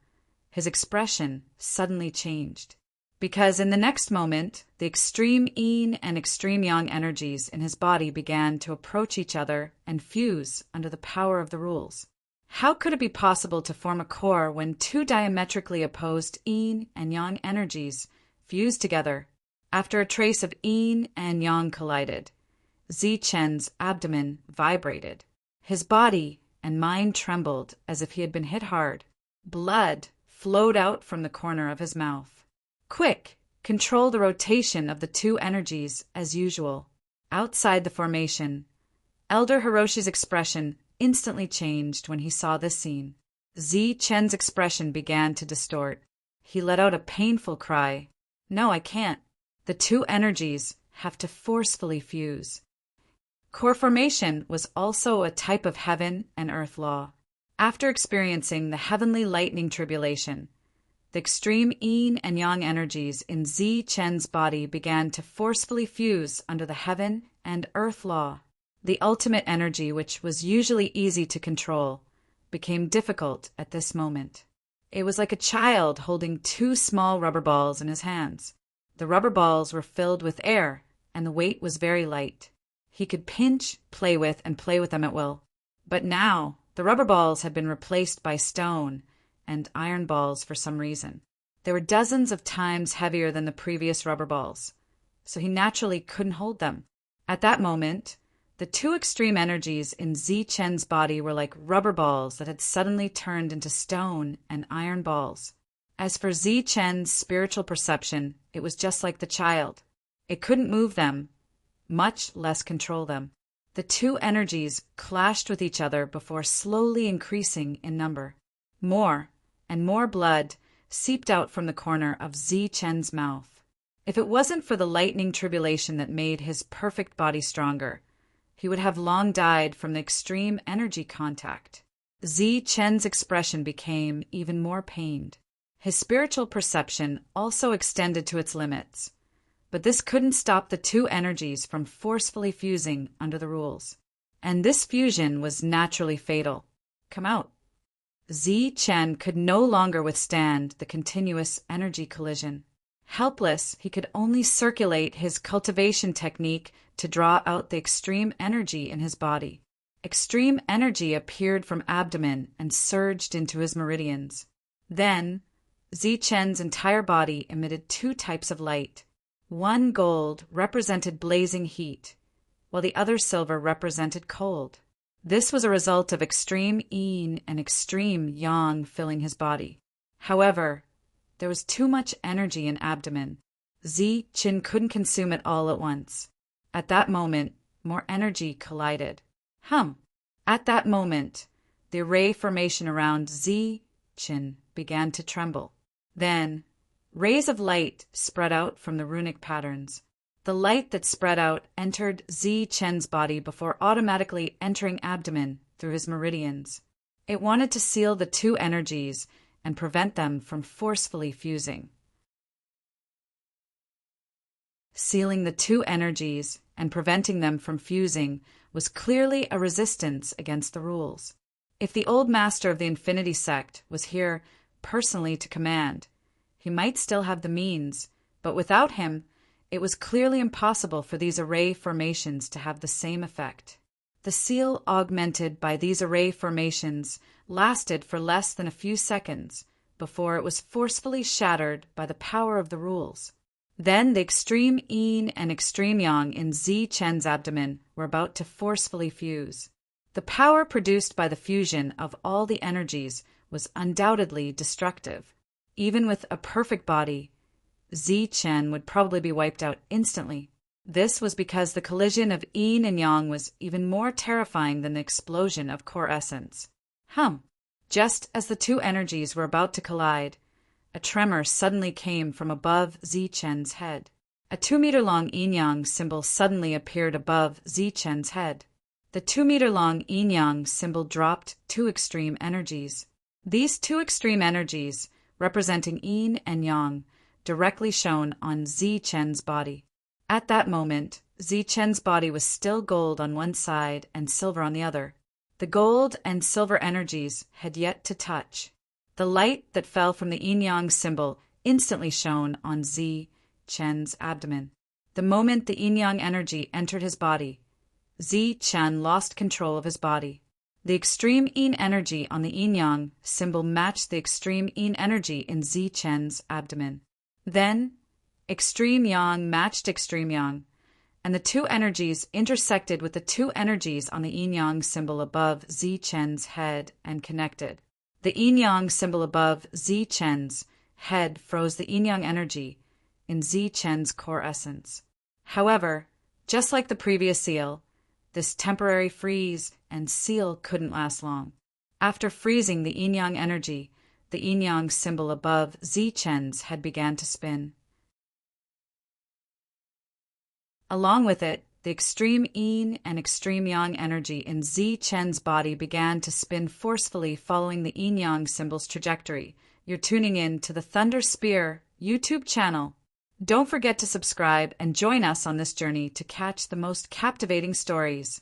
his expression suddenly changed. Because in the next moment, the extreme yin and extreme yang energies in his body began to approach each other and fuse under the power of the rules. How could it be possible to form a core when two diametrically opposed yin and yang energies fused together? After a trace of yin and yang collided, Zichen's abdomen vibrated. His body and mind trembled as if he had been hit hard. Blood flowed out from the corner of his mouth. Quick, control the rotation of the two energies as usual. Outside the formation, Elder Hiroshi's expression instantly changed when he saw this scene. Zichen's expression began to distort. He let out a painful cry. No, I can't. The two energies have to forcefully fuse. Core formation was also a type of heaven and earth law. After experiencing the heavenly lightning tribulation, the extreme yin and yang energies in Zichen's body began to forcefully fuse under the heaven and earth law. The ultimate energy, which was usually easy to control, became difficult at this moment. It was like a child holding two small rubber balls in his hands. The rubber balls were filled with air, and the weight was very light. He could pinch, play with them at will. But now, the rubber balls had been replaced by stone and iron balls for some reason. They were dozens of times heavier than the previous rubber balls, so he naturally couldn't hold them. At that moment, the two extreme energies in Zichen's body were like rubber balls that had suddenly turned into stone and iron balls. As for Zichen's spiritual perception, it was just like the child. It couldn't move them, much less control them. The two energies clashed with each other before slowly increasing in number. More and more blood seeped out from the corner of Zichen's mouth. If it wasn't for the lightning tribulation that made his perfect body stronger, he would have long died from the extreme energy contact. Zichen's expression became even more pained. His spiritual perception also extended to its limits, but this couldn't stop the two energies from forcefully fusing under the rules. And this fusion was naturally fatal. Come out. Zichen could no longer withstand the continuous energy collision. Helpless, he could only circulate his cultivation technique to draw out the extreme energy in his body. Extreme energy appeared from abdomen and surged into his meridians. Then, Zichen's entire body emitted two types of light. One gold represented blazing heat, while the other silver represented cold. This was a result of extreme yin and extreme yang filling his body. However, there was too much energy in abdomen. Zichin couldn't consume it all at once. At that moment, more energy collided. At that moment, the array formation around Zichin began to tremble. Then, rays of light spread out from the runic patterns. The light that spread out entered Zichen's body before automatically entering abdomen through his meridians. It wanted to seal the two energies and prevent them from forcefully fusing. Sealing the two energies and preventing them from fusing was clearly a resistance against the rules. If the old master of the Infinity Sect was here personally to command, he might still have the means, but without him, it was clearly impossible for these array formations to have the same effect. The seal augmented by these array formations lasted for less than a few seconds before it was forcefully shattered by the power of the rules. Then the extreme yin and extreme yang in Zi Chen's abdomen were about to forcefully fuse. The power produced by the fusion of all the energies was undoubtedly destructive. Even with a perfect body, Zi Chen would probably be wiped out instantly. This was because the collision of yin and yang was even more terrifying than the explosion of core essence. Just as the two energies were about to collide, a tremor suddenly came from above Zi Chen's head. A 2-meter-long yin-yang symbol suddenly appeared above Zi Chen's head. The 2-meter-long yin-yang symbol dropped 2 extreme energies. These 2 extreme energies, representing yin and yang, directly shone on Zi Chen's body. At that moment, Zi Chen's body was still gold on one side and silver on the other. The gold and silver energies had yet to touch. The light that fell from the yin-yang symbol instantly shone on Zi Chen's abdomen. The moment the yin-yang energy entered his body, Zi Chen lost control of his body. The extreme yin energy on the yin-yang symbol matched the extreme yin energy in Zi Chen's abdomen. Then, extreme yang matched extreme yang, and the 2 energies intersected with the 2 energies on the yin-yang symbol above Zi Chen's head and connected. The yin-yang symbol above Zi Chen's head froze the yin-yang energy in Zi Chen's core essence. However, just like the previous seal, this temporary freeze and seal couldn't last long. After freezing the yin-yang energy, the yin-yang symbol above Zi Chen's head began to spin. Along with it, the extreme yin and extreme yang energy in Zi Chen's body began to spin forcefully following the yin-yang symbol's trajectory. You're tuning in to the Thunder Spear YouTube channel. Don't forget to subscribe and join us on this journey to catch the most captivating stories.